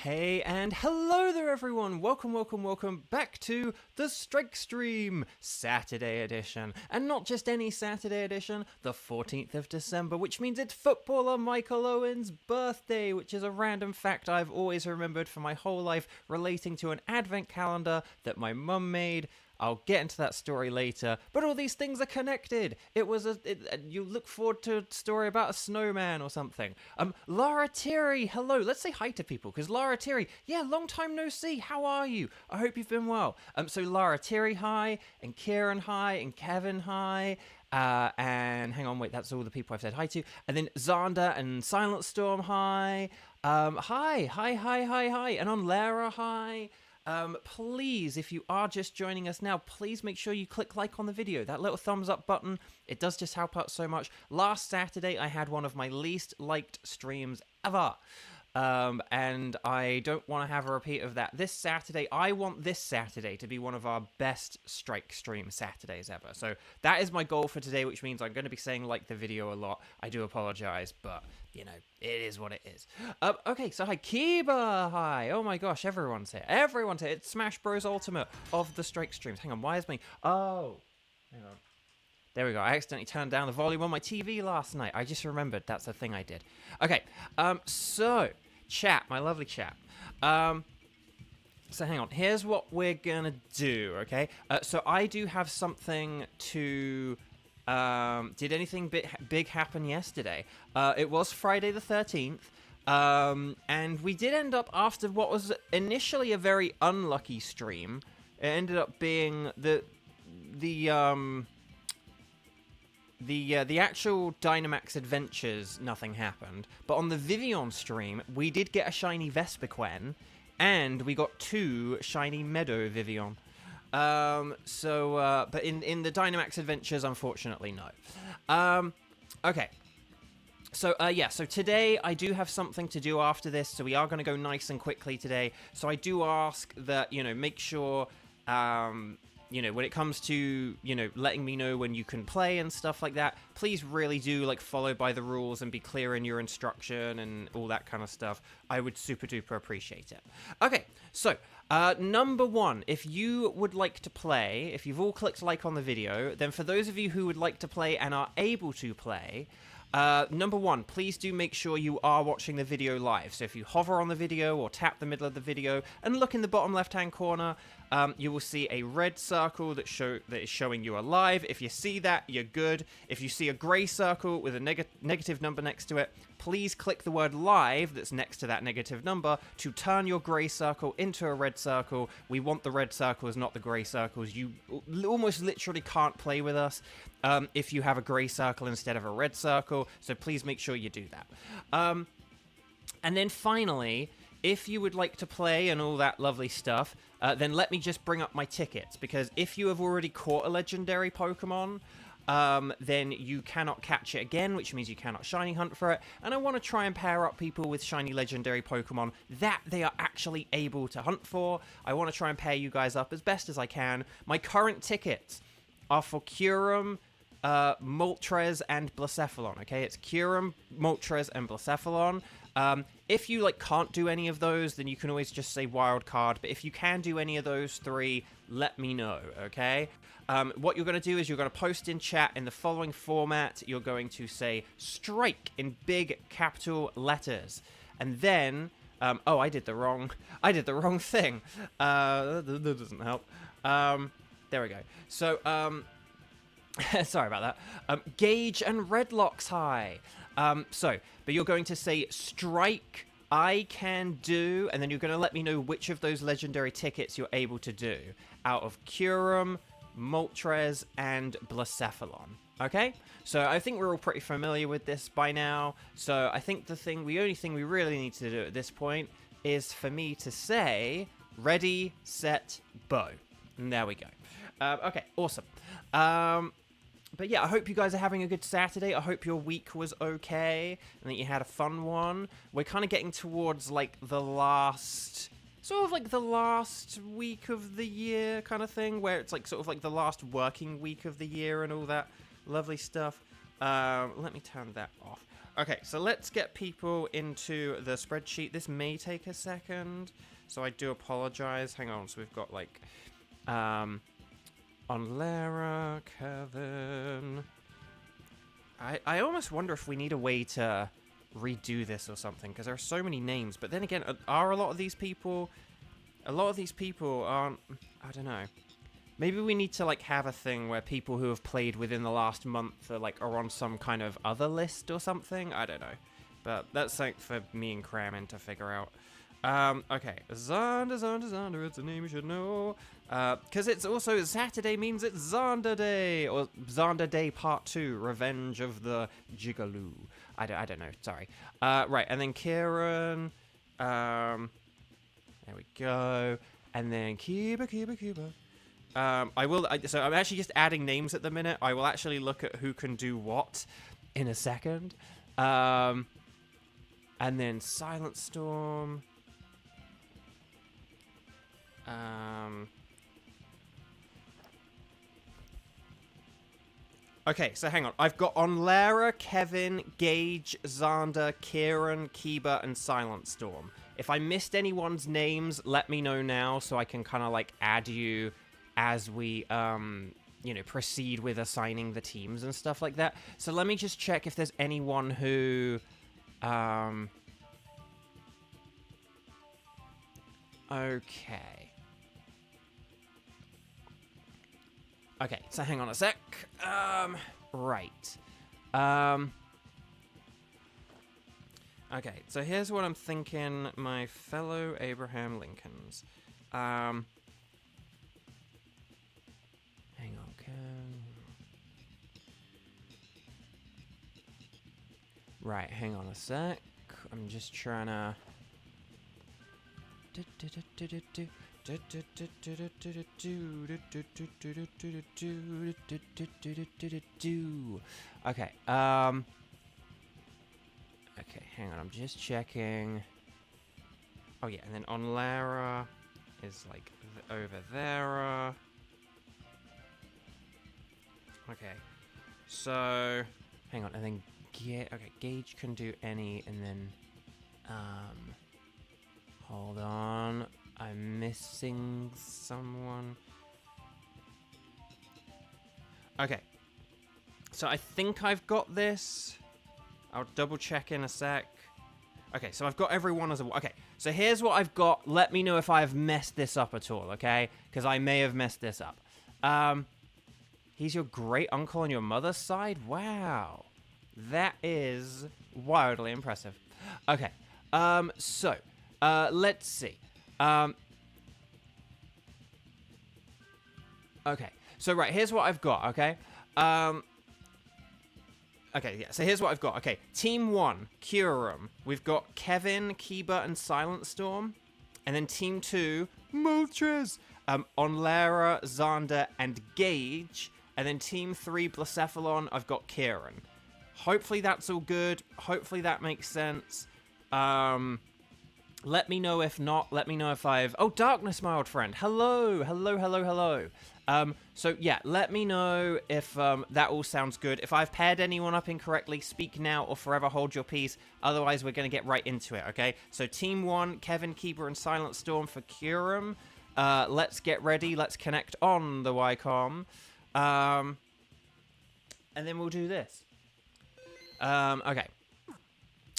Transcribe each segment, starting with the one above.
Hey and hello there everyone! Welcome back to the Strike Stream Saturday edition. And not just any Saturday edition, the 14th of December, which means it's footballer Michael Owen's birthday, which is a random fact I've always remembered for my whole life relating to an advent calendar that my mum made. I'll get into that story later, but all these things are connected. You look forward to a story about a snowman or something. Lara Thierry, hello. Let's say hi to people, because Lara Thierry, yeah, long time no see. How are you? I hope you've been well. So Lara Thierry, hi, and Kieran, hi, and Kevin, hi. And hang on, wait, that's all the people I've said hi to. And then Xander and Silent Storm, hi. Hi. And on Lara, hi. Please, if you are just joining us now, please make sure you click like on the video. That little thumbs up button, it does just help out so much. Last Saturday, I had one of my least liked streams ever. And I don't want to have a repeat of that. This Saturday, I want this Saturday to be one of our best Strike Stream Saturdays ever. So that is my goal for today, which means I'm going to be saying like the video a lot. I do apologize, but, you know, it is what it is. Okay, so hi, Kiba, hi. Oh my gosh, everyone's here. Everyone's here. It's Smash Bros. Ultimate of the Strike Streams. Hang on, why is me... Oh, hang on. There we go. I accidentally turned down the volume on my TV last night. I just remembered that's a thing I did. Okay, so, chat, my lovely chat. So hang on. Here's what we're gonna do, okay? So I do have something to... did anything big happen yesterday? It was Friday the 13th. And we did end up, after what was initially a very unlucky stream, it ended up being the actual Dynamax Adventures, nothing happened. But on the Vivian stream, we did get a shiny Vespiquen, and we got 2 shiny Meadow Vivian. But in the Dynamax Adventures, unfortunately, no. Okay. So, so today I do have something to do after this, so we are going to go nice and quickly today. So I do ask that, make sure, when it comes to, letting me know when you can play and stuff like that, please really do, follow by the rules and be clear in your instruction and all that kind of stuff. I would super duper appreciate it. Okay, so, number 1, if you would like to play, if you've all clicked like on the video, then for those of you who would like to play and are able to play, number 1, please do make sure you are watching the video live. So if you hover on the video or tap the middle of the video and look in the bottom left-hand corner, you will see a red circle that is showing you are live. If you see that, you're good. If you see a grey circle with a negative number next to it, please click the word live that's next to that negative number to turn your grey circle into a red circle. We want the red circles, not the grey circles. You almost literally can't play with us if you have a grey circle instead of a red circle, so please make sure you do that. And then finally, if you would like to play and all that lovely stuff, then let me just bring up my tickets, because if you have already caught a legendary Pokemon, then you cannot catch it again, which means you cannot shiny hunt for it, and I want to try and pair up people with shiny legendary Pokemon that they are actually able to hunt for. I want to try and pair you guys up as best as I can. My current tickets are for Kyurem, Moltres, and Blacephalon, okay? It's Kyurem, Moltres, and Blacephalon. If you, can't do any of those, then you can always just say wild card, but if you can do any of those 3, let me know, okay? What you're going to do is you're going to post in chat in the following format. You're going to say strike in big capital letters, and then oh, I did the wrong thing. That doesn't help. There we go. So sorry about that. Gage and Redlocks, hi. But you're going to say strike, I can do, and then you're going to let me know which of those legendary tickets you're able to do out of Kyurem, Moltres, and Blacephalon. Okay? So I think we're all pretty familiar with this by now. So I think the only thing we really need to do at this point is for me to say ready, set, and there we go. Okay, awesome. But yeah, I hope you guys are having a good Saturday. I hope your week was okay and that you had a fun one. We're kind of getting towards the last week of the year kind of thing, where it's the last working week of the year and all that lovely stuff. Let me turn that off. Okay, so let's get people into the spreadsheet. This may take a second, so I do apologize. Hang on, so we've got, like, on Lara, Kevin. I almost wonder if we need a way to redo this or something, because there are so many names. But then again, are a lot of these people... A lot of these people aren't... I don't know. Maybe we need to, like, have a thing where people who have played within the last month are on some kind of other list or something. I don't know. But that's something for me and Crammon to figure out. Okay. Zonda, it's a name you should know. Because it's also Saturday means it's Zonda Day. Or Zonda Day Part 2, Revenge of the Jigaloo. I don't know. Sorry. Right, and then Kieran. There we go. And then Kiba. So I'm actually just adding names at the minute. I will actually look at who can do what in a second. And then Silent Storm. Okay, so hang on. I've got on Lara, Kevin, Gage, Xander, Kieran, Kiba, and Silent Storm. If I missed anyone's names, let me know now so I can kind of like add you as we, you know, proceed with assigning the teams and stuff like that. So let me just check if there's anyone who, okay. Okay, so hang on a sec. Right. Okay, so here's what I'm thinking, my fellow Abraham Lincolns. Hang on, right, hang on a sec. I'm just trying to... Okay, okay, hang on, I'm just checking. Oh yeah, and then on Lara is like over there. Okay, so hang on, and then okay, Gage can do any, and then hold on, I'm missing someone. Okay, so I think I've got this. I'll double check in a sec. Okay, so I've got everyone as a... Okay, so here's what I've got. Let me know if I've messed this up at all, okay? Because I may have messed this up. He's your great uncle on your mother's side? Wow. That is wildly impressive. Okay, so, let's see. Okay, so right, here's what I've got, okay? Okay, yeah, so here's what I've got. Okay, Team 1, Curum. We've got Kevin, Kiba, and Silent Storm. And then Team 2, Moltres. On Lara, Xander, and Gage. And then Team 3, Blacephalon, I've got Kieran. Hopefully that's all good. Hopefully that makes sense. Let me know if not. Let me know if I've... Oh, Darkness, my old friend. Hello. So, yeah, let me know if that all sounds good. If I've paired anyone up incorrectly, speak now or forever hold your peace. Otherwise, we're going to get right into it, okay? So, Team 1, Kevin, Keeper, and Silent Storm for Curum. Let's get ready. Let's connect on the Wycom. And then we'll do this. Okay.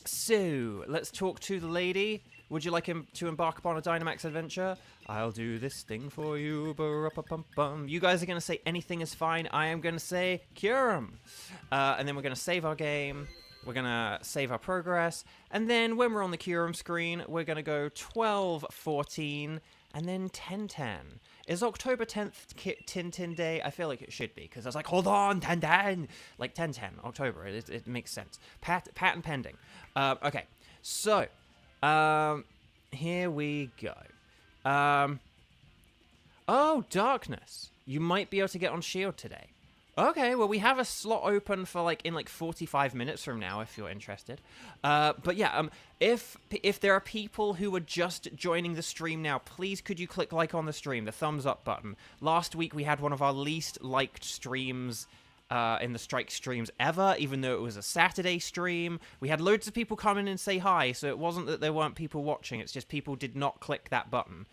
So, let's talk to the lady. Would you like him to embark upon a Dynamax adventure? I'll do this thing for you. You guys are going to say anything is fine. I am going to say Curum. And then we're going to save our game. We're going to save our progress. And then when we're on the Curum screen, we're going to go 12:14 and then 10:10. Is October 10th Tintin Day? I feel like it should be, because I was like, hold on, 10:10. Like 10:10, October. It makes sense. Patent pending. Okay, so... here we go. Oh, Darkness. You might be able to get on Shield today. Okay, well, we have a slot open for, in 45 minutes from now, if you're interested. But yeah, if there are people who are just joining the stream now, please could you click like on the stream, the thumbs up button. Last week, we had one of our least liked streams in the Strike streams ever, even though it was a Saturday stream. We had loads of people come in and say hi, so it wasn't that there weren't people watching, it's just people did not click that button.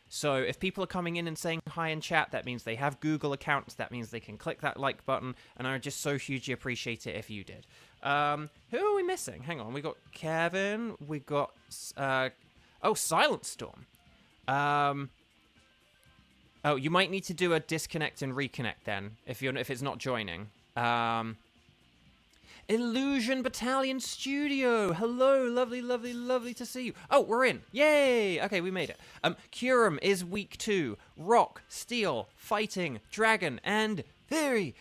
So if people are coming in and saying hi in chat, that means they have Google accounts, that means they can click that like button, and I would just so hugely appreciate it if you did. Who are we missing? Hang on, we got Kevin, we got, Silent Storm. Oh, you might need to do a disconnect and reconnect then, if it's not joining. Illusion Battalion Studio. Hello, lovely, lovely, lovely to see you. Oh, we're in. Yay! Okay, we made it. Curum is week 2. Rock, Steel, Fighting, Dragon, and Fairy.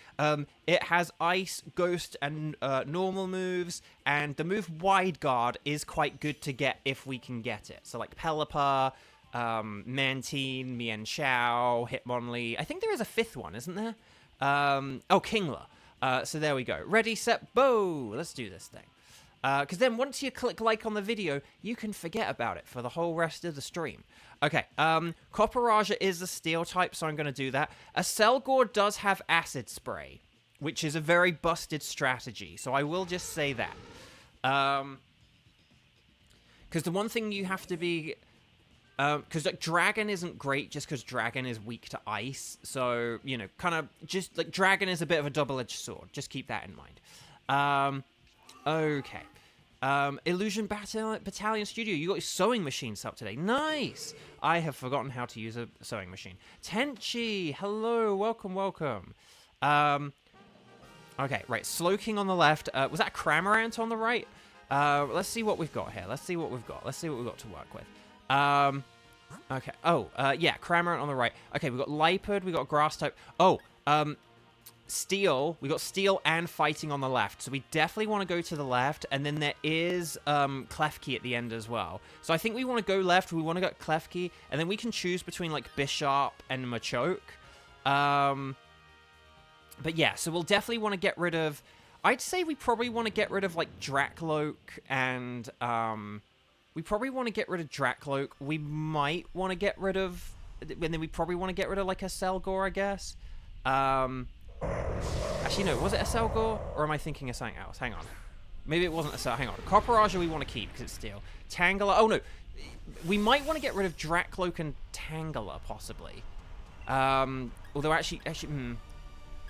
It has Ice, Ghost, and normal moves, and the move Wide Guard is quite good to get if we can get it. So like Pelipper, Mantine, Mian Xiao, Hitmonlee. I think there is a 5th one, isn't there? Kingler. So there we go. Ready, set, bow! Let's do this thing. Because then once you click like on the video, you can forget about it for the whole rest of the stream. Okay, Copperaja is a steel type, so I'm going to do that. A Selgor does have Acid Spray, which is a very busted strategy, so I will just say that. Because the one thing you have to be... Because like, Dragon isn't great just because Dragon is weak to Ice. So, you know, kind of just like Dragon is a bit of a double-edged sword. Just keep that in mind. Okay. Illusion Battalion Studio. You got your sewing machine set up today. Nice! I have forgotten how to use a sewing machine. Tenchi! Hello, welcome, welcome. Okay, right. Slowking on the left. Was that Cramorant on the right? Let's see what we've got here. Let's see what we've got to work with. Okay. Yeah, Cramorant on the right. Okay, we've got Lipard, we've got Grass type. Steel. We got Steel and Fighting on the left. So we definitely want to go to the left. And then there is Klefki at the end as well. So I think we want to go left. We want to go Klefki. And then we can choose between like Bisharp and Machoke. But yeah, so we'll definitely want to get rid of... I'd say we probably want to get rid of like Dracloak and... We probably want to get rid of Dracloak. We might want to get rid of... And then we probably want to get rid of, like, a Selgor, I guess. Actually, no. Was it a Selgor? Or am I thinking of something else? Hang on. Maybe it wasn't a Selgor. Hang on. Copperaja we want to keep because it's steel. Tangela... Oh, no. We might want to get rid of Dracloak and Tangela, possibly. Although, actually...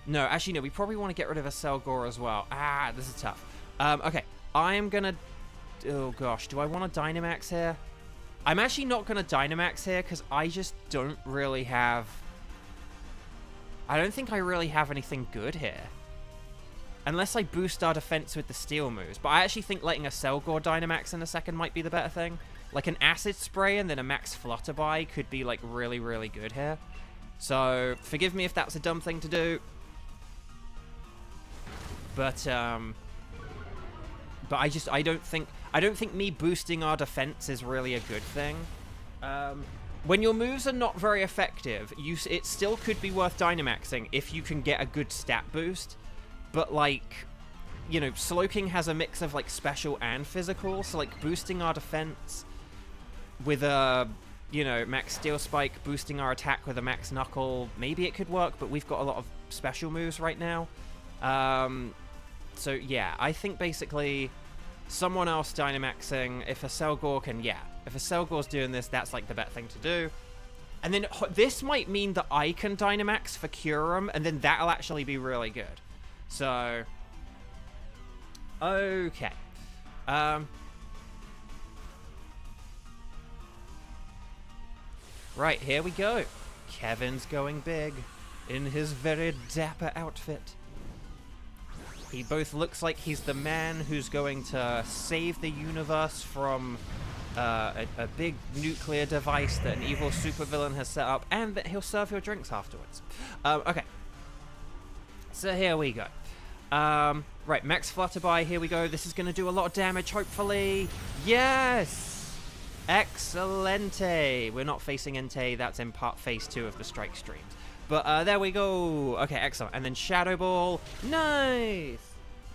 No, actually, no. We probably want to get rid of a Selgor as well. This is tough. Okay. I am going to... Oh gosh, do I want to Dynamax here? I'm actually not going to Dynamax here because I just don't really have... I don't think I really have anything good here. Unless I boost our defense with the steel moves. But I actually think letting a Selgor Dynamax in a second might be the better thing. Like an Acid Spray and then a Max Flutterby could be like really, really good here. So forgive me if that's a dumb thing to do. But I don't think me boosting our defense is really a good thing. When your moves are not very effective, it still could be worth Dynamaxing if you can get a good stat boost. But, like, you know, Slowking has a mix of, like, special and physical. So, like, boosting our defense with a, you know, Max Steel Spike, boosting our attack with a Max Knuckle, maybe it could work, but we've got a lot of special moves right now. So, yeah, I think basically... Someone else Dynamaxing. If a Selgor can, if a Selgor's doing this, that's like the better thing to do. And then this might mean that I can Dynamax for Curum, and then that'll actually be really good. So, okay. Right, here we go. Kevin's going big in his very dapper outfit. He both looks like he's the man who's going to save the universe from a big nuclear device that an evil supervillain has set up, and that he'll serve your drinks afterwards. Okay. So here we go. Right, Max Flutterby, here we go. This is going to do a lot of damage, hopefully. Yes! Excelente! We're not facing Entei, that's in phase 2 of the Strike streams. But there we go. Okay, excellent. And then Shadow Ball. Nice.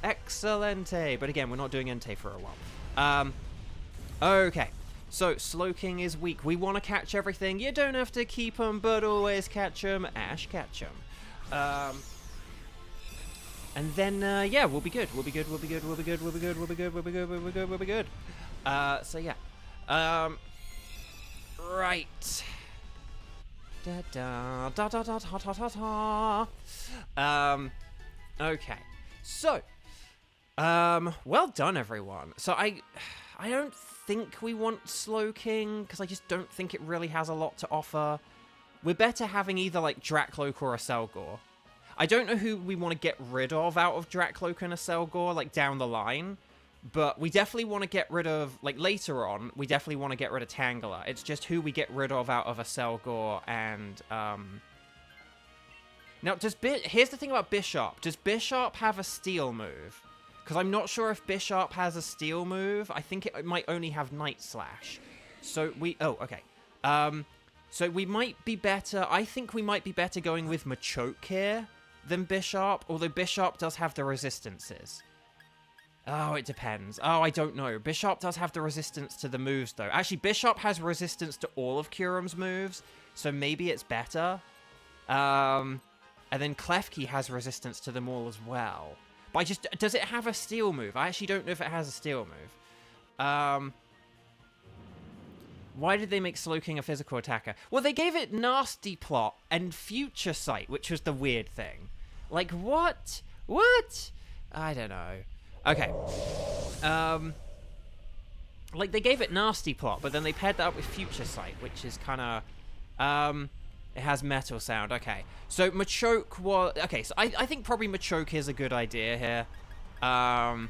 Excelente. But again, we're not doing Entei for a while. Okay. So, Slowking is weak. We want to catch everything. You don't have to keep them, but always catch them. Ash, catch them. And then, yeah, we'll be good. We'll be good. We'll be good. We'll be good. We'll be good. We'll be good. We'll be good. We'll be good. We'll be good. So yeah. Right. Da da da da da da da da da. Okay. So, well done, everyone. So I don't think we want Slowking because I just don't think it really has a lot to offer. We're better having either like Dracloak or a Selgor. I don't know who we want to get rid of out of Dracloak and a Selgor, like, down the line. But we definitely want to get rid of, like, later on, we definitely want to get rid of Tangela. It's just who we get rid of out of a Selgor and, Now, here's the thing about Bisharp. Does Bisharp have a Steel move? Because I'm not sure if Bisharp has a Steel move. I think it might only have Night Slash. So oh, okay. So we might be better, I think we might be better going with Machoke here than Bisharp, although Bisharp does have the resistances. Oh, it depends. Oh, I don't know. Bisharp does have the resistance to the moves, though. Actually, Bisharp has resistance to all of Kyurem's moves, so maybe it's better. And then Klefki has resistance to them all as well. But does it have a Steel move? I actually don't know if it has a Steel move. Why did they make Slowking a physical attacker? Well, they gave it Nasty Plot and Future Sight, which was the weird thing. Like, what? What? I don't know. Okay. Like, they gave it Nasty Plot, but then they paired that up with Future Sight, which is kind of... it has Metal Sound. Okay. So, Machoke was... Okay, so I think probably Machoke is a good idea here. I'm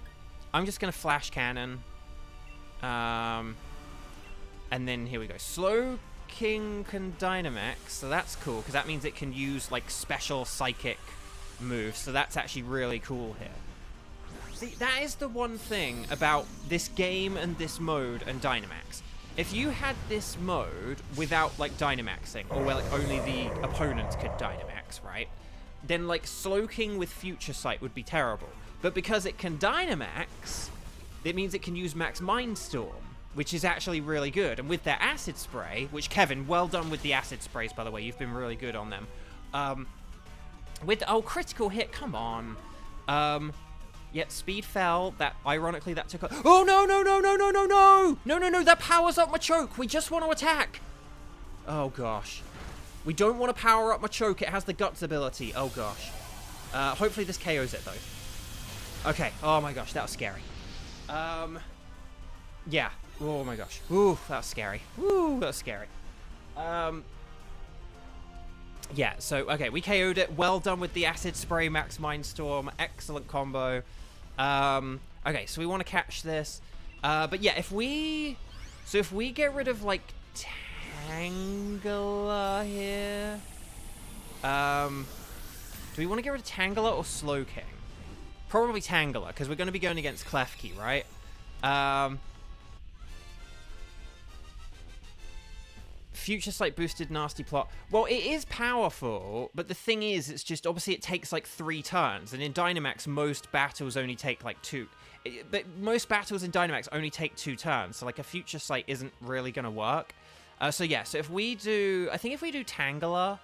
just going to Flash Cannon. And then, here we go. Slowking can Dynamax, so that's cool, because that means it can use, like, special Psychic moves, so that's actually really cool here. See, that is the one thing about this game and this mode and Dynamax. If you had this mode without, like, Dynamaxing, or where, like, only the opponent could Dynamax, right? Then, like, Slowking with Future Sight would be terrible. But because it can Dynamax, it means it can use Max Mindstorm, which is actually really good. And with their Acid Spray, which, Kevin, well done with the Acid Sprays, by the way. You've been really good on them. Oh, critical hit, come on. Yet speed fell. That, ironically, that took a... Oh, no, no, no, no, no, no, no! No, no, no, that powers up Machoke. We just want to attack. Oh, gosh. We don't want to power up Machoke. It has the Guts ability. Oh, gosh. Hopefully this KOs it, though. Okay. Oh, my gosh, that was scary. Yeah. Oh, my gosh. Ooh, that was scary. Ooh, that was scary. Yeah, so, okay, we KO'd it. Well done with the Acid Spray, Max Mindstorm. Excellent combo. Okay, so we want to catch this. But yeah, if we get rid of, like, Tangela here... do we want to get rid of Tangela or Slowking? Probably Tangela, because we're going to be going against Klefki, right? Future Sight boosted Nasty Plot. Well, it is powerful, but the thing is, it's just, obviously it takes like 3 turns, and in Dynamax, most battles only take like 2. But most battles in Dynamax only take 2 turns, so like a Future Sight isn't really going to work. So yeah, so if we do, I think if we do Tangela,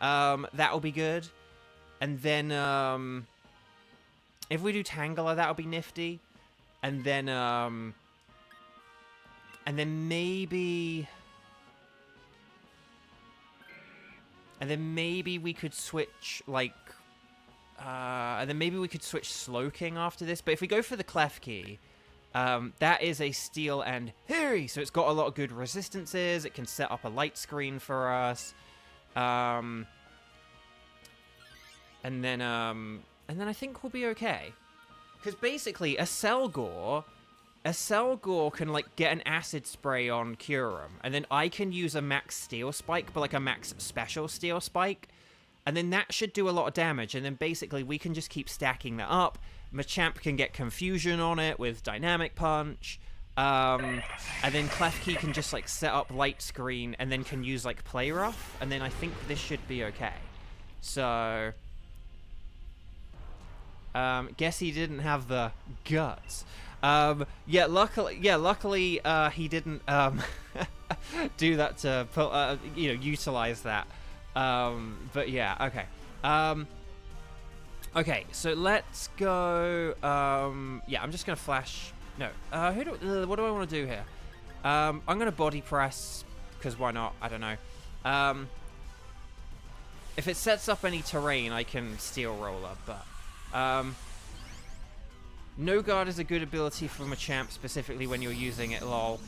that'll be good. And then, if we do Tangela, that'll be nifty. And then maybe... And then maybe we could switch, like... and then maybe we could switch Slowking after this. But if we go for the Klefki, that is a Steel and Hurry! So it's got a lot of good resistances. It can set up a light screen for us. And then I think we'll be okay. Because basically, a Selgor can, like, get an Acid Spray on Kyurem, and then I can use a Max Steel Spike, but, like, a Max Special Steel Spike, and then that should do a lot of damage, and then basically we can just keep stacking that up. Machamp can get Confusion on it with Dynamic Punch, and then Klefki can just, like, set up Light Screen, and then can use, like, Play Rough, and then I think this should be okay. So... guess he didn't have the guts. Yeah, luckily, he didn't, do that to, utilize that. But yeah, okay. Okay, so let's go. Yeah, I'm just gonna flash. No, what do I want to do here? I'm gonna body press because why not? I don't know. If it sets up any terrain, I can steel roller, but no guard is a good ability from a champ, specifically when you're using it. Lol.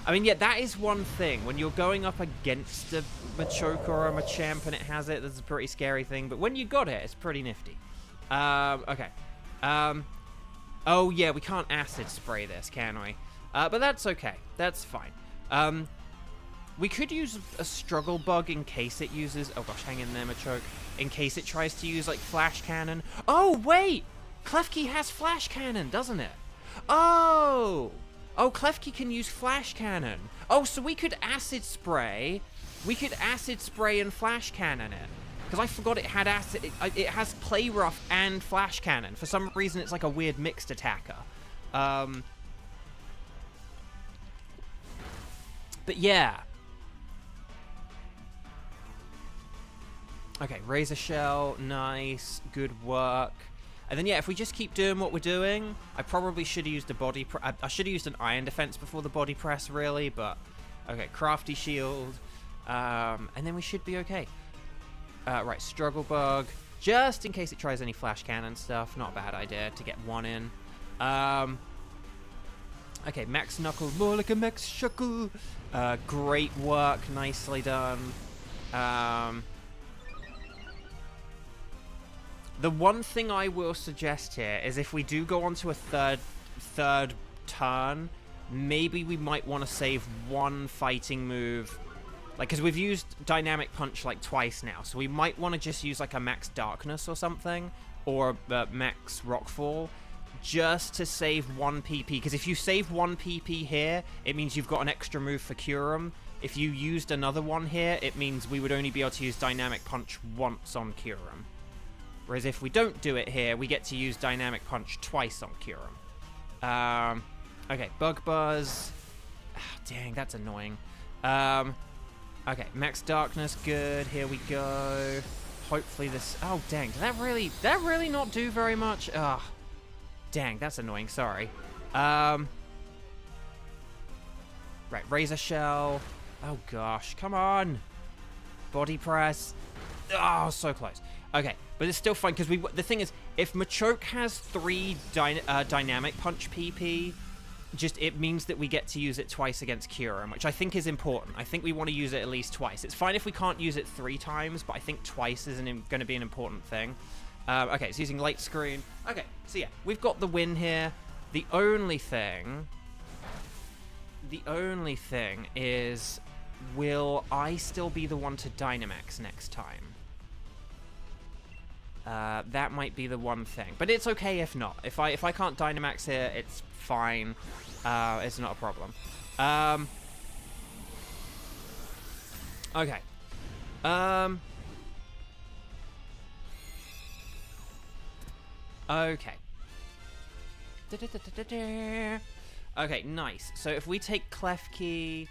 I mean, yeah, that is one thing. When you're going up against a Machoke or a Machamp and it has it, that's a pretty scary thing. But when you got it, it's pretty nifty. Okay. Oh, yeah, we can't acid spray this, can we? But that's okay. That's fine. We could use a struggle bug in case it uses... Oh, gosh, hang in there, Machoke. In case it tries to use, like, flash cannon. Oh, wait! Klefki has flash cannon, doesn't it? Oh! Oh, Klefki can use flash cannon. Oh, so we could acid spray. We could acid spray and flash cannon it. Because I forgot it had acid. It has play rough and flash cannon. For some reason, it's like a weird mixed attacker. But yeah. Okay, Razor Shell, nice, good work. And then, yeah, if we just keep doing what we're doing, I probably should have used a body... I should have used an Iron Defense before the body press, really, but... Okay, Crafty Shield. And then we should be okay. Right, Struggle Bug. Just in case it tries any Flash Cannon stuff. Not a bad idea to get one in. Okay, Max Knuckle. More like a Max Shuckle. Great work. Nicely done. The one thing I will suggest here is if we do go on to a third turn, maybe we might want to save one fighting move. Like, because we've used Dynamic Punch, like, twice now. So we might want to just use, like, a Max Darkness or something. Or Max Rockfall. Just to save one PP. Because if you save one PP here, it means you've got an extra move for Kyurem. If you used another one here, it means we would only be able to use Dynamic Punch once on Kyurem. Whereas if we don't do it here, we get to use Dynamic Punch twice on Kyurem. Okay, Bug Buzz. Dang, that's annoying. Okay, Max Darkness, good. Here we go. Hopefully this... Oh, dang. Did that really not do very much? Ugh. Dang, that's annoying. Sorry. Right, Razor Shell. Oh, gosh. Come on. Body Press. Oh, so close. Okay, but it's still fine, because the thing is, if Machoke has 3 Dynamic Punch PP, it means that we get to use it twice against Kyurem, which I think is important. I think we want to use it at least twice. It's fine if we can't use it 3 times, but I think twice is going to be an important thing. Okay, it's using Light Screen. Okay, so yeah, we've got the win here. The only thing is, will I still be the one to Dynamax next time? That might be the one thing, but it's okay if not. If I can't Dynamax here, it's fine. It's not a problem. Okay. Okay. Okay, nice. So if we take Klefki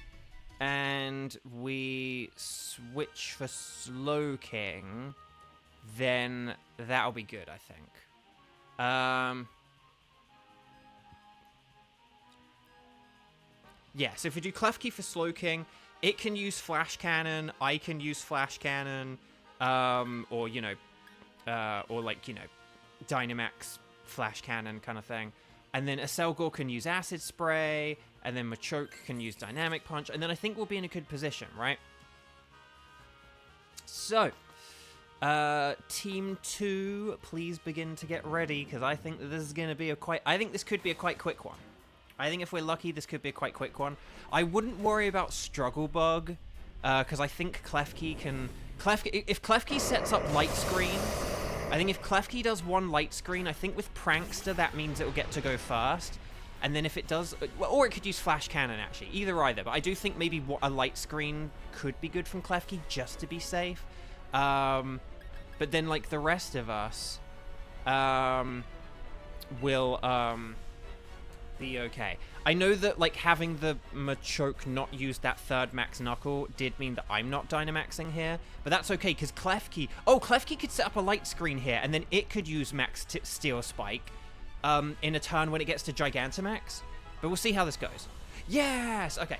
and we switch for Slowking, then that'll be good, I think. Yeah, so if we do Klefki for Slowking, it can use Flash Cannon, I can use Flash Cannon, or, you know, or like, you know, Dynamax Flash Cannon kind of thing. And then Aselgor can use Acid Spray, and then Machoke can use Dynamic Punch, and then I think we'll be in a good position, right? So, Team 2, please begin to get ready, because I think that this is going to be I think this could be a quite quick one. I think if we're lucky, this could be a quite quick one. I wouldn't worry about Struggle Bug, because I think Klefki can... If Klefki sets up Light Screen... I think if Klefki does one Light Screen, I think with Prankster, that means it will get to go first. And then if it does... Or it could use Flash Cannon, actually. Either. But I do think maybe a Light Screen could be good from Klefki, just to be safe. But then, like, the rest of us will be okay. I know that, like, having the Machoke not use that third max knuckle did mean that I'm not Dynamaxing here, but that's okay, because Klefki... Oh, Klefki could set up a light screen here, and then it could use max Steel Spike in a turn when it gets to Gigantamax, but we'll see how this goes. Yes! Okay.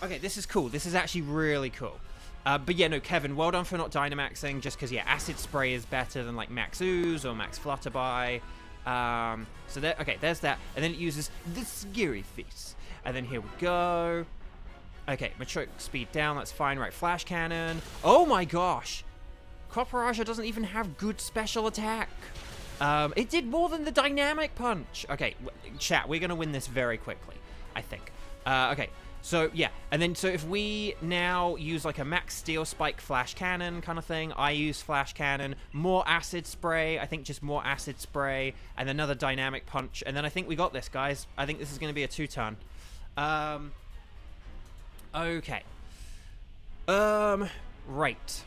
Okay, this is cool. This is actually really cool. But yeah, no, Kevin, well done for not Dynamaxing, just because, yeah, Acid Spray is better than, like, Max Ooze or Max Flutterby. So there, okay, there's that, and then it uses the Scary Face, and then here we go. Okay, Machoke speed down, that's fine, right, Flash Cannon. Oh my gosh! Copperaja doesn't even have good special attack. It did more than the Dynamic Punch. Okay, chat, we're gonna win this very quickly, I think. Okay. So, yeah, and then, so if we now use, like, a Max Steel Spike Flash Cannon kind of thing, I use Flash Cannon, more Acid Spray, I think just more Acid Spray, and another Dynamic Punch, and then I think we got this, guys. I think this is going to be a 2-turn. Okay. Right.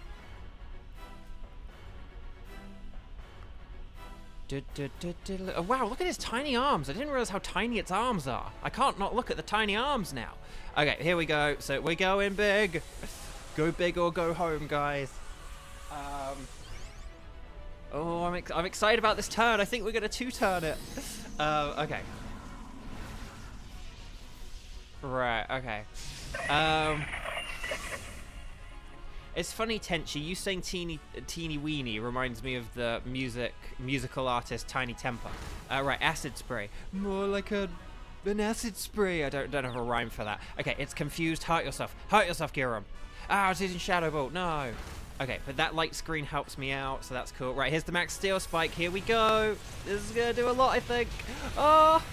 Oh, wow, look at his tiny arms. I didn't realize how tiny its arms are. I can't not look at the tiny arms now. Okay, here we go. So we're going big. Go big or go home, guys. Oh, I'm excited about this turn. I think we're going to 2-turn it. Okay. Right, okay. It's funny, Tenchi, you saying teeny weeny reminds me of the musical artist Tiny Temper. Right, Acid Spray. More like an acid spray. I don't have a rhyme for that. Okay, it's confused. Hurt yourself. Hurt yourself, Giram. Ah, it's using Shadow Ball. No. Okay, but that light screen helps me out, so that's cool. Right, here's the Max Steel Spike. Here we go. This is going to do a lot, I think. Oh.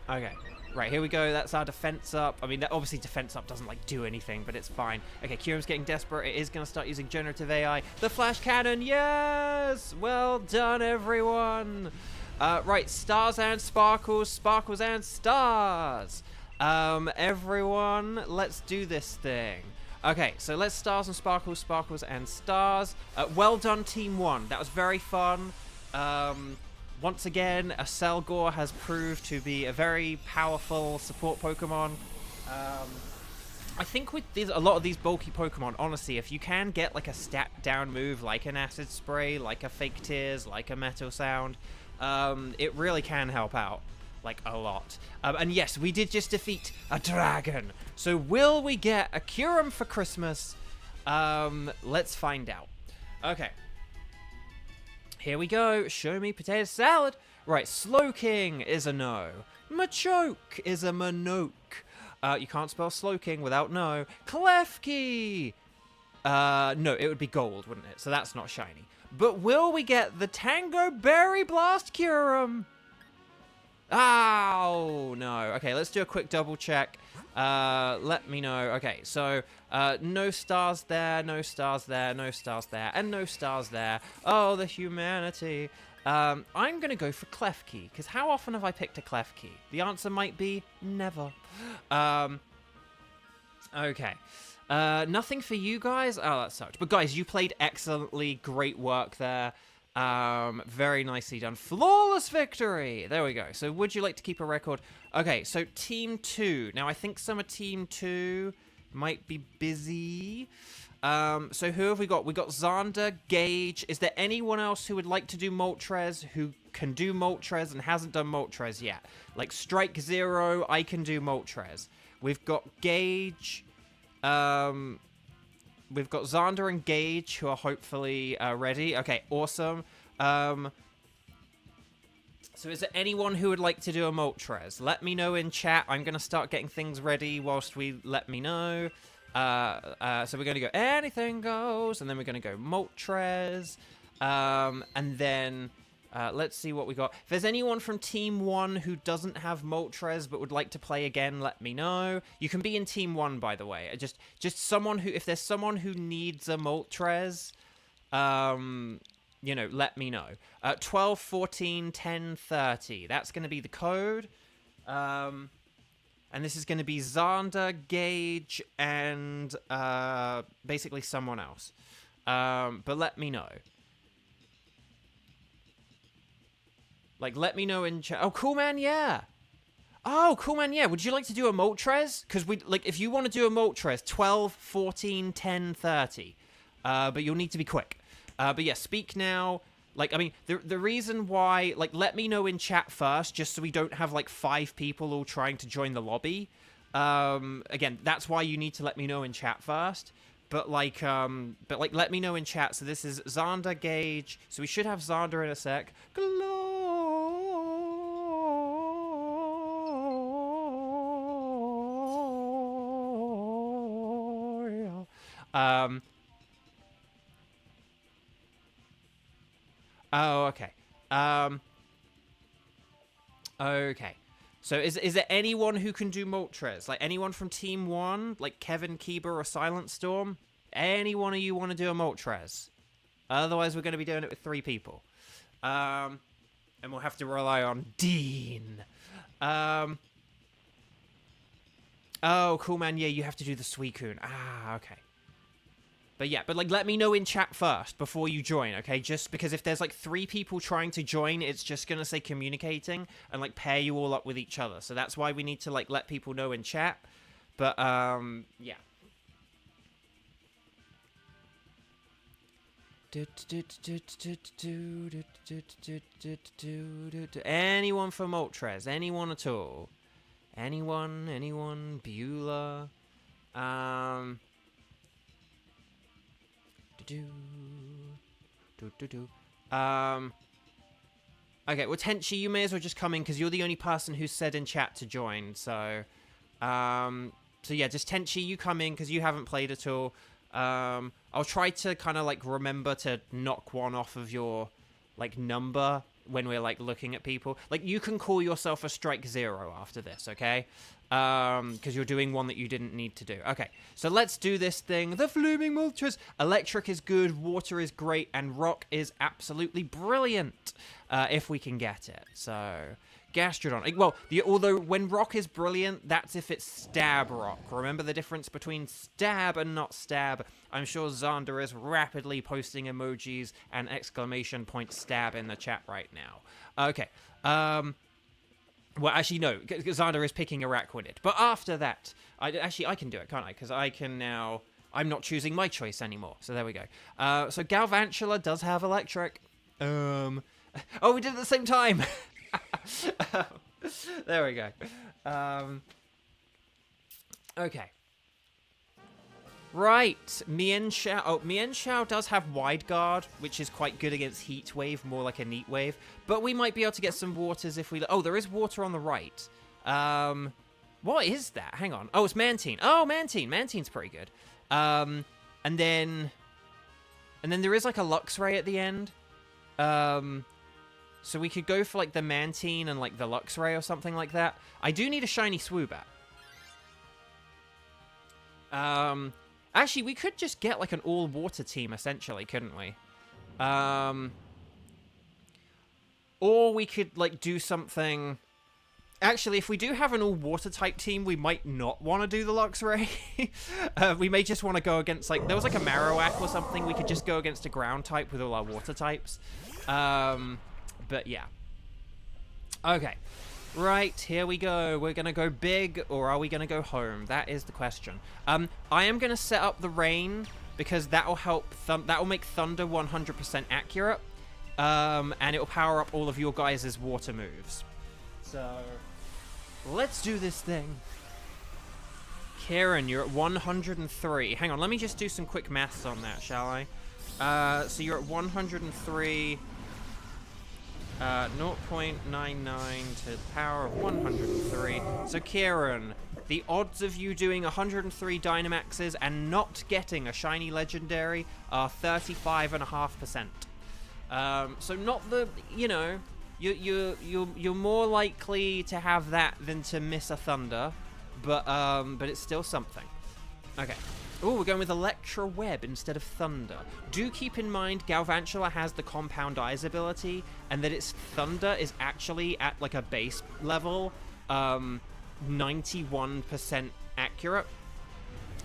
Okay. Right, here we go. That's our defense up. I mean, obviously defense up doesn't, like, do anything, but it's fine. Okay, Kyurem's getting desperate. It is going to start using generative AI. The Flash Cannon, yes! Well done, everyone. Right, stars and sparkles, sparkles and stars. Everyone, let's do this thing. Okay, so let's stars and sparkles, sparkles and stars. Well done, Team 1. That was very fun. Once again, a Selgor has proved to be a very powerful support Pokemon. I think with a lot of these bulky Pokemon, honestly, if you can get like a stat down move like an Acid Spray, like a Fake Tears, like a Metal Sound, it really can help out, like, a lot. And yes, we did just defeat a dragon. So will we get a Kyurem for Christmas? Let's find out. Okay. Here we go. Show me potato salad. Right, Slowking is a no. Machoke is a Manoke. You can't spell Slowking without no. Klefki! No, it would be gold, wouldn't it? So that's not shiny. But will we get the Tango Berry Blast Kyurem? Oh, no. Okay, let's do a quick double check. Let me know. Okay, so, no stars there, no stars there, no stars there, and no stars there. Oh, the humanity. I'm gonna go for Klefki, because how often have I picked a Klefki? The answer might be never. Okay. Nothing for you guys? Oh, that sucked. But guys, you played excellently. Great work there. Very nicely done. Flawless victory! There we go. So would you like to keep a record? Okay, so Team 2. Now, I think some of Team 2 might be busy. So who have we got? We got Xander, Gage. Is there anyone else who would like to do Moltres, who can do Moltres and hasn't done Moltres yet? Like Strike Zero, I can do Moltres. We've got Gage. We've got Xander and Gage, who are hopefully ready. Okay, awesome. So is there anyone who would like to do a Moltres? Let me know in chat. I'm going to start getting things ready whilst we let me know. So we're going to go anything goes, and then we're going to go Moltres. And then let's see what we got. If there's anyone from Team 1 who doesn't have Moltres but would like to play again, let me know. You can be in Team 1, by the way. Just someone who, if there's someone who needs a Moltres, you know, let me know. 12, 14, 10, 30. That's going to be the code. And this is going to be Xander, Gage, and basically someone else. But let me know. Like, let me know in chat. Oh, cool, man, yeah. Oh, cool, man, yeah. Would you like to do a Moltres? Because if you want to do a Moltres, 12, 14, 10, 30. But you'll need to be quick. But yeah, speak now. Like, I mean, the reason why, like, let me know in chat first, just so we don't have, like, 5 people all trying to join the lobby. Again, that's why you need to let me know in chat first. But, like, let me know in chat. So this is Xander, Gage. So we should have Xander in a sec. Oh, okay. Okay. So is there anyone who can do Moltres? Like, anyone from Team 1? Like, Kevin, Kiba, or Silent Storm? Any one of you want to do a Moltres? Otherwise, we're going to be doing it with 3 people. And we'll have to rely on Dean. Oh, cool, man. Yeah, you have to do the Suicune. Ah, okay. But yeah, but like, let me know in chat first before you join, okay? Just because if there's like 3 people trying to join, it's just gonna say communicating and like pair you all up with each other. So that's why we need to like let people know in chat. But yeah. Anyone for Moltres? Anyone at all? Anyone? Beulah? Okay, well, Tenchi, you may as well just come in because you're the only person who said in chat to join. So yeah, just Tenchi, you come in because you haven't played at all. I'll try to kind of like remember to knock one off of your like number when we're like looking at people. Like, you can call yourself a strike 0 after this, okay? Because you're doing one that you didn't need to do. Okay, so let's do this thing. The Flaming Moltres. Electric is good, water is great, and rock is absolutely brilliant, if we can get it. So, Gastrodon. Well, although when rock is brilliant, that's if it's stab rock. Remember the difference between stab and not stab? I'm sure Xander is rapidly posting emojis and exclamation point stab in the chat right now. Okay, well, actually, no, Xander is picking Araquanid. But after that, I can do it, can't I? Because I can now... I'm not choosing my choice anymore. So there we go. So Galvantula does have electric. Oh, we did it at the same time! There we go. Okay. Right, Mienshao. Oh, Mienshao does have Wide Guard, which is quite good against Heat Wave, more like a Neat Wave. But we might be able to get some waters if we... Oh, there is water on the right. What is that? Hang on. Oh, it's Mantine. Oh, Mantine. Mantine's pretty good. And then there is like a Luxray at the end. So we could go for like the Mantine and like the Luxray or something like that. I do need a shiny Swoobat. Actually, we could just get, like, an all-water team, essentially, couldn't we? Or we could, like, do something... Actually, if we do have an all-water type team, we might not want to do the Luxray. We may just want to go against, like... There was, like, a Marowak or something. We could just go against a ground type with all our water types. But, yeah. Okay. Right, here we go. We're going to go big, or are we going to go home? That is the question. I am going to set up the rain, because that'll help... that'll make Thunder 100% accurate. And it'll power up all of your guys' water moves. So, let's do this thing. Kieran, you're at 103. Hang on, let me just do some quick maths on that, shall I? So you're at 103... 0.99 to the power of 103. So, Kieran, the odds of you doing 103 Dynamaxes and not getting a shiny legendary are 35.5%. So not the, you know, you're more likely to have that than to miss a Thunder, but it's still something. Okay. Oh, we're going with Electro Web instead of Thunder. Do keep in mind Galvantula has the Compound Eyes ability, and that its Thunder is actually at like a base level 91% accurate.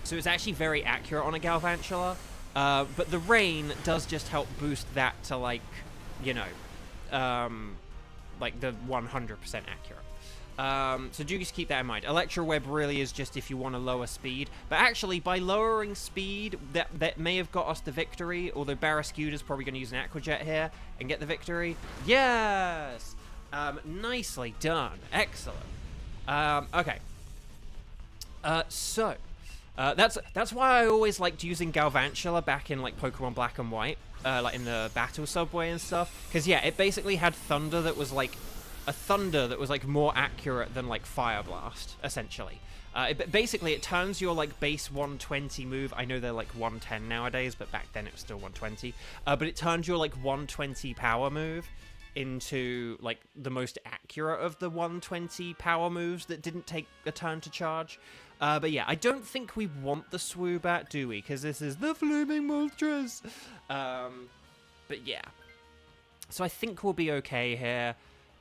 So it's actually very accurate on a Galvantula. But the Rain does just help boost that to, like, you know, like the 100% accurate. So do just keep that in mind. Electro Web really is just if you want to lower speed. But actually, by lowering speed, that may have got us the victory. Although Barrascuda's probably going to use an Aqua Jet here and get the victory. Yes! Nicely done. Excellent. Okay. That's why I always liked using Galvantula back in like Pokemon Black and White, like in the Battle Subway and stuff. Because yeah, it basically had thunder that was like more accurate than like Fire Blast, essentially. Basically, it turns your like base 120 move. I know they're like 110 nowadays, but back then it was still 120. But it turned your like 120 power move into like the most accurate of the 120 power moves that didn't take a turn to charge. But yeah, I don't think we want the Swoobat, do we? Because this is the Flaming Moltres. But yeah. So I think we'll be okay here.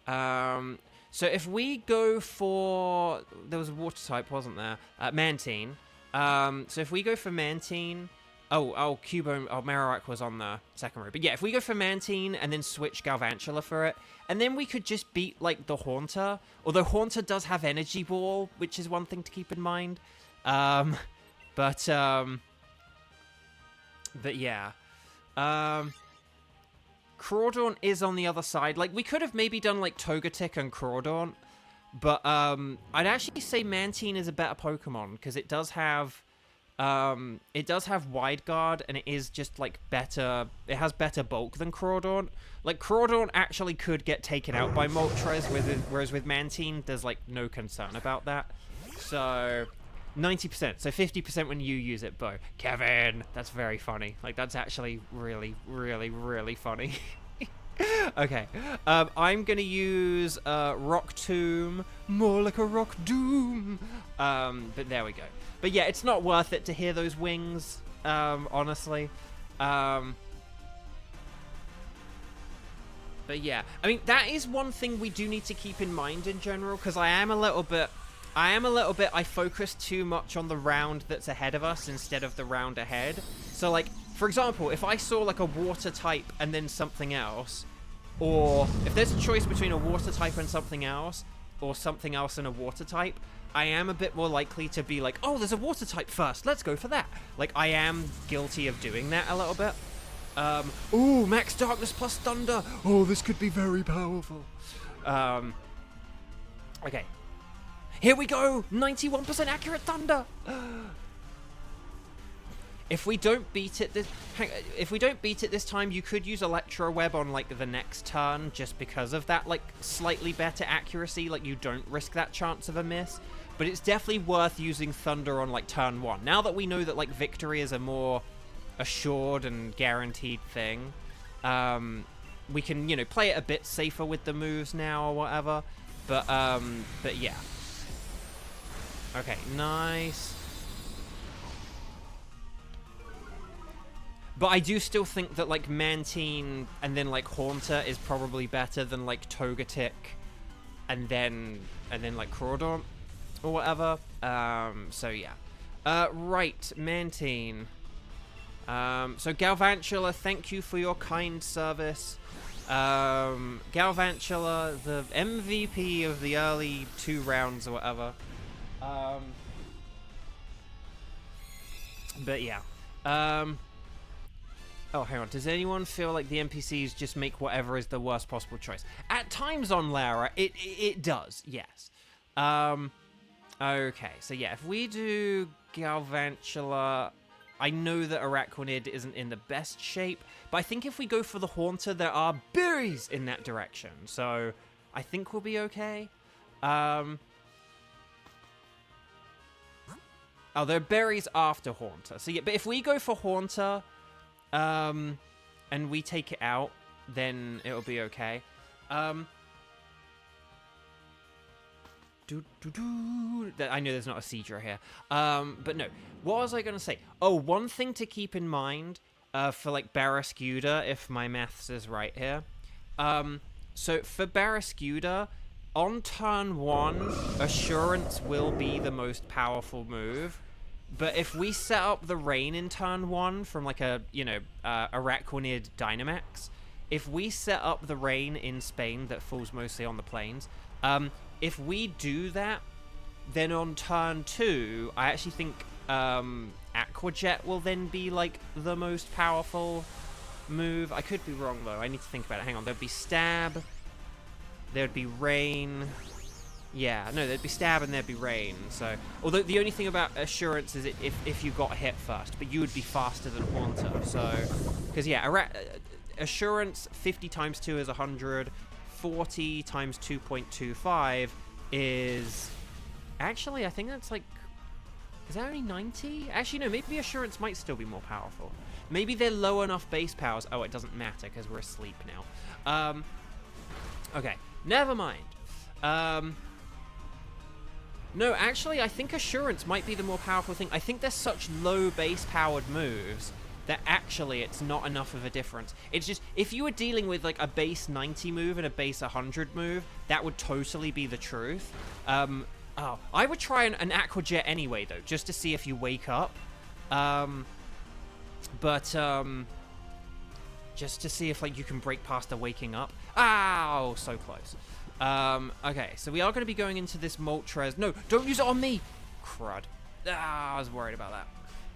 So if we go for... There was a water type, wasn't there? Mantine. So if we go for Mantine... Oh, Cubone... Oh, Marowak was on the second row. But yeah, if we go for Mantine and then switch Galvantula for it, and then we could just beat, like, the Haunter. Although Haunter does have Energy Ball, which is one thing to keep in mind. But yeah. Crawdaunt is on the other side. Like, we could have maybe done, like, Togetic and Crawdaunt. But, I'd actually say Mantine is a better Pokemon, because it does have... Wide Guard, and it is just, like, better... It has better bulk than Crawdaunt. Like, Crawdaunt actually could get taken out by Moltres, whereas with Mantine, there's, like, no concern about that. So, 90%. So, 50% when you use it, Bo. Kevin! That's very funny. Like, that's actually really, really, really funny. Okay. I'm gonna use, Rock Tomb. More like a Rock Doom. But there we go. But yeah, it's not worth it to hear those wings, honestly. But yeah, I mean, that is one thing we do need to keep in mind in general, because I focus too much on the round that's ahead of us instead of the round ahead. So, like, for example, if I saw, like, a water type and then something else, or if there's a choice between a water type and something else, or something else and a water type, I am a bit more likely to be like, oh, there's a water type first, let's go for that. Like, I am guilty of doing that a little bit. Ooh, Max Darkness plus Thunder. Oh, this could be very powerful. Okay. Here we go! 91% accurate Thunder! If we don't beat it this time, you could use Electro Web on, like, the next turn, just because of that, like, slightly better accuracy. Like, you don't risk that chance of a miss. But it's definitely worth using Thunder on, like, turn 1. Now that we know that, like, victory is a more assured and guaranteed thing, we can, you know, play it a bit safer with the moves now or whatever. But yeah. Okay, nice. But I do still think that, like, Mantine and then, like, Haunter is probably better than, like, Togetic and then like, Crawdaunt or whatever. So, yeah. Right, Mantine. So, Galvantula, thank you for your kind service. Galvantula, the MVP of the early 2 rounds or whatever. But, yeah. Oh, hang on. Does anyone feel like the NPCs just make whatever is the worst possible choice? At times on Lara, it does, yes. Okay, so yeah, if we do Galvantula, I know that Araquanid isn't in the best shape, but I think if we go for the Haunter, there are berries in that direction, so I think we'll be okay. Oh, there are berries after Haunter, so yeah, but if we go for Haunter... and we take it out, then it'll be okay. I know there's not a Seadra here. But no. What was I going to say? Oh, one thing to keep in mind for, like, Barrascuda, if my maths is right here. So, for Barrascuda, on turn 1, Assurance will be the most powerful move. But if we set up the rain in turn 1 from, like, a, you know, Araquanid Dynamax, if we set up the rain in Spain that falls mostly on the plains, if we do that, then on turn 2, I actually think Aqua Jet will then be like the most powerful move. I could be wrong though. I need to think about it. Hang on. There'd be Stab. There'd be Rain. Yeah, no, there'd be Stab and there'd be Rain. So, although the only thing about Assurance is if you got hit first, but you would be faster than Haunter. So, because yeah, Assurance 50 times 2 is 100. 40 times 2.25 is actually, I think that's like, is that only 90? Actually, no, maybe Assurance might still be more powerful. Maybe they're low enough base powers. Oh, it doesn't matter because we're asleep now. Okay, never mind. No, actually, I think Assurance might be the more powerful thing. I think they're such low base powered moves that actually it's not enough of a difference. It's just, if you were dealing with like a base 90 move and a base 100 move, that would totally be the truth. Oh, I would try an Aqua Jet anyway, though, just to see if you wake up. Just to see if, like, you can break past the waking up. Ow! So close. Okay, so we are going to be going into this Moltres. No, don't use it on me! Crud. Ah, I was worried about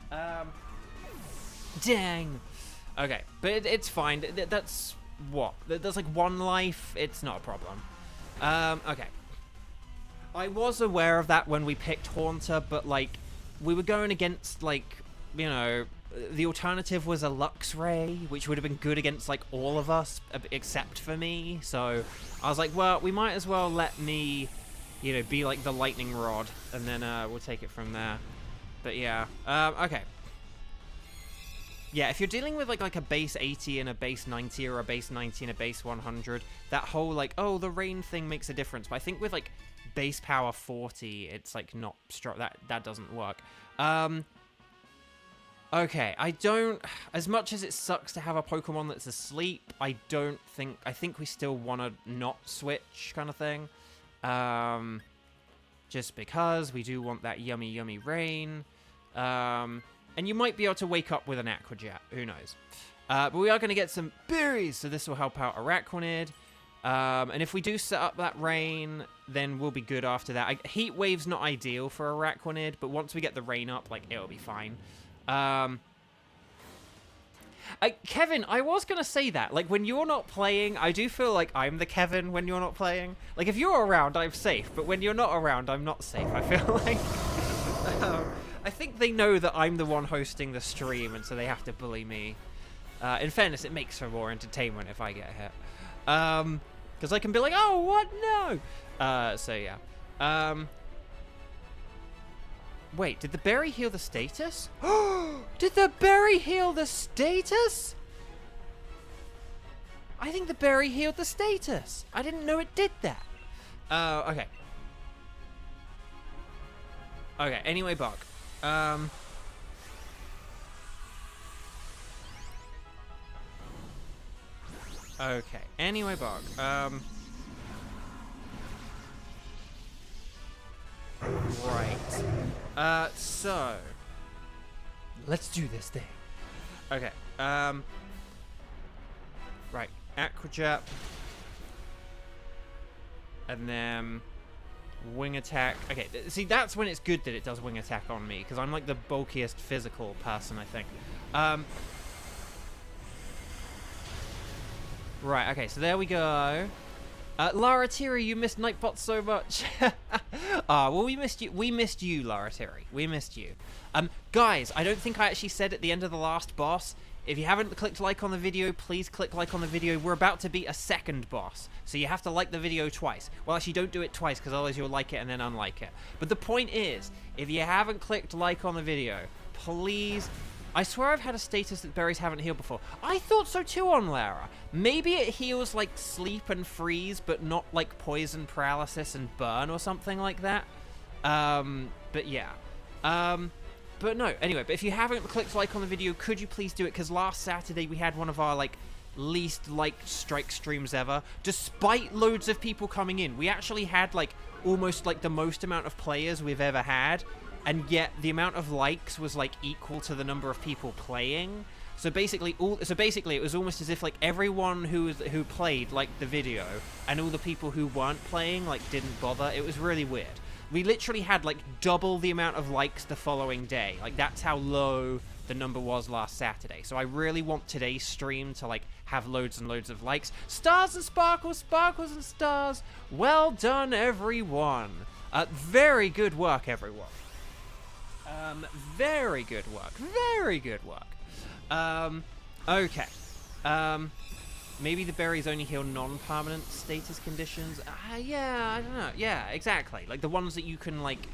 that. Dang! Okay, but it's fine. That's what? That's like 1 life. It's not a problem. Okay. I was aware of that when we picked Haunter, but, like, we were going against, like, you know, the alternative was a Luxray, which would have been good against, like, all of us, except for me. So I was like, well, we might as well let me, you know, be, like, the lightning rod, and then we'll take it from there. But, yeah. Okay. Yeah, if you're dealing with, like a base 80 and a base 90, or a base 90 and a base 100, that whole, like, oh, the rain thing makes a difference. But I think with, like, base power 40, it's like not strong. That doesn't work. Okay, I don't, as much as it sucks to have a Pokemon that's asleep, I think we still want to not switch kind of thing. Just because we do want that yummy, yummy rain. And you might be able to wake up with an Aqua Jet, who knows. But we are going to get some berries, so this will help out Araquanid. And if we do set up that rain, then we'll be good after that. Heat Wave's not ideal for Araquanid, but once we get the rain up, like, it'll be fine. Kevin, I was going to say that. Like, when you're not playing, I do feel like I'm the Kevin when you're not playing. Like, if you're around, I'm safe, but when you're not around, I'm not safe, I feel like. I think they know that I'm the one hosting the stream, and so they have to bully me. In fairness, it makes for more entertainment if I get hit. Because I can be like, oh, what? No! So, yeah. Wait, did the berry heal the status? Did the berry heal the status? I think the berry healed the status. I didn't know it did that. Okay. Okay, anyway, Bug. Okay, anyway, Bug. Right. So let's do this thing. Okay. Right. Aqua Jet. And then wing attack. Okay, see, that's when it's good that it does wing attack on me, because I'm like the bulkiest physical person, I think. Right, okay, so there we go. Laratiri, you missed Nightbot so much. Well, we missed you. We missed you, Laratiri. We missed you. Guys, I don't think I actually said at the end of the last boss, if you haven't clicked like on the video, please click like on the video. We're about to beat a second boss, so you have to like the video twice. Well, actually, don't do it twice, because otherwise you'll like it and then unlike it. But the point is, if you haven't clicked like on the video, please... I swear I've had a status that berries haven't healed before. I thought so too on Lara. Maybe it heals like sleep and freeze, but not like poison, paralysis, and burn or something like that. But yeah. But no, anyway, but if you haven't clicked like on the video, could you please do it? Because last Saturday we had one of our like least liked strike streams ever. Despite loads of people coming in, we actually had like almost like the most amount of players we've ever had. And yet the amount of likes was like equal to the number of people playing. So basically, it was almost as if like everyone who played liked the video, and all the people who weren't playing like didn't bother. It was really weird. We literally had like double the amount of likes the following day. Like that's how low the number was last Saturday. So I really want today's stream to like have loads and loads of likes. Stars and sparkles, sparkles and stars. Well done, everyone. Very good work, everyone. Very good work. Very good work. Okay. Maybe the berries only heal non-permanent status conditions. Yeah, I don't know. Yeah, exactly. Like the ones that you can like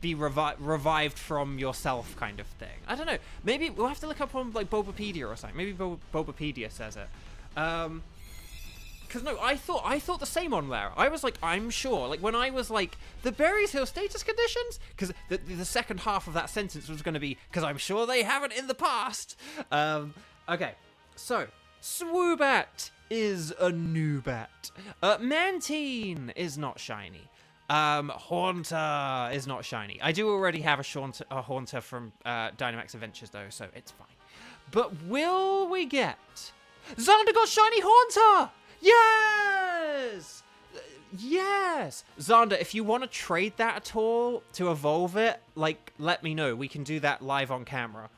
be revived from yourself, kind of thing. I don't know. Maybe we'll have to look up on like Bulbapedia or something. Maybe Bulbapedia says it. Because no, I thought the same on Lara. I was like, I'm sure. Like when I was like, the berries heal status conditions, because the second half of that sentence was going to be, because I'm sure they haven't in the past. Okay, so Swoobat is a Noobat. Mantine is not shiny. Haunter is not shiny. I do already have a Haunter from Dynamax Adventures though, so it's fine. But will we get Xander got shiny Haunter? Yes! Yes! Xander, if you want to trade that at all to evolve it, like, let me know. We can do that live on camera.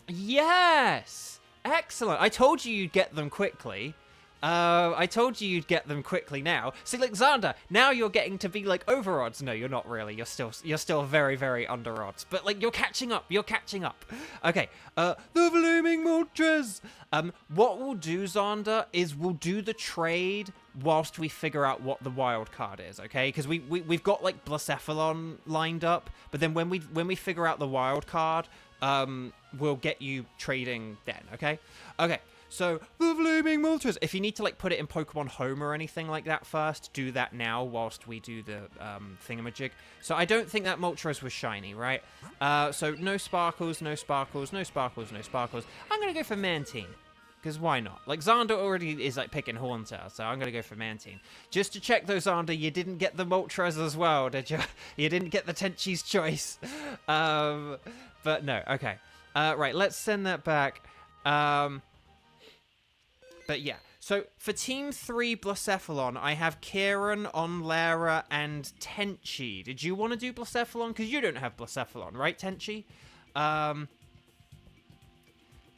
Yes! Excellent. I told you you'd get them quickly. I told you you'd get them quickly now. See, like, Xander, now you're getting to be, like, over odds. No, you're not really. You're still very, very under odds. But, like, you're catching up. You're catching up. Okay, the Blooming Moltres! What we'll do, Xander, is we'll do the trade whilst we figure out what the wild card is, okay? Because we've got, like, Blacephalon lined up, but then when we figure out the wild card, we'll get you trading then, okay? Okay. So, the Blooming Moltres. If you need to, like, put it in Pokemon Home or anything like that first, do that now whilst we do the thingamajig. So, I don't think that Moltres was shiny, right? So, no sparkles, no sparkles, no sparkles, no sparkles. I'm going to go for Mantine. Because why not? Like, Xander already is, like, picking Haunter, so I'm going to go for Mantine. Just to check, though, Xander, you didn't get the Moltres as well, did you? You didn't get the Tenchi's choice. But no, okay. Right, let's send that back. But yeah, so for Team 3 Blacephalon, I have Kieran, Onlara, and Tenchi. Did you want to do Blacephalon? Because you don't have Blacephalon, right, Tenchi?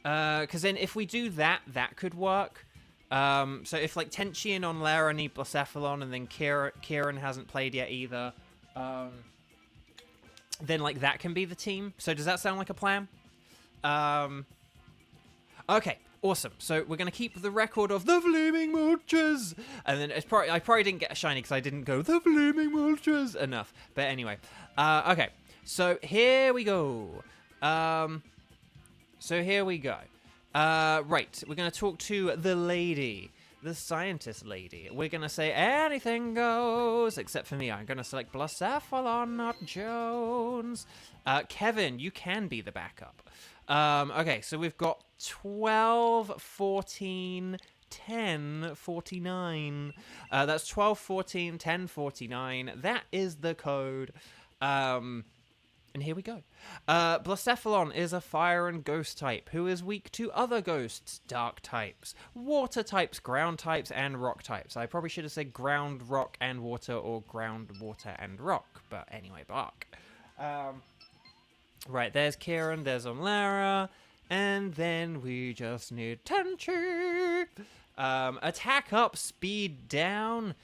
Because then if we do that, that could work. So if, like, Tenchi and Onlara need Blacephalon, and then Kieran hasn't played yet either, then, like, that can be the team. So does that sound like a plan? Okay. Awesome. So we're going to keep the record of the Blooming Moltres. And then I probably didn't get a shiny because I didn't go the Blooming Moltres enough. But anyway. Okay. So here we go. Right. We're going to talk to the lady. The scientist lady. We're going to say anything goes. Except for me. I'm going to select Blacephalon, not Jones. Kevin, you can be the backup. Okay, so we've got 12, 14, 10, 49. That's 12, 14, 10, 49. That is the code. And here we go. Blacephalon is a fire and ghost type who is weak to other ghosts, dark types, water types, ground types, and rock types. I probably should have said ground, rock, and water, or ground, water, and rock. But anyway, bark. Right, there's Kieran, there's Onlara, and then we just need Tenchi. Attack up, speed down.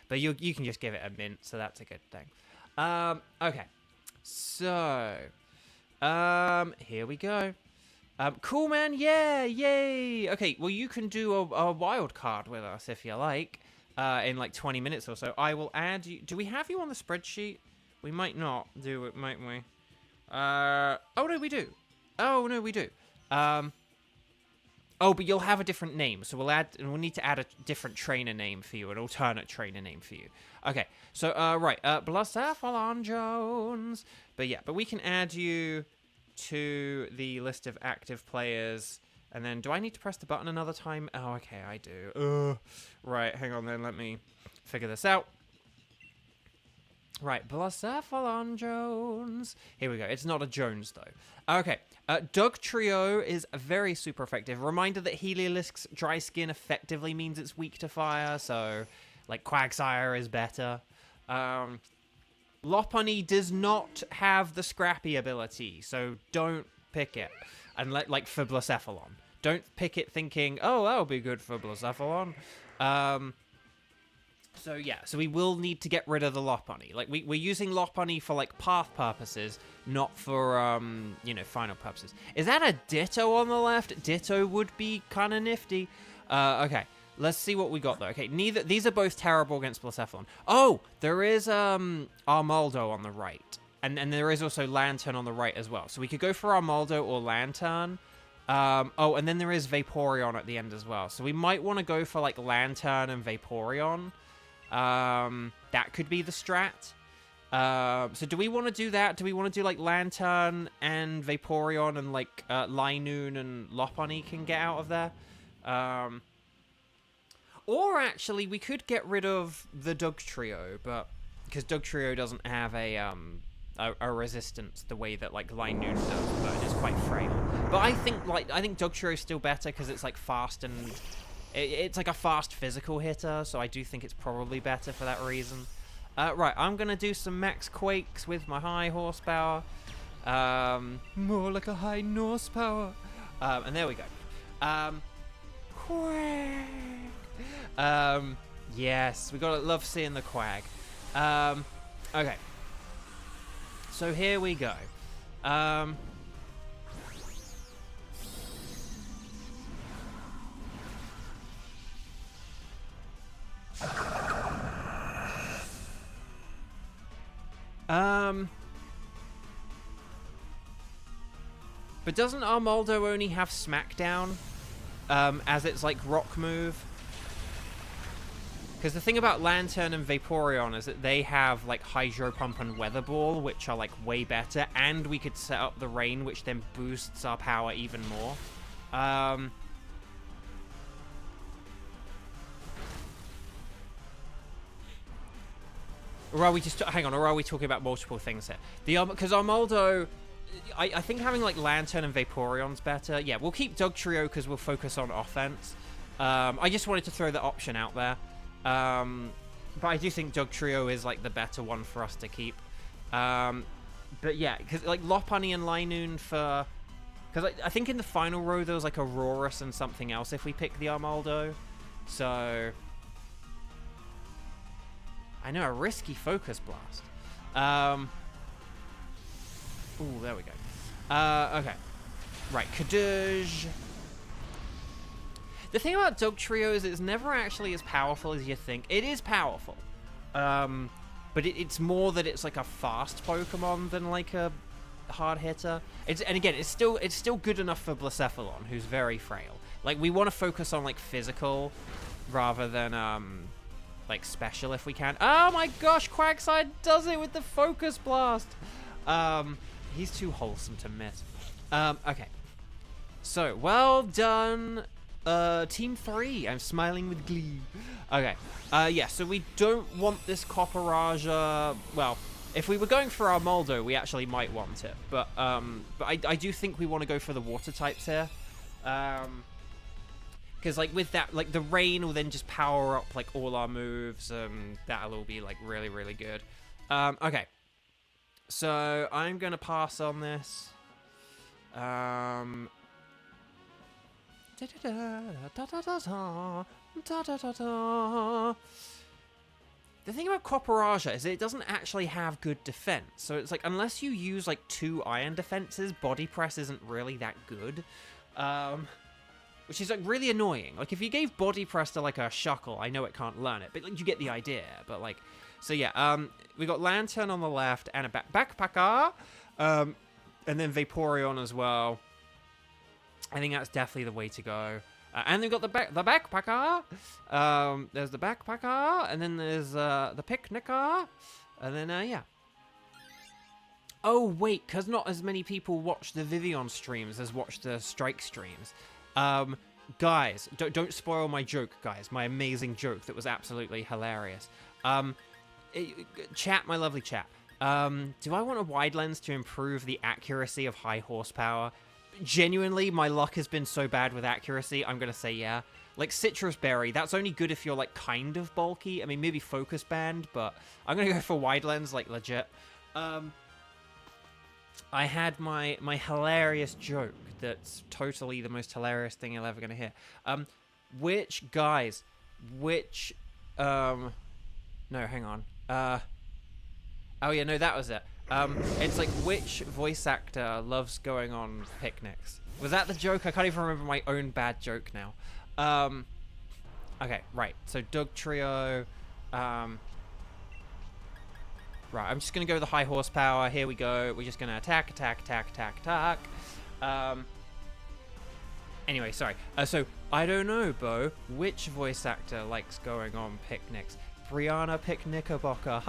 But you can just give it a mint, so that's a good thing. Okay. So, here we go. Cool, man. Yeah, yay. Okay, well, you can do a wild card with us if you like, in like 20 minutes or so. I will add you. Do we have you on the spreadsheet? We might not do it, might we? Oh, no, we do. Oh, no, we do. Oh, but you'll have a different name, so we'll need to add a different trainer name for you, an alternate trainer name for you. Okay, so, right, Blacephalon Jones. But yeah, but we can add you to the list of active players, and then, do I need to press the button another time? Oh, okay, I do. Right, hang on then, let me figure this out. Right, Blacephalon Jones. Here we go. It's not a Jones, though. Okay, Doug Trio is very super effective. Reminder that Heliolisk's dry skin effectively means it's weak to fire, so, like, Quagsire is better. Lopunny does not have the Scrappy ability, so don't pick it. And, like, for Blacephalon. Don't pick it thinking, oh, that'll be good for Blacephalon. So yeah, so we will need to get rid of the Lopunny. Like, we're using Lopunny for, like, path purposes, not for, you know, final purposes. Is that a Ditto on the left? Ditto would be kind of nifty. Okay, let's see what we got, though. Okay, these are both terrible against Blacephalon. Oh, there is, Armaldo on the right. And there is also Lantern on the right as well. So we could go for Armaldo or Lantern. Oh, and then there is Vaporeon at the end as well. So we might want to go for, like, Lantern and Vaporeon. That could be the strat. So do we want to do that? Do we want to do, like, Lantern and Vaporeon and, like, Linoon and Lopunny can get out of there? Or, actually, we could get rid of the Doug Trio, but... Because Doug Trio doesn't have a resistance the way that, like, Linoon does, but it's quite frail. But I think Doug Trio is still better because it's, like, fast and... It's like a fast physical hitter, so I do think it's probably better for that reason. Right, I'm going to do some max quakes with my high horsepower. More like a high Norse power. And there we go. Quack! Yes, we gotta love seeing the quag. Okay. So here we go. But doesn't Armaldo only have Smackdown as its, like, rock move? Because the thing about Lantern and Vaporeon is that they have, like, Hydro Pump and Weather Ball, which are, like, way better, and we could set up the Rain, which then boosts our power even more. Or are we just... Hang on, or are we talking about multiple things here? Because Armaldo... I think having, like, Lantern and Vaporeon's better. Yeah, we'll keep Doug Trio because we'll focus on offense. I just wanted to throw the option out there. But I do think Doug Trio is, like, the better one for us to keep. But yeah, because, like, Lopunny and Linoon for... Because I think in the final row there was, like, Aurorus and something else if we pick the Armaldo. So... I know, a risky Focus Blast. Ooh, there we go. Okay. Right, Kadoosh. The thing about Doug Trio is it's never actually as powerful as you think. It is powerful. But it's more that it's like a fast Pokemon than like a hard hitter. And again, it's still good enough for Blacephalon, who's very frail. Like, we want to focus on, like, physical rather than, like, special if we can. Oh my gosh, Quagsire does it with the Focus Blast! He's too wholesome to miss. Okay. So, well done, Team 3. I'm smiling with glee. Okay. Yeah, so we don't want this Copperaja... Well, if we were going for our Moldo, we actually might want it. But I do think we want to go for the water types here. Because, like, with that, like, the Rain will then just power up, like, all our moves, and that'll all be, like, really, really good. Okay. So, I'm going to pass on this. The thing about Copperaja is it doesn't actually have good defense. So, it's like, unless you use, like, 2 iron defenses, Body Press isn't really that good. Which is, like, really annoying. Like, if you gave Body Press to, like, a Shuckle, I know it can't learn it, but, like, you get the idea. But, like, so, yeah, we got Lantern on the left and a Backpacker, and then Vaporeon as well. I think that's definitely the way to go. And we've got the Backpacker. There's the Backpacker, and then there's the Picnicker, and then, yeah. Oh, wait, because not as many people watch the Vivian streams as watch the Strike streams. Guys, don't spoil my joke, guys. My amazing joke that was absolutely hilarious. chat, my lovely chat. Do I want a wide lens to improve the accuracy of high horsepower? Genuinely, my luck has been so bad with accuracy, I'm gonna say yeah. Like citrus berry, that's only good if you're like kind of bulky. I mean, maybe focus band, but I'm gonna go for wide lens, like legit. I had my hilarious joke that's totally the most hilarious thing you're ever gonna hear. Which no, hang on. Oh yeah, no, that was it. It's like, which voice actor loves going on picnics? Was that the joke? I can't even remember my own bad joke now. Okay, right. So Doug Trio. Right, I'm just gonna go with the high horsepower. Here we go. We're just gonna attack. Anyway, sorry. So I don't know, Bo. Which voice actor likes going on picnics? Brianna Picnickerbocker.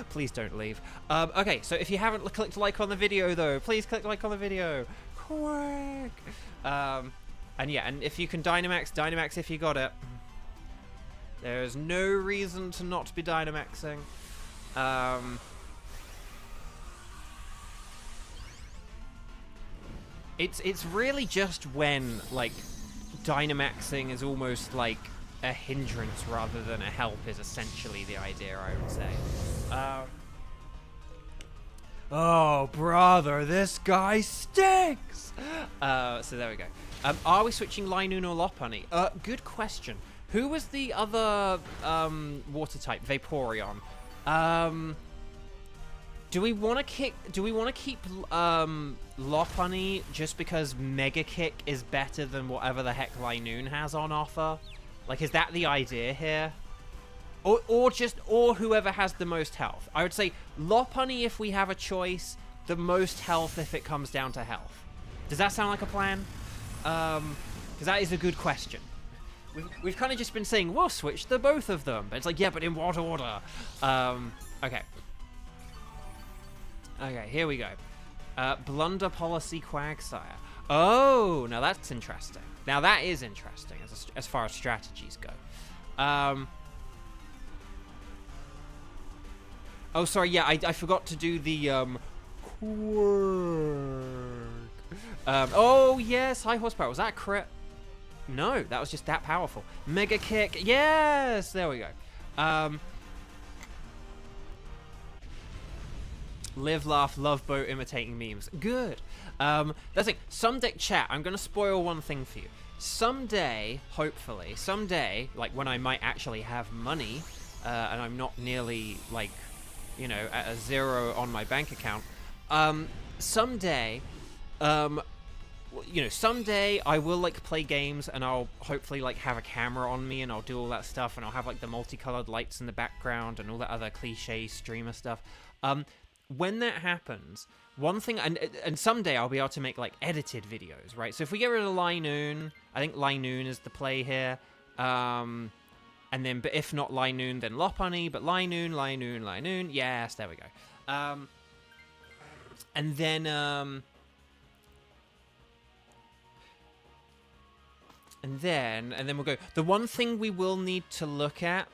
Please don't leave. Okay, so if you haven't clicked like on the video, though, please click like on the video. Quick. And yeah, and if you can Dynamax if you got it. There's no reason to not be Dynamaxing. It's really just when, like, Dynamaxing is almost like a hindrance rather than a help is essentially the idea, I would say. Oh, brother, this guy stinks! So there we go. Are we switching Linoon or Lopunny? Good question. Who was the other water type? Vaporeon. Do we want to keep Lopunny just because Mega Kick is better than whatever the heck Linoon has on offer? Like, is that the idea here? Or whoever has the most health. I would say Lopunny if we have a choice, the most health if it comes down to health. Does that sound like a plan? Because that is a good question. We've kind of just been saying, we'll switch the both of them. But it's like, yeah, but in what order? Okay. Okay, here we go. Blunder Policy Quagsire. Oh, now that's interesting. Now that is interesting as far as strategies go. Oh, sorry, yeah, I forgot to do the, quirk. Oh, yes, high horsepower. Was that a crit? No, that was just that powerful. Mega Kick. Yes, there we go. Live, laugh, love boat imitating memes. Good. That's it. Someday, chat, I'm going to spoil one thing for you. Someday, hopefully, someday, like when I might actually have money, and I'm not nearly, like, you know, at a zero on my bank account, someday, you know, someday I will, like, play games and I'll hopefully, like, have a camera on me and I'll do all that stuff and I'll have, like, the multicolored lights in the background and all that other cliche streamer stuff. When that happens, one thing, and someday I'll be able to make, like, edited videos, right? So if we get rid of Linoon, I think Linoon is the play here. And then, but if not Linoon, then Lopunny, but Linoon. Yes, there we go. And then we'll go. The one thing we will need to look at,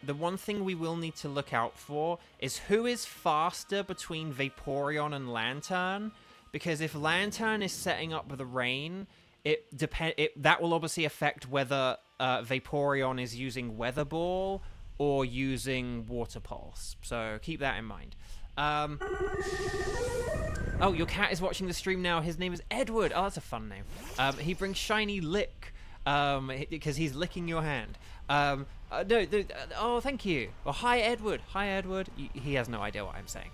the one thing we will need to look out for is who is faster between Vaporeon and Lantern, because if Lantern is setting up the rain, that will obviously affect whether Vaporeon is using Weather Ball or using Water Pulse. So keep that in mind. Oh, your cat is watching the stream now. His name is Edward. Oh, that's a fun name. He brings shiny lick because he's licking your hand. Oh, thank you. Well, hi, Edward. Hi, Edward. He has no idea what I'm saying.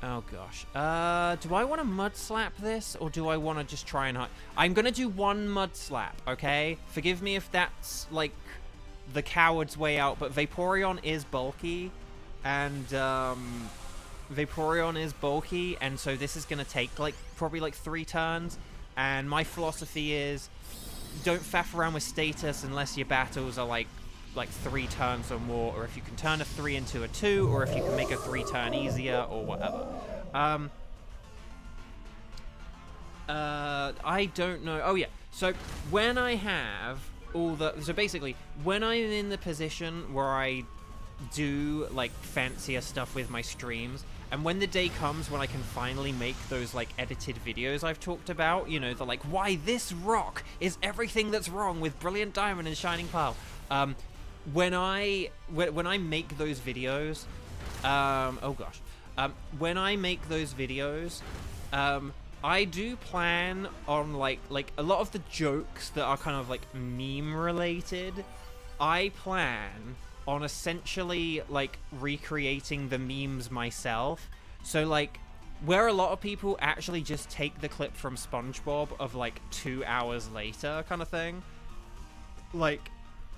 Oh, gosh. Do I want to mud slap this, or do I want to just try and hide? I'm going to do one mud slap, okay? Forgive me if that's, like, the coward's way out, but Vaporeon is bulky, and, so this is going to take, like, probably, like, 3 turns, and my philosophy is, don't faff around with status unless your battles are, like 3 turns or more, or if you can turn a 3 into a 2, or if you can make a 3 turn easier, or whatever. I don't know. Oh, yeah. So, when I have all the... So basically, when I'm in the position where I do, like, fancier stuff with my streams, and when the day comes when I can finally make those, like, edited videos I've talked about, you know, the, like, why this rock is everything that's wrong with Brilliant Diamond and Shining Pearl. When I make those videos, when I make those videos, I do plan on, like, a lot of the jokes that are kind of, like, meme-related, I plan on essentially, like, recreating the memes myself. So, like, where a lot of people actually just take the clip from SpongeBob of, like, 2 hours later kind of thing, like,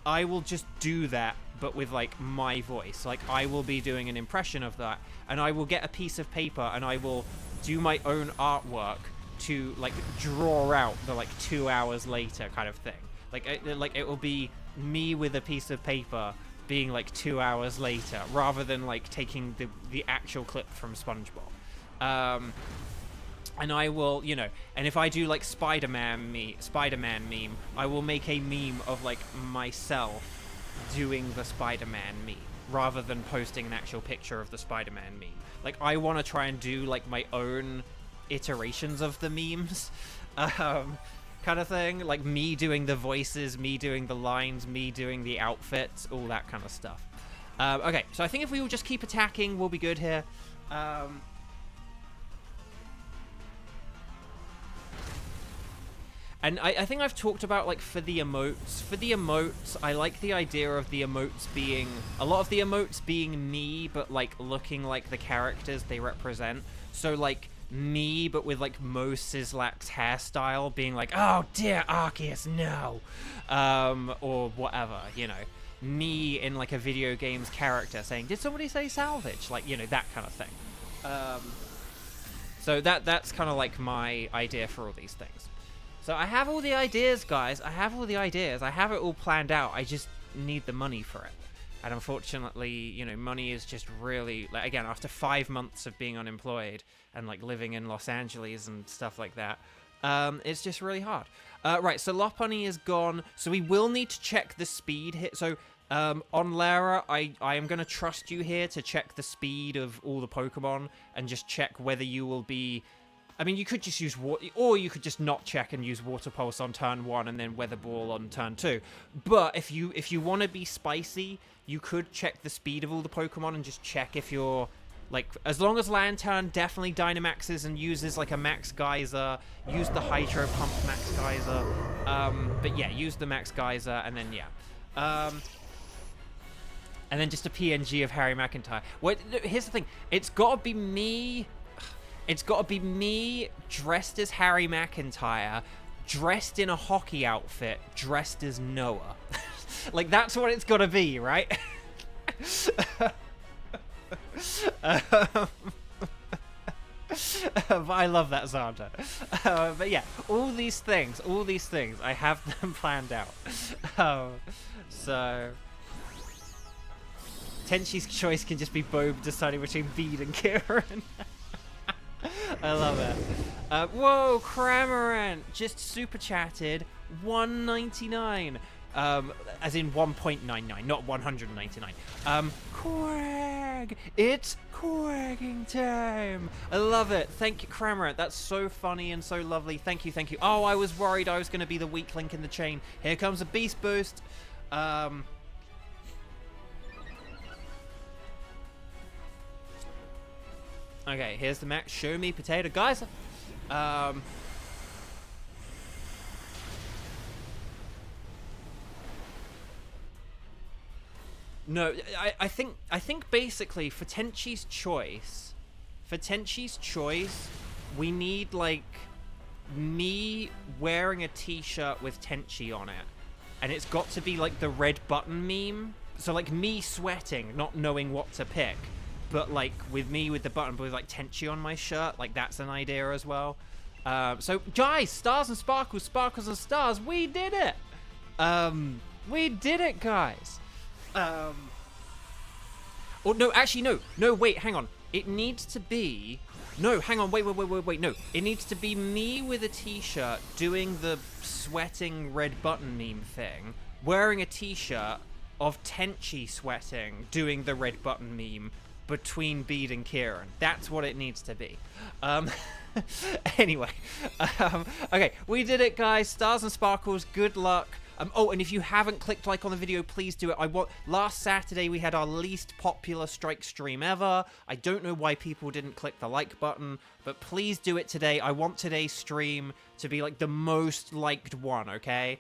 I will just do that, but with, like, my voice. Like, I will be doing an impression of that, and I will get a piece of paper, and I will do my own artwork to, like, draw out the, like, 2 hours later kind of thing. Like, it will be me with a piece of paper being, like, 2 hours later, rather than, like, taking the actual clip from SpongeBob. And I will, you know, and if I do, like, Spider-Man meme, I will make a meme of, like, myself doing the Spider-Man meme, rather than posting an actual picture of the Spider-Man meme. Like, I want to try and do, like, my own iterations of the memes, kind of thing. Like, me doing the voices, me doing the lines, me doing the outfits, all that kind of stuff. Okay, so I think if we will just keep attacking, we'll be good here. And I think I've talked about, like, for the emotes, I like the idea of the emotes being, a lot of the emotes being me, but, like, looking like the characters they represent. So, like, me, but with, like, Mo Sislak's hairstyle, being like, oh dear, Arceus, no! Or whatever, you know. Me in, like, a video game's character saying, did somebody say salvage? Like, you know, that kind of thing. So that's kind of, like, my idea for all these things. So I have all the ideas, guys. I have all the ideas. I have it all planned out. I just need the money for it. And unfortunately, you know, money is just really, like, again, after 5 months of being unemployed and, like, living in Los Angeles and stuff like that, it's just really hard. Right, so Lopunny is gone. So we will need to check the speed hit. So on Lara, I am going to trust you here to check the speed of all the Pokemon and just check whether you will be... I mean, you could just use water, or you could just not check and use Water Pulse on turn 1 and then Weather Ball on turn 2. But if you want to be spicy, you could check the speed of all the Pokemon and just check if you're, like, as long as Lantern definitely Dynamaxes and uses, like, a Max Geyser, use the Hydro Pump Max Geyser. But yeah, use the Max Geyser, and then, yeah. And then just a PNG of Harry McIntyre. Well, here's the thing. It's got to be me... It's got to be me dressed as Harry McIntyre, dressed in a hockey outfit, dressed as Noah. Like, that's what it's got to be, right? But I love that Xander. But yeah, all these things, I have them planned out. So... Tenchi's choice can just be Bob deciding between Bede and Kieran. I love it. Whoa, Cramorant just super chatted 199. As in 1.99, not 199. Quag! It's quagging time! I love it. Thank you, Cramorant. That's so funny and so lovely. Thank you, thank you. Oh, I was worried I was going to be the weak link in the chain. Here comes a Beast Boost. Okay, here's the max. Show me Potato Geyser. No, I think basically for Tenchi's choice, we need, like, me wearing a t-shirt with Tenchi on it. And it's got to be, like, the red button meme. So, like, me sweating, not knowing what to pick. But, like, with me with the button, but with, like, Tenchi on my shirt, like, that's an idea as well. So, guys, stars and sparkles, sparkles and stars, we did it! We did it, guys! Oh, no, actually, no, wait, hang on. It needs to be... No, hang on, wait, no. It needs to be me with a t-shirt doing the sweating red button meme thing, wearing a t-shirt of Tenchi sweating, doing the red button meme between Bede and Kieran. That's what it needs to be. Anyway, okay, we did it, guys. Stars and sparkles, good luck. Oh, and if you haven't clicked like on the video, please do it. Last Saturday we had our least popular strike stream ever. I don't know why people didn't click the like button, but please do it today. I want today's stream to be like the most liked one, okay?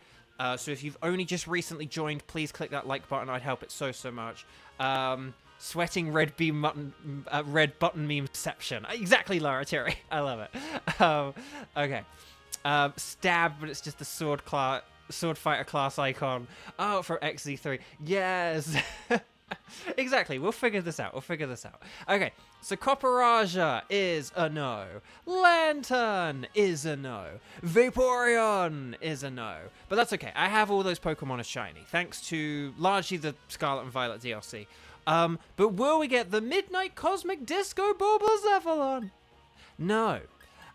So if you've only just recently joined, please click that like button. I'd help it so much. Sweating red button memeception. Exactly, Lara Terry. I love it. Okay. Stab, but it's just the sword fighter class icon. Oh, for XZ3. Yes. Exactly. We'll figure this out. Okay. So Copperaja is a no. Lantern is a no. Vaporeon is a no. But that's okay. I have all those Pokemon as shiny, thanks to largely the Scarlet and Violet DLC. But will we get the Midnight Cosmic Disco Bulbasaur? No.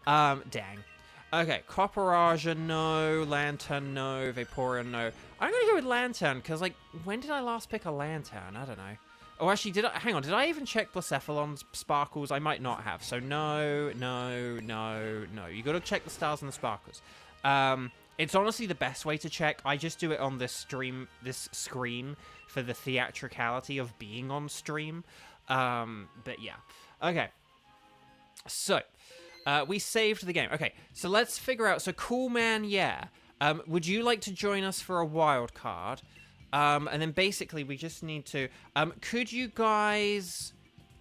Dang. Okay, Copperaja, no. Lantern, no. Vaporeon, no. I'm gonna go with Lantern, because, like, when did I last pick a Lantern? I don't know. Oh, actually, hang on, did I even check Blacephalon's sparkles? I might not have. So, no. You gotta check the stars and the sparkles. It's honestly the best way to check. I just do it on this screen for the theatricality of being on stream. But yeah. Okay. So, we saved the game. Okay, so let's figure out. So, Cool Man, yeah. Would you like to join us for a wild card? And then basically we just need to... could you guys...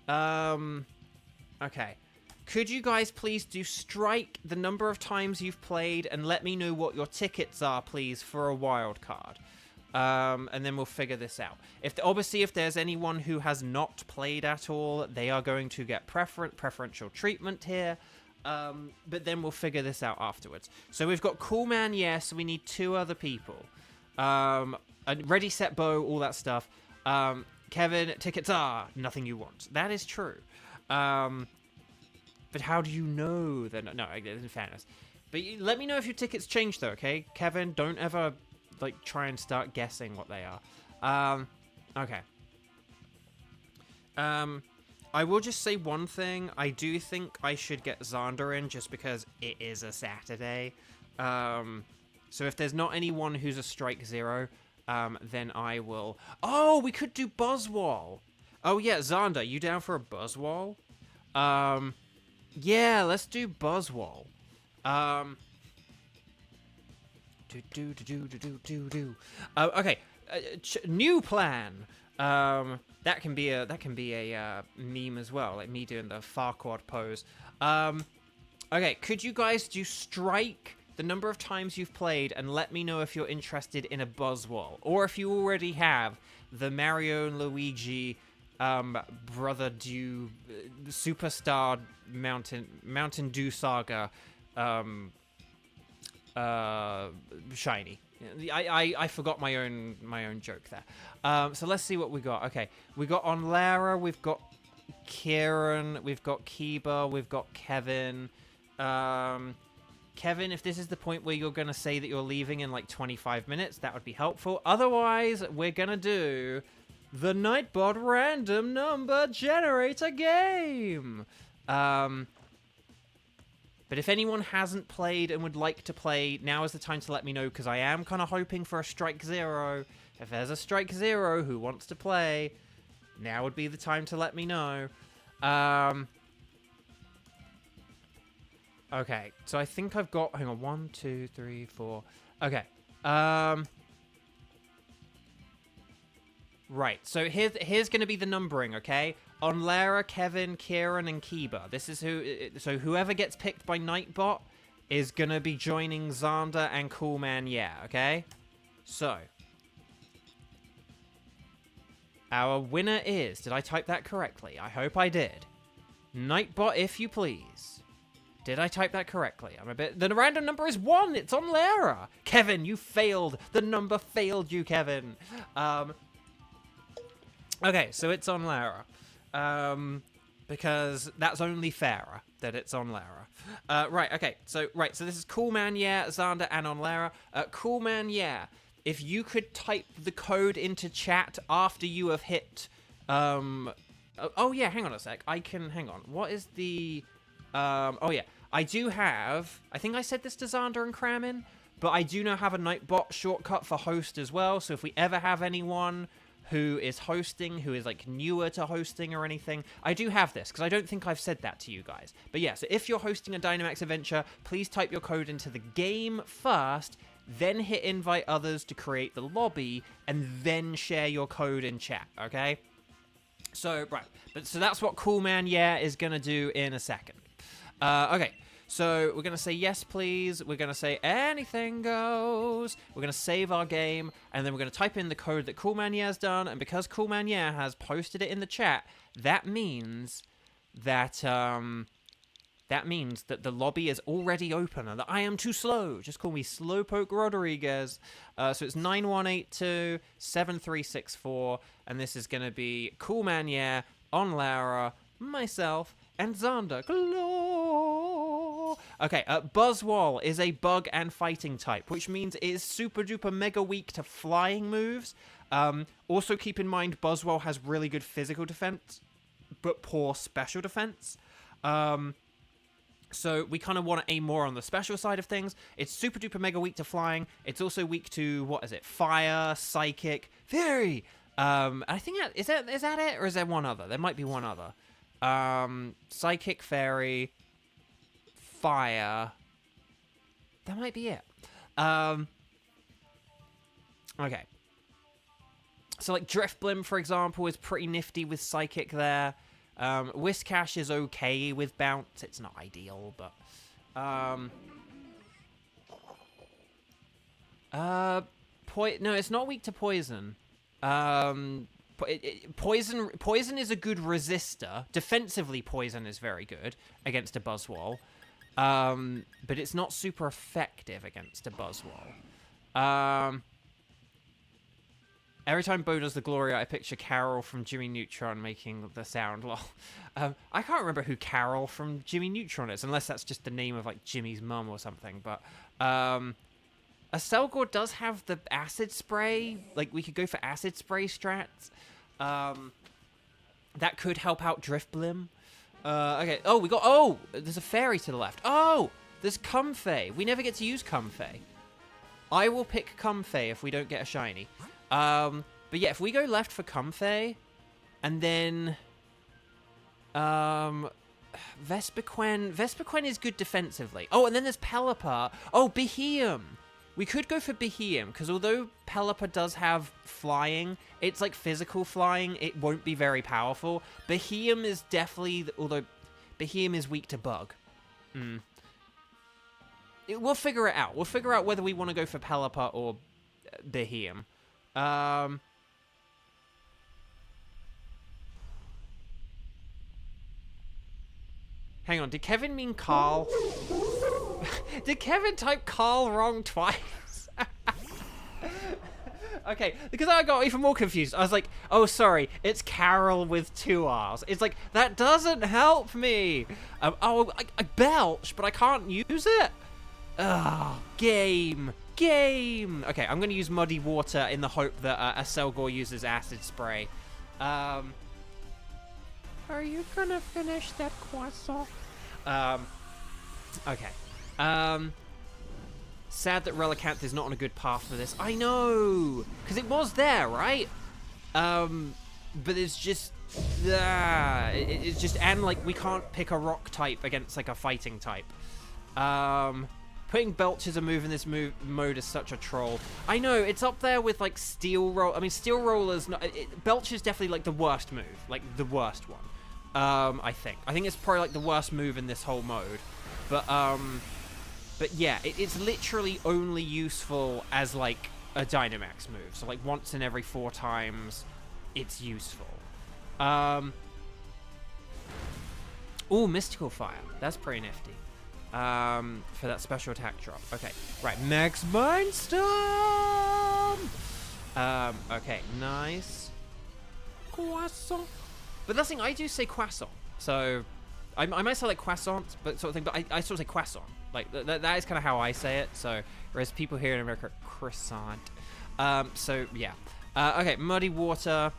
okay. Could you guys please do strike the number of times you've played and let me know what your tickets are, please, for a wild card? And then we'll figure this out. Obviously, if there's anyone who has not played at all, they are going to get preferential treatment here. But then we'll figure this out afterwards. So we've got Cool Man, yes. We need 2 other people. Ready, set, bow, all that stuff. Kevin, tickets are nothing you want. That is true. But how do you know that? No, in fairness. But let me know if your tickets change, though, okay? Kevin, don't ever, like, try and start guessing what they are. Okay. I will just say one thing. I do think I should get Xander in just because it is a Saturday. So if there's not anyone who's a Strike Zero, then I will... Oh, we could do Buzzwole. Oh, yeah, Xander, you down for a Buzzwole? Yeah, let's do Buzzwole. Okay, new plan. That can be a meme as well, like me doing the Farquaad pose. Okay, could you guys do strike the number of times you've played and let me know if you're interested in a Buzzwole, or if you already have the Mario and Luigi Brother Dew Superstar Mountain Dew Saga shiny. I forgot my own joke there. So let's see what we got. Okay, we got on Lara, we've got Kieran, we've got Kiba, we've got Kevin. Kevin, if this is the point where you're gonna say that you're leaving in like 25 minutes, that would be helpful. Otherwise, we're gonna do the Nightbot random number generator game. But if anyone hasn't played and would like to play, now is the time to let me know, because I am kind of hoping for a Strike Zero. If there's a Strike Zero who wants to play, now would be the time to let me know. Okay, so I think I've got... Hang on, 1, 2, 3, 4... Okay. Right, so here's going to be the numbering, okay? On Lara, Kevin, Kieran, and Kiba. This is who... So whoever gets picked by Nightbot is going to be joining Xander and Cool Man, yeah, okay? So... Our winner is... Did I type that correctly? I hope I did. Nightbot, if you please. Did I type that correctly? I'm a bit... The random number is 1! It's on Lara! Kevin, you failed! The number failed you, Kevin! Okay, so it's on Lara. Because that's only fairer that it's on Lara. Right, okay. So this is Cool Man, yeah, Xander, and on Lara. Cool Man, yeah. if you could type the code into chat after you have hit... oh, yeah, hang on a sec. Hang on. What is the... oh, yeah. I do have... I think I said this to Xander and Kramin, but I do now have a Nightbot shortcut for host as well, so if we ever have anyone who is hosting, who is, like, newer to hosting or anything, I do have this, because I don't think I've said that to you guys. But yeah, so if you're hosting a Dynamax adventure, please type your code into the game first, then hit invite others to create the lobby, and then share your code in chat, okay? So, right. So that's what Cool Man Yeah is going to do in a second. Okay. So we're going to say yes, please. We're going to say anything goes. We're going to save our game. And then we're going to type in the code that Cool Man Yeah has done. And because Cool Man Yeah has posted it in the chat, that means that... that means that the lobby is already open and that I am too slow. Just call me Slowpoke Rodriguez. So it's 9182-7364. And this is going to be Cool Man Yeah, On Lara, myself, and Xander. Okay, Buzzwole is a bug and fighting type, which means it is super duper mega weak to flying moves. Also keep in mind Buzzwole has really good physical defense, but poor special defense. So we kind of want to aim more on the special side of things. It's super duper mega weak to flying. It's also weak to, what is it? Fire, psychic, fairy. I think that, is that it? Or is there one other? There might be one other. Psychic, fairy, fire. That might be it. Okay. So like Driftblim, for example, is pretty nifty with psychic there. Whiscash is okay with bounce. It's not ideal, but... no, it's not weak to poison. Poison is a good resistor. Defensively, poison is very good against a Buzzwole. But it's not super effective against a Buzzwole. Every time Bo does the Gloria, I picture Carol from Jimmy Neutron making the sound. Lol. I can't remember who Carol from Jimmy Neutron is, unless that's just the name of, like, Jimmy's mum or something. But, Aselgor does have the acid spray. Like, we could go for acid spray strats. That could help out Driftblim. Okay. Oh, there's a fairy to the left. Oh, there's Comfey. We never get to use Comfey. I will pick Comfey if we don't get a shiny. But yeah, if we go left for Comfey, and then, Vespiquen is good defensively. Oh, and then there's Pelipper. Oh, Beheeyem. We could go for Beheeyem, because although Pelipper does have flying, it's like physical flying, it won't be very powerful. Beheeyem is definitely, although Beheeyem is weak to bug. We'll figure it out. We'll figure out whether we want to go for Pelipper or Beheeyem. Hang on, did Kevin mean Carl? Did Kevin type Carl wrong twice? Okay, because I got even more confused. I was like, oh, sorry, it's Carol with 2 R's. It's like, that doesn't help me. I belch, but I can't use it. Oh, game. Okay, I'm going to use Muddy Water in the hope that Aselgor uses Acid Spray. Are you going to finish that croissant? Okay. Sad that Relicanth is not on a good path for this. I know! Because it was there, right? But it's just... it's just... And, like, we can't pick a rock type against, like, a fighting type. Putting Belch as a move in this mode is such a troll. I know, it's up there with, like, Steel Roll. I mean, Steel Roller's not... Belch is definitely, like, the worst move. Like, the worst one. I think. I think it's probably, like, the worst move in this whole mode. But yeah, it's literally only useful as, like, a Dynamax move. So, like, once in every 4 times, it's useful. Ooh, Mystical Fire. That's pretty nifty. For that special attack drop. Okay, right, Max Mindstorm! Okay, nice. Croissant. But that's the thing, I do say croissant. So, I might say like croissant, but sort of thing, but I sort of say croissant. Like, that is kind of how I say it. So, whereas people here in America, croissant. So yeah. Okay, muddy water.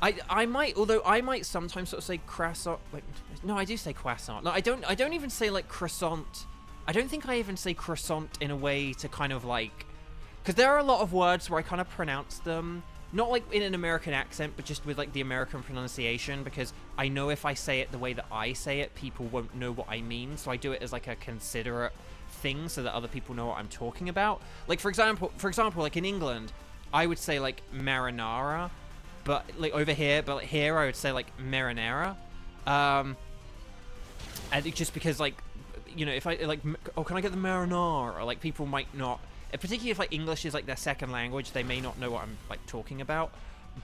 I might sometimes sort of say croissant. Wait, no, I do say croissant. No, I don't even say like croissant. I don't think I even say croissant in a way to kind of like, because there are a lot of words where I kind of pronounce them not like in an American accent, but just with like the American pronunciation, because I know if I say it the way that I say it, people won't know what I mean. So I do it as like a considerate thing so that other people know what I'm talking about. Like for example, like in England, I would say like marinara, but like over here, but like here I would say like marinara. And it, just because like, you know, if I like, oh, can I get the marinara? Or like people might not, particularly if like English is like their second language, they may not know what I'm like talking about.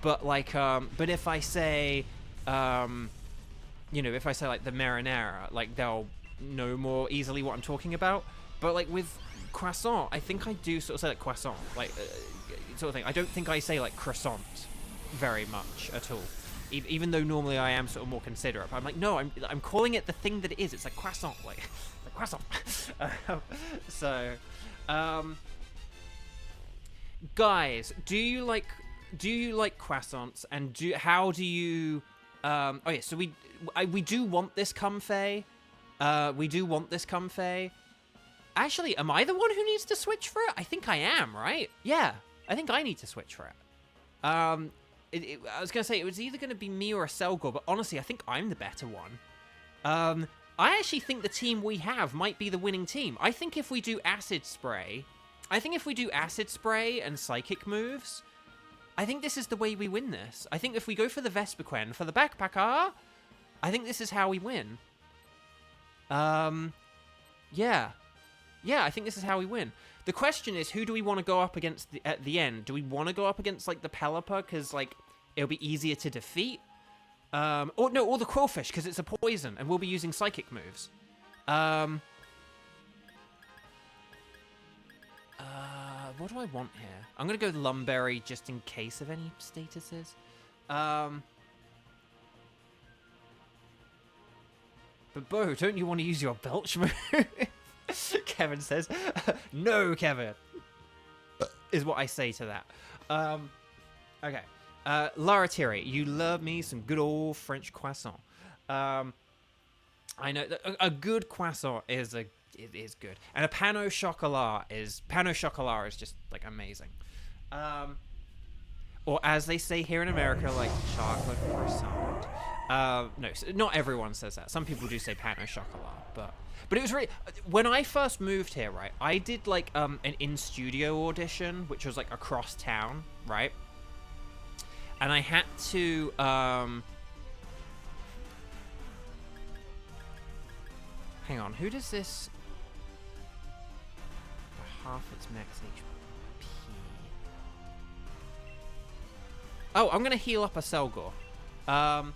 But like, but if I say, you know, if I say like the marinara, like they'll know more easily what I'm talking about. But like with croissant, I think I do sort of say like croissant, like sort of thing. I don't think I say like croissant very much at all. Even though normally I am sort of more considerate, but I'm like, no, I'm calling it the thing that it is. It's like croissant, like croissant. So, guys, do you like croissants? And how do you? Oh yeah, so we do want this comfey. We do want this comfey. Actually, am I the one who needs to switch for it? I think I am, right? Yeah, I think I need to switch for it. I was going to say, it was either going to be me or a Selgor, but honestly, I think I'm the better one. I actually think the team we have might be the winning team. I think if we do Acid Spray, and Psychic moves, I think this is the way we win this. I think if we go for the Vespiquen, for the Backpacker, I think this is how we win. Yeah. Yeah, I think this is how we win. The question is, who do we want to go up against at the end? Do we want to go up against, like, the Pelipper, because, like, it'll be easier to defeat? Or the Quillfish, because it's a poison, and we'll be using Psychic moves. What do I want here? I'm going to go Lumberry, just in case of any statuses. But, Bo, don't you want to use your Belch move? Kevin says, no, Kevin, is what I say to that. Okay. Laratiri, you love me some good old French croissant. I know that a good croissant is good. And a pain au chocolat is just like amazing. Or as they say here in America, like chocolate croissant. No, not everyone says that. Some people do say pain au chocolat, but it was really, when I first moved here, right, I did like an in-studio audition, which was like across town, right? And I had to hang on, who does this half its max HP? Oh, I'm gonna heal up a Selgor. But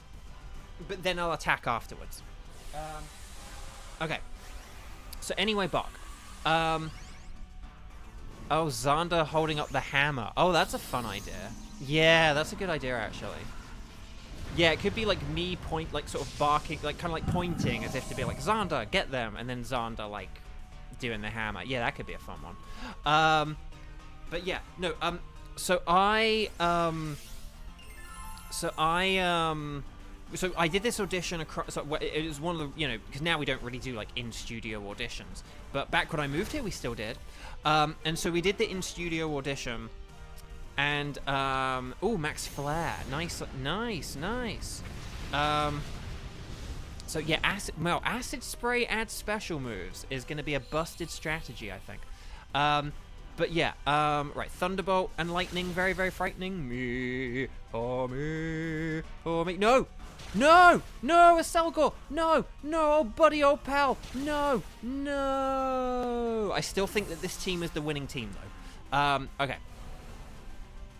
then I'll attack afterwards. Okay. So anyway, Bok. Oh, Xander holding up the hammer. Oh, that's a fun idea. Yeah, that's a good idea, actually. Yeah, it could be like me sort of barking, like kind of like pointing as if to be like, Xander, get them. And then Xander, like, doing the hammer. Yeah, that could be a fun one. But yeah, no, so I did this audition across. So it was one of the, you know, because now we don't really do like in-studio auditions, but back when I moved here, we still did. And so we did the in-studio audition, and oh, Max Flare, nice. So yeah, Acid Spray adds special moves is going to be a busted strategy, I think. But yeah, right, Thunderbolt and Lightning, very, very frightening. Me, oh, no, a Selgor, no, oh, buddy, old pal, no. I still think that this team is the winning team, though. Okay.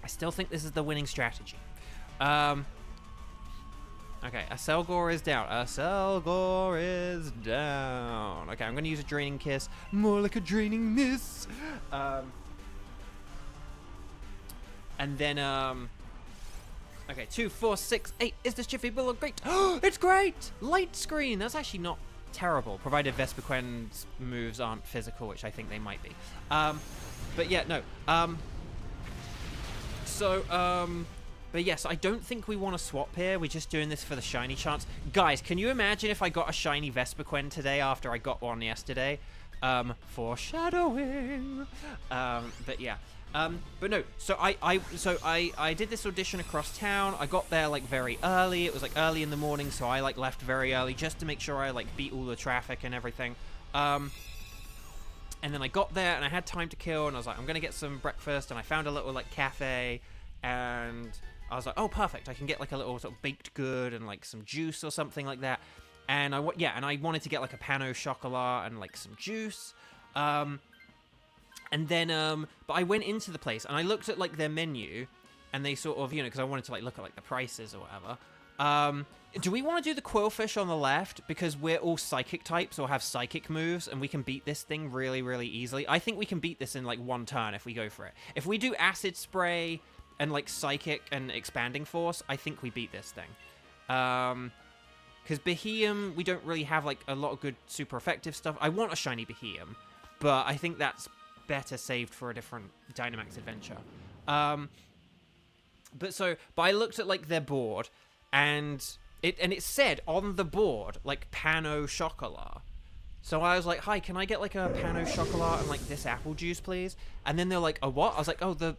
I still think this is the winning strategy. Okay, a Selgor is down. Okay, I'm going to use a Draining Kiss. More like a Draining Miss. And then, okay, 2, 4, 6, 8. Is this Jiffy Bullet great? It's great! Light screen! That's actually not terrible, provided Vespiquen's moves aren't physical, which I think they might be. But yeah, no. But yes, I don't think we want to swap here. We're just doing this for the shiny chance. Guys, can you imagine if I got a shiny Vespiquen today after I got one yesterday? Foreshadowing. But yeah. But no, so I did this audition across town. I got there like very early. It was like early in the morning, so I like left very early just to make sure I like beat all the traffic and everything. And then I got there and I had time to kill, and I was like, I'm gonna get some breakfast, and I found a little like cafe, and I was like, oh perfect, I can get like a little sort of baked good and like some juice or something like that. And I wanted to get like a pan au chocolat and like some juice. And then, but I went into the place and I looked at like their menu, and they sort of, you know, because I wanted to like look at like the prices or whatever. Do we want to do the Quillfish on the left because we're all psychic types or have psychic moves, and we can beat this thing really, really easily? I think we can beat this in like one turn if we go for it. If we do Acid Spray and like Psychic and Expanding Force, I think we beat this thing. Because Beheeyem, we don't really have like a lot of good super effective stuff. I want a shiny Beheeyem, but I think that's better saved for a different Dynamax adventure. But I looked at like their board, and it said on the board like pan au chocolat. So I was like, hi, can I get like a pan au chocolat and like this apple juice, please? And then they're like, a what? I was like, oh, the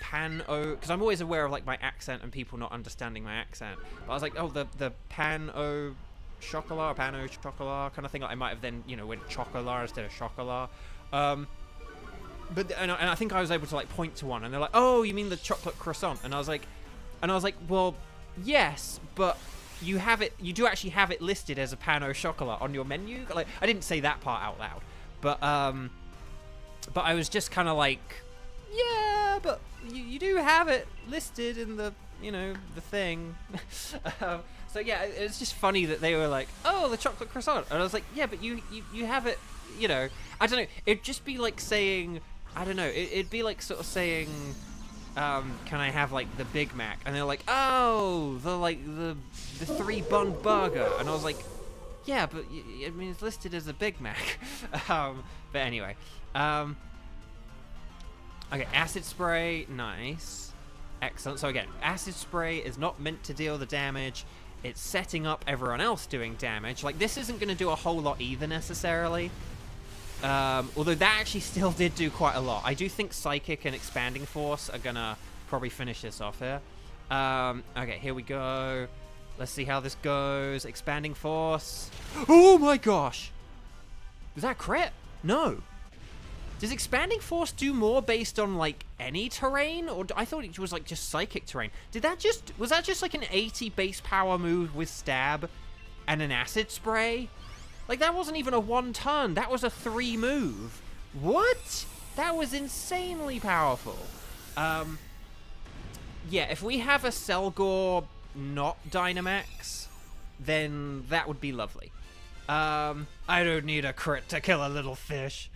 pan au, because I'm always aware of like my accent and people not understanding my accent. But I was like, oh, the pan au chocolat, or pan au chocolat kind of thing. Like, I might have then, you know, went chocolat instead of chocolat. But I think I was able to like point to one, and they're like, oh, you mean the chocolate croissant? And I was like, well, yes, but you do actually have it listed as a pan au chocolat on your menu. Like, I didn't say that part out loud, but I was just kind of like, yeah, but you do have it listed in the, you know, the thing. So yeah, it's just funny that they were like, oh, the chocolate croissant, and I was like, yeah, but you have it, you know. I don't know, it'd just be like saying, I don't know, it'd be like sort of saying, can I have like the Big Mac? And they're like, oh, the 3-bun burger. And I was like, yeah, but I mean, it's listed as a Big Mac. But anyway, okay, Acid Spray, nice, excellent. So again, Acid Spray is not meant to deal the damage. It's setting up everyone else doing damage. Like, this isn't going to do a whole lot either necessarily. Although that actually still did do quite a lot. I do think Psychic and Expanding Force are gonna probably finish this off here. Okay, here we go. Let's see how this goes. Expanding Force. Oh my gosh! Was that crit? No. Does Expanding Force do more based on like any terrain, or I thought it was like just Psychic terrain? Was that just like an 80 base power move with Stab and an Acid Spray? Like, that wasn't even a 1-turn. That was a 3 move. What? That was insanely powerful. Yeah, if we have a Selgor not Dynamax, then that would be lovely. I don't need a crit to kill a little fish.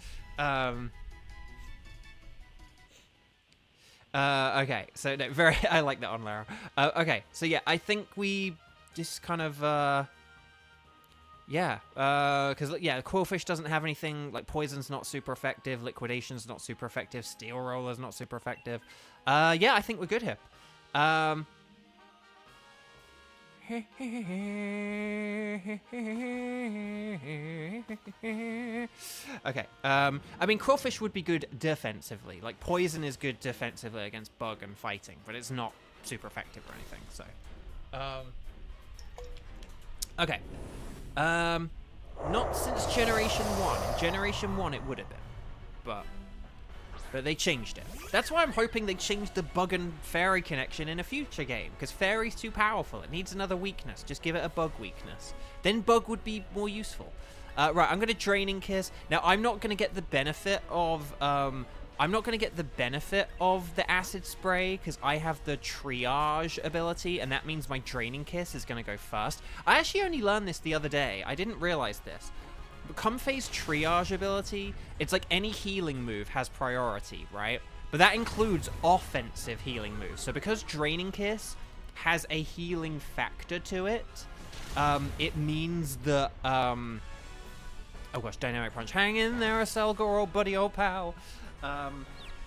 Okay, so no, I like that on Lara. Okay, so yeah, I think we just kind of, yeah, because, yeah, Quillfish doesn't have anything, like, Poison's not super effective, Liquidation's not super effective, Steel Roller's not super effective. Yeah, I think we're good here. Okay, I mean, Quillfish would be good defensively. Like, Poison is good defensively against Bug and Fighting, but it's not super effective or anything, so. Okay. Not since Generation 1. In Generation 1 it would have been, but they changed it. That's why I'm hoping they change the Bug and Fairy connection in a future game, because Fairy's too powerful. It needs another weakness. Just give it a Bug weakness. Then Bug would be more useful. Right, I'm going to Draining Kiss. Now, I'm not going to get the benefit of, the Acid Spray, because I have the Triage ability, and that means my Draining Kiss is going to go first. I actually only learned this the other day. I didn't realize this. Comfey's Triage ability, it's like any healing move has priority, right? But that includes offensive healing moves. So because Draining Kiss has a healing factor to it, it means that Oh gosh, Dynamic Punch. Hang in there, Aselgar, old buddy, old pal.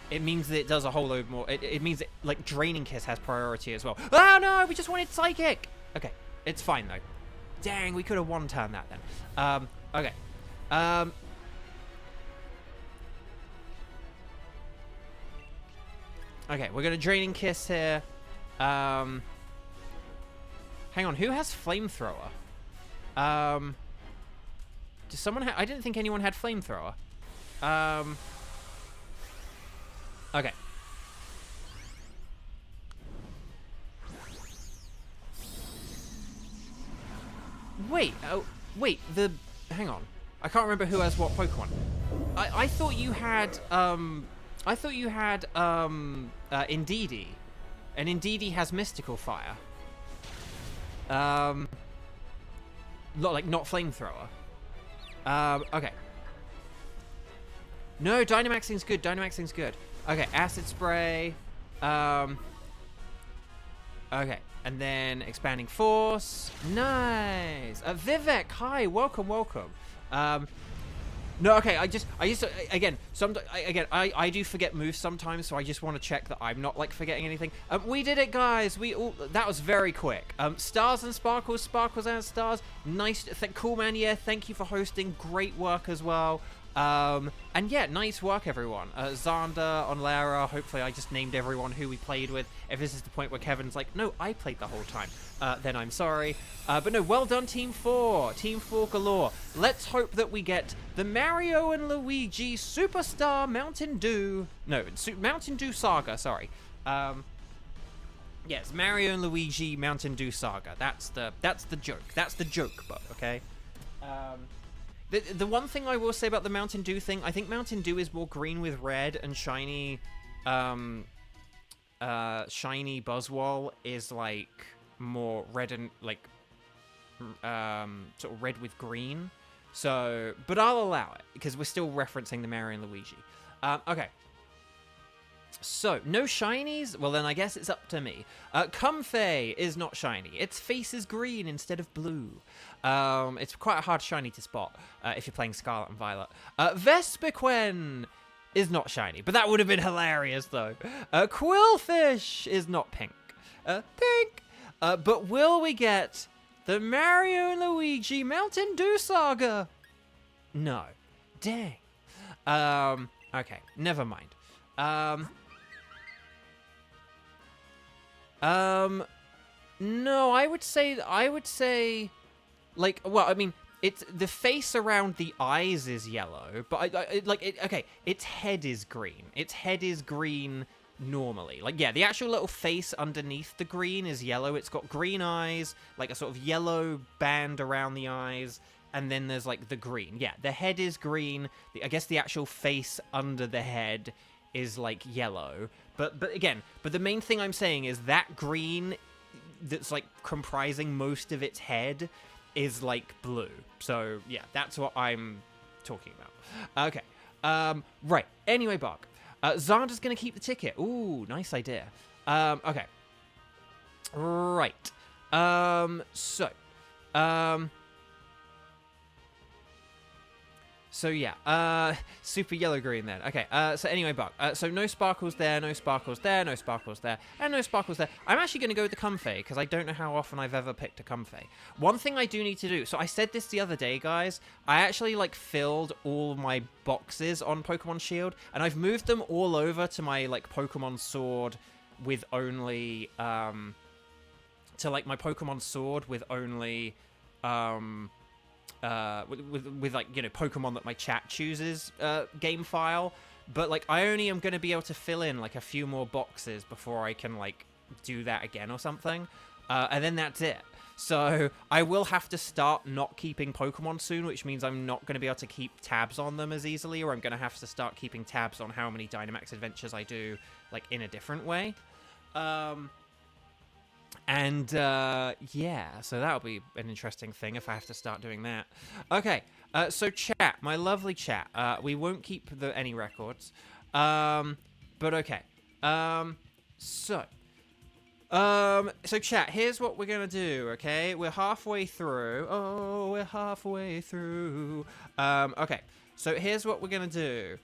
It means that it does a whole load more. It means that, like, Draining Kiss has priority as well. Oh no, we just wanted Psychic! Okay, it's fine though. Dang, we could have one-turned that then. Okay. Okay, we're gonna Draining Kiss here. Hang on, who has Flamethrower? Does someone I didn't think anyone had Flamethrower. Okay. Wait, hang on. I can't remember who has what Pokemon. I thought you had, Indeedee. And Indeedee has Mystical Fire. Not Flamethrower. Okay. No, Dynamaxing's good. Dynamaxing's good. Okay, Acid Spray. Okay, and then Expanding Force. Nice. Vivek, hi, welcome. No, okay, I do forget moves sometimes, so I just want to check that I'm not, like, forgetting anything. We did it, guys. That was very quick. Stars and Sparkles, Sparkles and Stars. Nice. Cool, man, yeah, thank you for hosting. Great work as well. And yeah, nice work, everyone. Xander, on Lara, hopefully I just named everyone who we played with. If this is the point where Kevin's like, no, I played the whole time, then I'm sorry. But no, well done, Team 4. Team 4 galore. Let's hope that we get the Mario and Luigi Superstar Mountain Dew. No, Mountain Dew Saga, sorry. Yes, Mario and Luigi Mountain Dew Saga. That's the joke. That's the joke, but okay. The one thing I will say about the Mountain Dew thing, I think Mountain Dew is more green with red, and shiny Buzzwole is like more red and like sort of red with green. So, but I'll allow it because we're still referencing the Mario and Luigi. Okay. So, no shinies? Well, then I guess it's up to me. Comfey is not shiny. Its face is green instead of blue. It's quite a hard shiny to spot if you're playing Scarlet and Violet. Vespiquen is not shiny, but that would have been hilarious, though. Quillfish is not pink. Pink! But will we get the Mario and Luigi Mountain Dew Saga? No. Dang. Okay, never mind. No, I would say, like, well, I mean, it's the face around the eyes is yellow, but okay, its head is green. Its head is green normally. Like, yeah, the actual little face underneath the green is yellow. It's got green eyes, like a sort of yellow band around the eyes, and then there's, like, the green. Yeah, the head is green. I guess the actual face under the head is, like, yellow. But the main thing I'm saying is that green that's, like, comprising most of its head is, like, blue. So, yeah, that's what I'm talking about. Okay. Right. Anyway, Bug. Xander's gonna keep the ticket. Ooh, nice idea. Okay. Right. So yeah, super yellow-green then. Okay, so anyway, Buck. So no sparkles there, no sparkles there, no sparkles there, and no sparkles there. I'm actually going to go with the Comfey, because I don't know how often I've ever picked a Comfey. One thing I do need to do, so I said this the other day, guys, I actually, like, filled all my boxes on Pokemon Shield, and I've moved them all over to my, like, Pokemon Sword with only, my Pokemon Sword with only, with like, you know, Pokemon that my chat chooses game file, but like I only am going to be able to fill in like a few more boxes before I can like do that again or something, and then that's it. So I will have to start not keeping Pokemon soon, which means I'm not going to be able to keep tabs on them as easily, or I'm going to have to start keeping tabs on how many Dynamax Adventures I do, like, in a different way. Yeah, so that'll be an interesting thing if I have to start doing that. Okay, so chat, my lovely chat, we won't keep any records, but okay, so, So chat, here's what we're gonna do, okay? We're halfway through. Oh, we're halfway through. Okay. So here's what we're gonna do.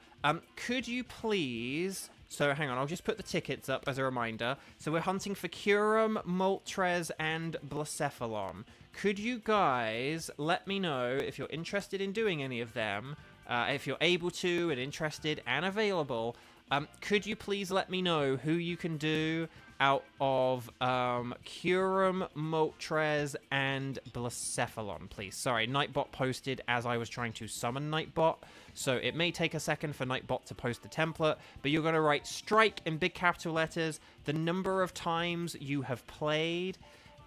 Could you please... So hang on, I'll just put the tickets up as a reminder. So we're hunting for Kyurem, Moltres, and Blacephalon. Could you guys let me know if you're interested in doing any of them? If you're able to and interested and available, could you please let me know who you can do out of Kyurem, Moltres, and Blacephalon, please. Sorry, Nightbot posted as I was trying to summon Nightbot, so it may take a second for Nightbot to post the template, but you're going to write strike in big capital letters, the number of times you have played,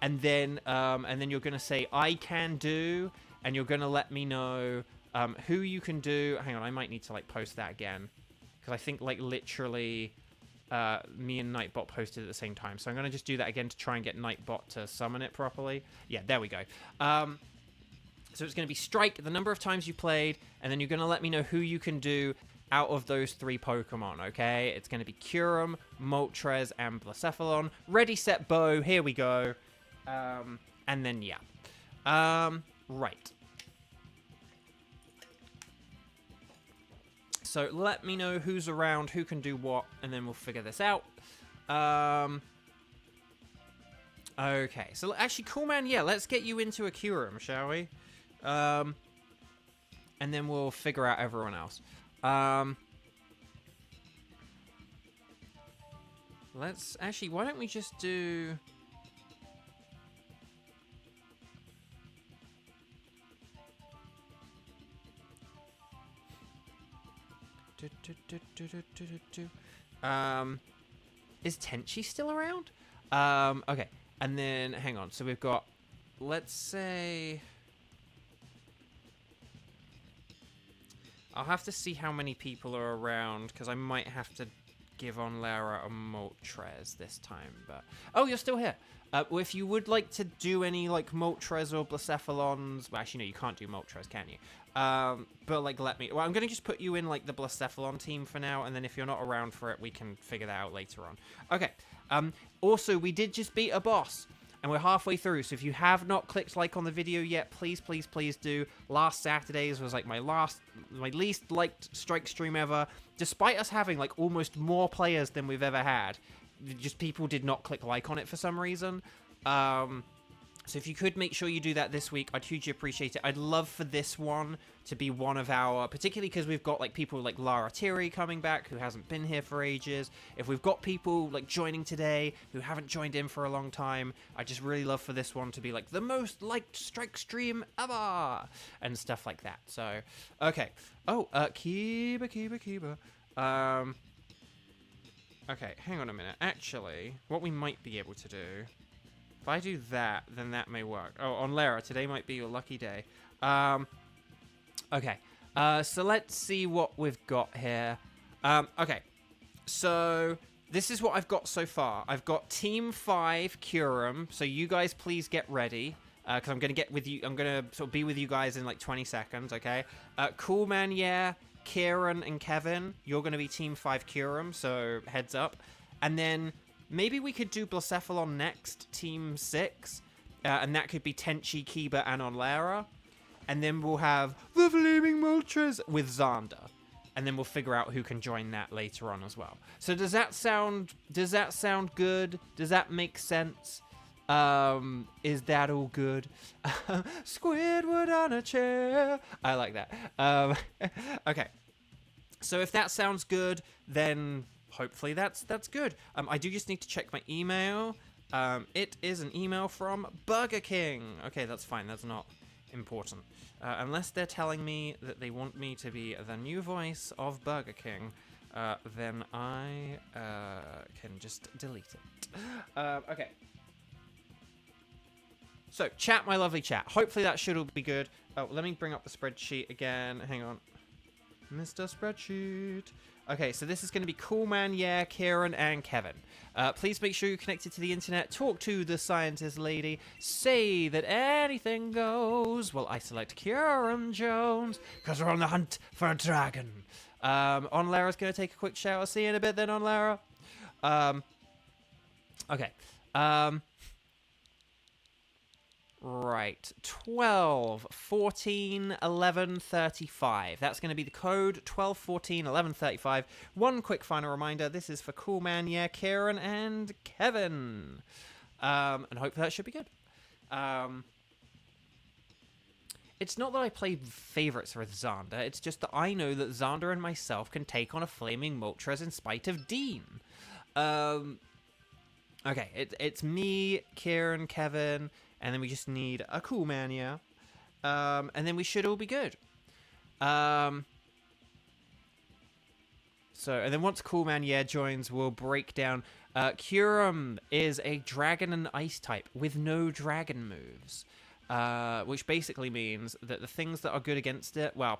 and then you're going to say I can do, and you're going to let me know who you can do. Hang on, I might need to like post that again, because I think like literally me and Nightbot posted at the same time. So I'm going to just do that again to try and get Nightbot to summon it properly. Yeah, there we go. So it's going to be strike, the number of times you played, and then you're going to let me know who you can do out of those 3 Pokemon, okay? It's going to be Kyurem, Moltres, and Blacephalon. Ready, set, bow. Here we go. And then, yeah. Right. So let me know who's around, who can do what, and then we'll figure this out. Okay, so actually, cool man, yeah, let's get you into a Kyurem, shall we? And then we'll figure out everyone else. Let's actually, why don't we just do... Is Tenchi still around? Okay, and then hang on. So we've got, let's say, I'll have to see how many people are around because I might have to give on Lara a Moltres this time. But oh, you're still here. Well, if you would like to do any like Moltres or Blacephalons, well, actually no, you can't do Moltres, can you? But like, let me. Well, I'm gonna just put you in like the Blacephalon team for now, and then if you're not around for it, we can figure that out later on. Okay. Also, we did just beat a boss, and we're halfway through. So if you have not clicked like on the video yet, please, please, please do. Last Saturday's was like my least liked strike stream ever, despite us having like almost more players than we've ever had. Just people did not click like on it for some reason. So if you could make sure you do that this week, I'd hugely appreciate it. I'd love for this one to be one of our, particularly because we've got like people like Lara Thierry coming back who hasn't been here for ages. If we've got people like joining today who haven't joined in for a long time, I just really love for this one to be like the most liked strike stream ever and stuff like that. So, okay. Oh, Kiba. Okay, hang on a minute. Actually, what we might be able to do, if I do that, then that may work. Oh, on Lara, today might be your lucky day. Okay, so let's see what we've got here. Okay, so this is what I've got so far. I've got Team 5 Kyurem, so you guys please get ready. Because I'm going to get with you, I'm going to sort of be with you guys in like 20 seconds, okay? Cool Man, yeah. Kieran and Kevin, you're going to be Team 5 Kyurem, so heads up. And then maybe we could do Blacephalon next, Team 6. And that could be Tenchi, Kiba, and Onlara. And then we'll have the Flaming Moltres with Xander. And then we'll figure out who can join that later on as well. So does that sound good? Does that make sense? Is that all good? Squidward on a chair. I like that. Okay. So if that sounds good, then hopefully that's good. I do just need to check my email. It is an email from Burger King. Okay, that's fine. That's not important. Unless they're telling me that they want me to be the new voice of Burger King, then I can just delete it. Okay. So, chat, my lovely chat. Hopefully that should all be good. Oh, let me bring up the spreadsheet again. Hang on. Mr. Spreadsheet. Okay, so this is going to be Cool Man, yeah, Kieran, and Kevin. Please make sure you're connected to the internet. Talk to the scientist lady. Say that anything goes. Well, I select Kieran Jones, because we're on the hunt for a dragon. On Lara's going to take a quick shower. See you in a bit then, on Lara. Okay. Right, 12, 14, 11, 35. That's going to be the code, 12, 14, 11, 35. One quick final reminder, this is for Cool Man, yeah, Kieran, and Kevin. And hopefully that should be good. It's not that I play favorites with Xander, it's just that I know that Xander and myself can take on a Flaming Moltres in spite of Dean. Okay, it's me, Kieran, Kevin, and then we just need a Cool Man, yeah. And then we should all be good. And then once Cool Man, yeah, joins, we'll break down. Kyurem is a dragon and ice type with no dragon moves. Which basically means that the things that are good against it, well,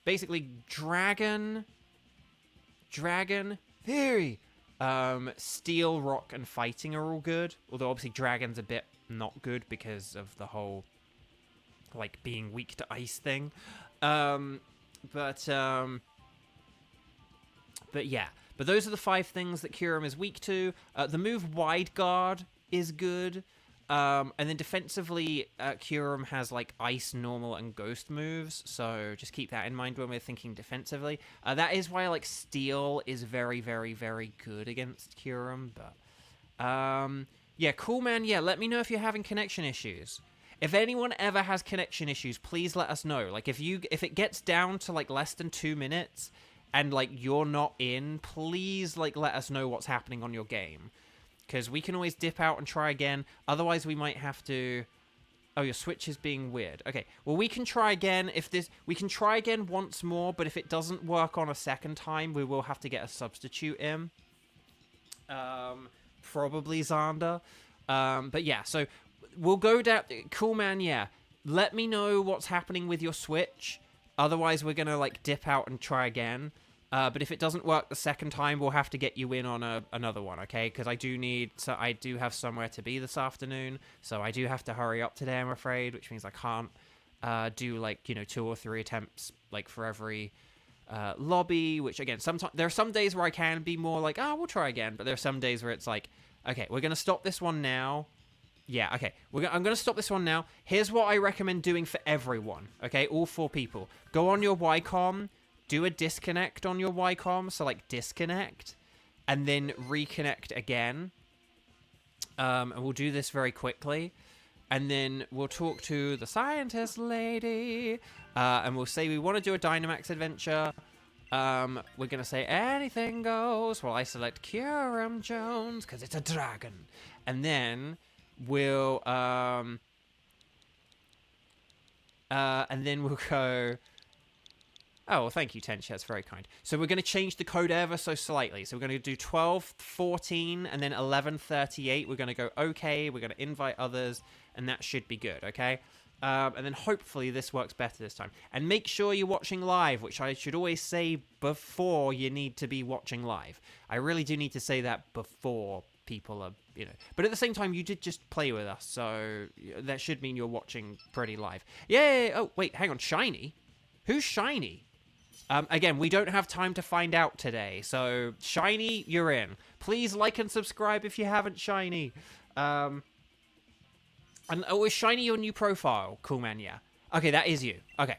basically Dragon, Fairy, Steel, Rock, and Fighting are all good. Although obviously Dragon's a bit not good because of the whole, like, being weak to ice thing. But yeah. But those are the 5 things that Kyurem is weak to. The move Wide Guard is good. And then defensively, Kyurem has, like, Ice, Normal, and Ghost moves, so just keep that in mind when we're thinking defensively. That is why, like, Steel is very, very, very good against Kyurem, but... yeah, Cool Man, yeah, let me know if you're having connection issues. If anyone ever has connection issues, please let us know. Like, if it gets down to, like, less than 2 minutes, and, like, you're not in, please, like, let us know what's happening on your game. Because we can always dip out and try again. Otherwise, we might have to... Oh, your Switch is being weird. Okay, well, we can try again. We can try again once more, but if it doesn't work on a second time, we will have to get a substitute in. Probably Xander. But yeah, so we'll go down... Cool Man, yeah. Let me know what's happening with your Switch. Otherwise, we're going to, like, dip out and try again. But if it doesn't work the second time, we'll have to get you in on another one, okay? Because I do have somewhere to be this afternoon, so I do have to hurry up today, I'm afraid, which means I can't do, like, 2 or 3 attempts, like, for every lobby, which, again, sometimes there are some days where I can be more like, we'll try again, but there are some days where it's like, okay, we're going to stop this one now. Yeah, okay, I'm going to stop this one now. Here's what I recommend doing for everyone, okay? All 4 people. Go on your Ycom, do a disconnect on your Ycom, so, like, disconnect, and then reconnect again. And we'll do this very quickly. And then we'll talk to the scientist lady, and we'll say we want to do a Dynamax adventure. We're going to say anything goes while I select Kyurem Jones, because it's a dragon. And then we'll, and then we'll go... Oh, well, thank you, Tenchi. That's very kind. So we're going to change the code ever so slightly. So we're going to do 12:14 and then 11:38. We're going to go okay. We're going to invite others, and that should be good, okay? And then hopefully this works better this time. And make sure you're watching live, which I should always say before you need to be watching live. I really do need to say that before people are, But at the same time, you did just play with us, so that should mean you're watching pretty live. Yay! Oh, wait, hang on. Shiny? Who's Shiny? Again, we don't have time to find out today, so Shiny, you're in. Please like and subscribe if you haven't, Shiny. And is Shiny your new profile? Cool Man, yeah. Okay, that is you. Okay.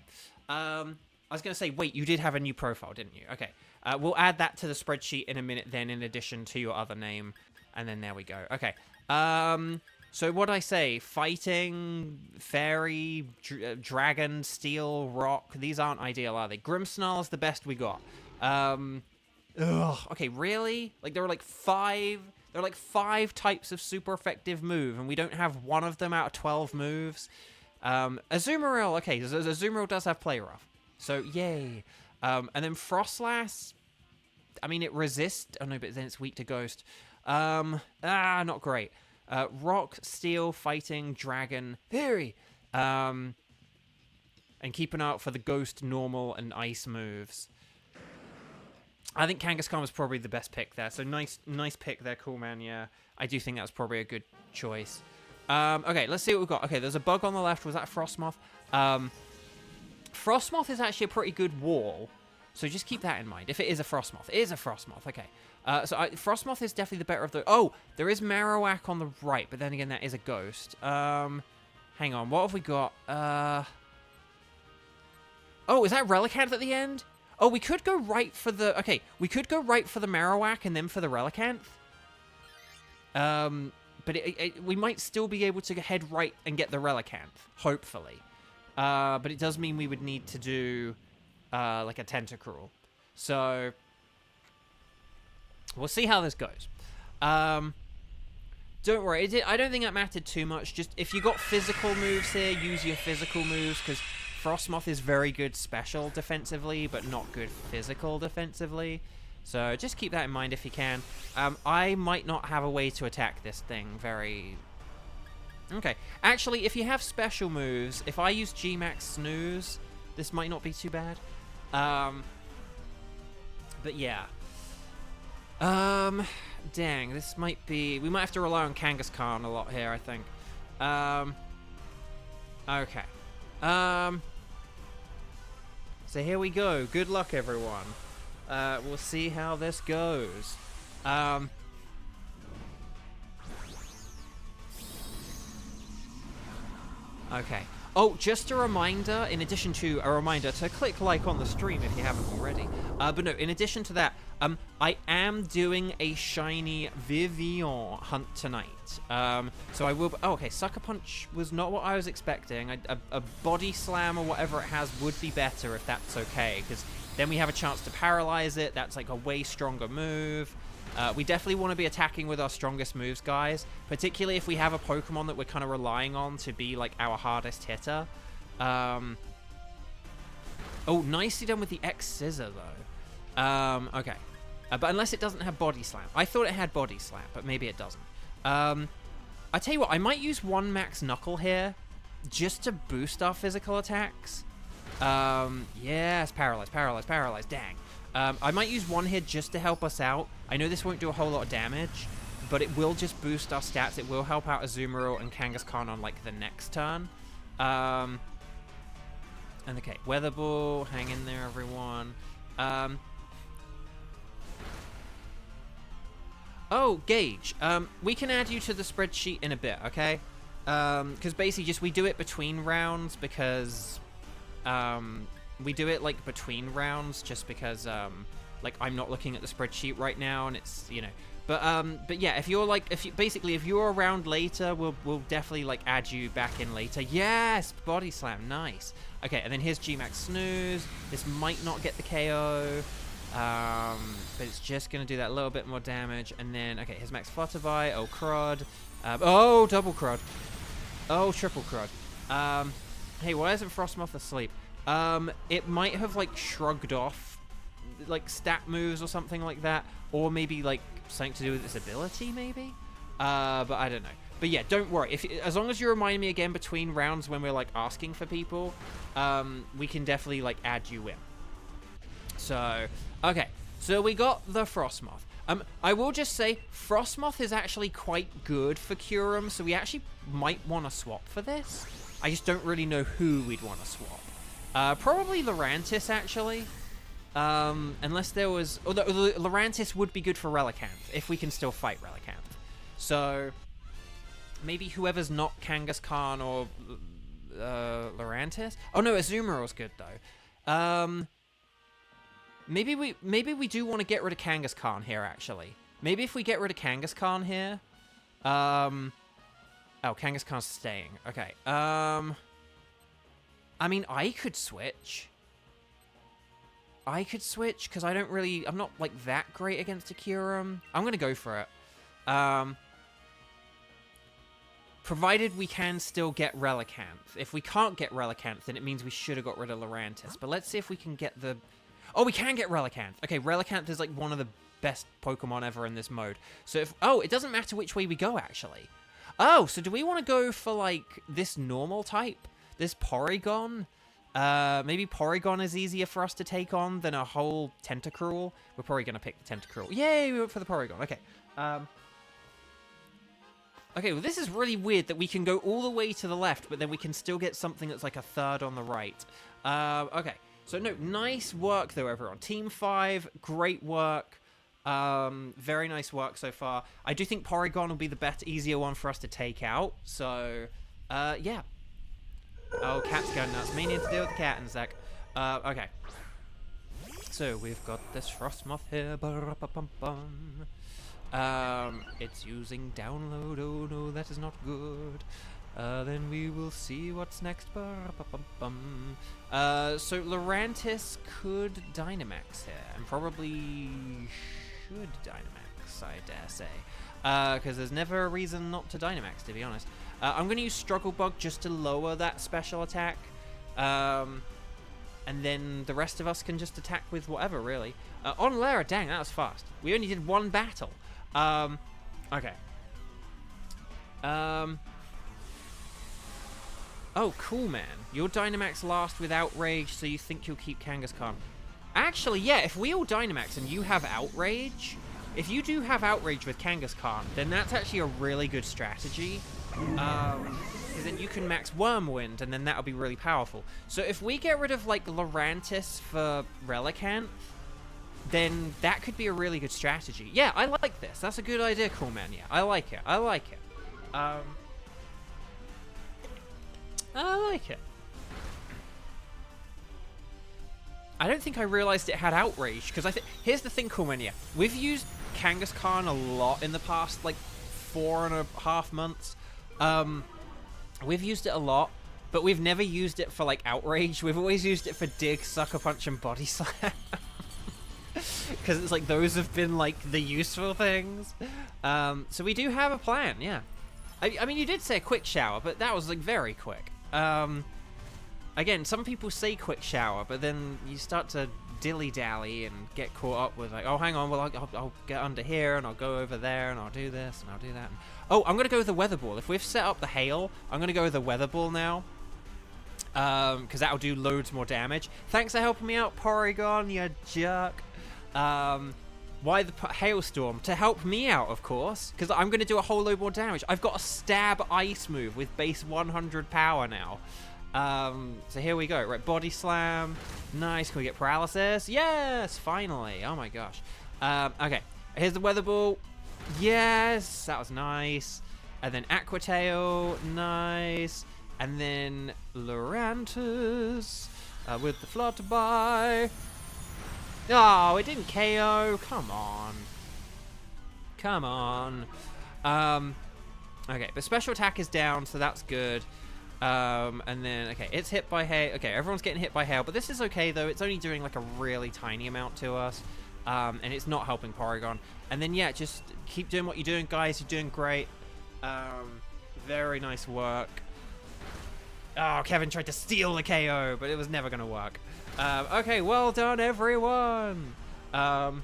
I was going to say, wait, you did have a new profile, didn't you? Okay. We'll add that to the spreadsheet in a minute then, in addition to your other name. And then there we go. Okay. So what'd I say? Fighting, Fairy, Dragon, Steel, Rock. These aren't ideal, are they? Grimmsnarl's the best we got. Okay, really? Like, there are like 5... There are like 5 types of super effective move, and we don't have one of them out of 12 moves. Azumarill, okay, Azumarill does have Play Rough. So, yay. And then Frostlass, I mean, it resists... Oh, no, but then it's weak to Ghost. Not great. Rock, Steel, Fighting, Dragon, Fairy. And keep an eye out for the Ghost, Normal, and Ice moves. I think Kangaskhan was probably the best pick there. So nice pick there, Cool Man, yeah. I do think that was probably a good choice. Okay, let's see what we've got. Okay, there's a bug on the left. Was that Frostmoth? Frostmoth is actually a pretty good wall. So just keep that in mind. If it is a Frostmoth. It is a Frostmoth, okay. Frostmoth is definitely the better of the... Oh, there is Marowak on the right, but then again, that is a ghost. Hang on, what have we got? Oh, is that Relicanth at the end? Oh, we could go right for the... Okay, we could go right for the Marowak and then for the Relicanth. But we might still be able to head right and get the Relicanth, hopefully. But it does mean we would need to do, like, a Tentacruel. So, we'll see how this goes. Don't worry, I don't think that mattered too much. Just, if you got physical moves here, use your physical moves, because Frostmoth is very good special defensively, but not good physical defensively. So just keep that in mind if you can. I might not have a way to attack this thing very... Okay. Actually, if you have special moves, if I use G-Max Snooze, this might not be too bad. But yeah. Dang, this might be... We might have to rely on Kangaskhan a lot here, I think. Okay. So here we go. Good luck, everyone. We'll see how this goes. Okay. Oh, just a reminder, in addition to a reminder to click like on the stream if you haven't already. But no, in addition to that, I am doing a shiny Vivillon hunt tonight. So I will... Oh, okay, Sucker Punch was not what I was expecting. A Body Slam or whatever it has would be better if that's okay, because then we have a chance to paralyze it. That's like a way stronger move. We definitely want to be attacking with our strongest moves, guys. Particularly if we have a Pokemon that we're kind of relying on to be like our hardest hitter. Oh, nicely done with the X-Scissor, though. Okay. But unless it doesn't have Body Slam. I thought it had Body Slam, but maybe it doesn't. I tell you what, I might use one Max Knuckle here just to boost our physical attacks. Yes, paralyzed, paralyzed, paralyzed. Dang. I might use one here just to help us out. I know this won't do a whole lot of damage, but it will just boost our stats. It will help out Azumarill and Kangaskhan on, like, the next turn. And, okay, Weather Ball, hang in there, everyone. Oh, Gage, we can add you to the spreadsheet in a bit, okay? Because basically just we do it between rounds because... we do it, like, between rounds just because, like, I'm not looking at the spreadsheet right now, and it's, you know... But yeah, if you're, like, if you're around later, we'll definitely, like, add you back in later. Yes! Body Slam, nice. Okay, and then here's G-Max Snooze. This might not get the KO, but it's just gonna do that little bit more damage, and then, okay, here's Max Flutterby. Oh, Crud. Oh, double Crud. Oh, triple Crud. Hey, why isn't Frostmoth asleep? It might have, like, shrugged off, like, stat moves or something like that. Or maybe, like, something to do with its ability, maybe? But I don't know. But yeah, don't worry. As long as you remind me again between rounds when we're, like, asking for people, we can definitely, like, add you in. So, okay. So we got the Frostmoth. I will just say, Frostmoth is actually quite good for Kyurem, so we actually might want to swap for this. I just don't really know who we'd want to swap. Probably Lurantis, actually. Unless there was... Although Lurantis would be good for Relicanth, if we can still fight Relicanth. So, maybe whoever's not Kangaskhan or Lurantis? Oh no, Azumarill's good, though. Maybe we do want to get rid of Kangaskhan here, actually. Maybe if we get rid of Kangaskhan here... Oh, Kangaskhan's staying. Okay. I mean, I could switch. Because I don't really... I'm not, like, that great against a Kyurem. I'm going to go for it. Provided we can still get Relicanth. If we can't get Relicanth, then it means we should have got rid of Lurantis. But let's see if we can get the... Oh, we can get Relicanth. Okay, Relicanth is, like, one of the best Pokemon ever in this mode. So if... Oh, it doesn't matter which way we go, actually. Oh, so do we want to go for, like, this normal type? This Porygon? Maybe Porygon is easier for us to take on than a whole Tentacruel. We're probably going to pick the Tentacruel. Yay, we went for the Porygon. Okay. Okay, well, this is really weird that we can go all the way to the left, but then we can still get something that's like a third on the right. Okay. So, no, nice work, though, everyone. Team 5, great work. Very nice work so far. I do think Porygon will be the better, easier one for us to take out. So, yeah. Oh, cat's going nuts. Meaning to deal with the cat in a sec. Okay. So, we've got this Frostmoth here. It's using download. Oh no, that is not good. Then we will see what's next. So Lurantis could Dynamax here, and probably should Dynamax, I dare say. Because there's never a reason not to Dynamax, to be honest. I'm going to use Struggle Bug just to lower that special attack. And then the rest of us can just attack with whatever, really. On Lara, dang, that was fast. We only did one battle. Okay. Oh, cool, man. Your Dynamax last with Outrage, so you think you'll keep Kangaskhan. Actually, yeah, if we all Dynamax and you have Outrage, if you do have Outrage with Kangaskhan, then that's actually a really good strategy. Because then you can max Wormwind, and then that'll be really powerful. So if we get rid of, like, Lurantis for Relicanth, then that could be a really good strategy. Yeah, I like this. That's a good idea, cool man. Yeah, I like it. I like it. I like it. I don't think I realized it had Outrage, because here's the thing, cool man. Yeah, we've used Kangaskhan a lot in the past, like, 4.5 months. We've used it a lot, but we've never used it for, like, Outrage. We've always used it for Dig, Sucker Punch, and Body Slam. Because it's like those have been like the useful things. So we do have a plan, yeah. I mean, you did say a quick shower, but that was like very quick. Again, some people say quick shower, but then you start to dilly-dally and get caught up with like, oh, hang on, well, I'll get under here and I'll go over there and I'll do this and I'll do that. Oh, I'm going to go with the Weather Ball. If we've set up the Hail, I'm going to go with the Weather Ball now. Because that'll do loads more damage. Thanks for helping me out, Porygon, you jerk. Why the Hailstorm? To help me out, of course, because I'm going to do a whole load more damage. I've got a Stab Ice move with base 100 power now. So here we go. Right, Body Slam. Nice. Can we get Paralysis? Yes, finally. Oh my gosh. Okay, here's the Weather Ball. Yes, that was nice. And then Aqua Tail. Nice. And then Lurantis with the Flutterby. Oh, it didn't KO. Come on. Come on. Okay, but special attack is down, so that's good. And then, okay, it's hit by hail. Okay, everyone's getting hit by hail, but this is okay, though. It's only doing, like, a really tiny amount to us. And it's not helping Porygon. And then, yeah, just keep doing what you're doing, guys. You're doing great. Very nice work. Oh, Kevin tried to steal the KO, but it was never going to work. Okay, well done, everyone. Okay.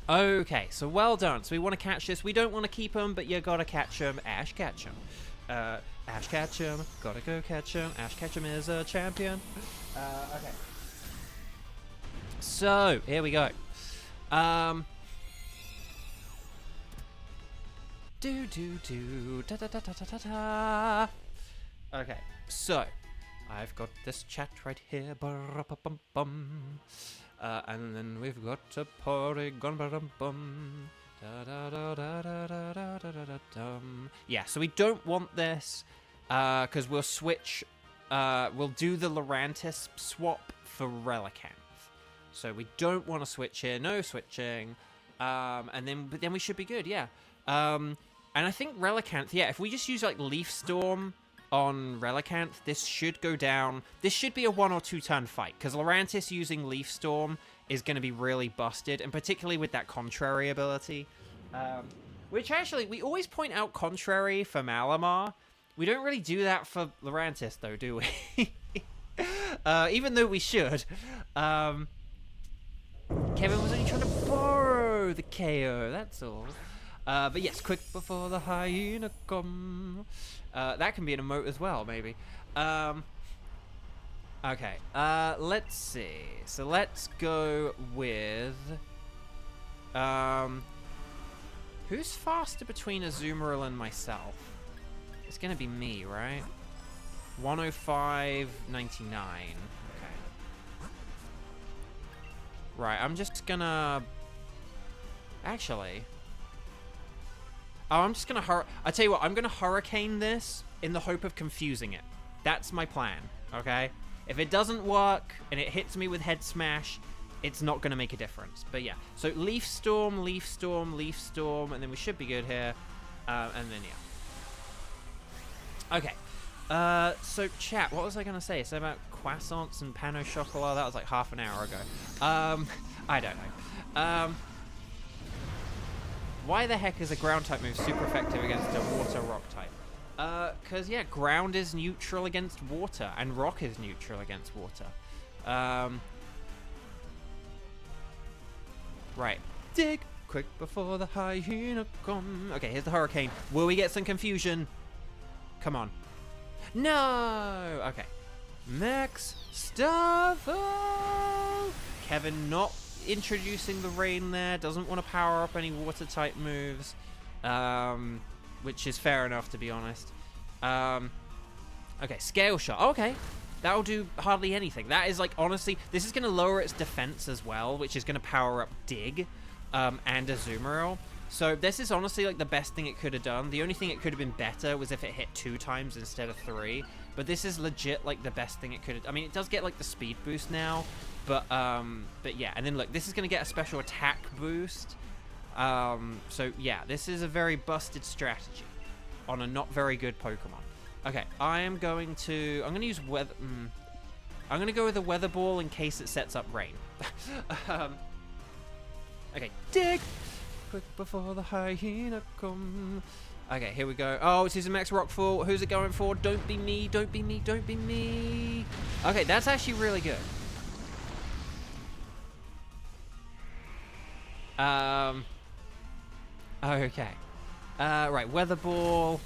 Okay, so well done. So we want to catch this. We don't want to keep him, but you gotta catch him. Ash Ketchum. Ash Ketchum. Gotta go catch him. Ash Ketchum is a champion. Okay. So, here we go. Da-da-da-da-da-da. Okay, so I've got this chat right here. And then we've got a Porygon. Yeah, so we don't want this because we'll switch. We'll do the Lurantis swap for Relicanth. So we don't want to switch here. No switching. And then we should be good. Yeah. And I think Relicanth, yeah, if we just use, like, Leaf Storm on Relicanth, this should go down. This should be a 1 or 2 turn fight, because Lurantis using Leaf Storm is going to be really busted, and particularly with that Contrary ability. Which, actually, we always point out Contrary for Malamar. We don't really do that for Lurantis, though, do we? Even though we should. Kevin was only trying to borrow the KO, that's all. But yes, quick before the hyena come. That can be an emote as well, maybe. Okay, let's see. So let's go with... who's faster between Azumarill and myself? It's gonna be me, right? 105.99. Okay. Right, I'm just gonna... Actually... Oh, I'm just gonna I tell you what, I'm gonna hurricane this in the hope of confusing it. That's my plan, okay? If it doesn't work and it hits me with head smash, it's not gonna make a difference. But yeah, so Leaf Storm, Leaf Storm, Leaf Storm, and then we should be good here. And then yeah. Okay. So chat, what was I gonna say? So about croissants and pain au chocolat. That was like half an hour ago. I don't know. Why the heck is a ground type move super effective against a water rock type? Cause yeah, ground is neutral against water, and rock is neutral against water. Right. Dig quick before the hyena come. Okay, here's the hurricane. Will we get some confusion? Come on. No! Okay. Max Stuffle! Kevin not introducing the rain there. Doesn't want to power up any water type moves. Which is fair enough, to be honest. Okay, Scale Shot. Okay. That'll do hardly anything. That is, like, honestly, this is going to lower its defense as well, which is going to power up Dig and Azumarill. So this is honestly, like, the best thing it could have done. The only thing it could have been better was if it hit 2 times instead of 3. But this is legit, like, the best thing it could have... I mean, it does get, like, the speed boost now. But yeah. And then, look, this is going to get a special attack boost. So, yeah, this is a very busted strategy on a not very good Pokemon. Okay, I'm going to use weather... I'm going to go with a Weather Ball in case it sets up rain. Okay, Dig! Quick before the hyena come. Okay, here we go. Oh, it's using Max Rockfall. Who's it going for? Don't be me, don't be me, don't be me. Okay, that's actually really good. Okay. Right, Weather Ball.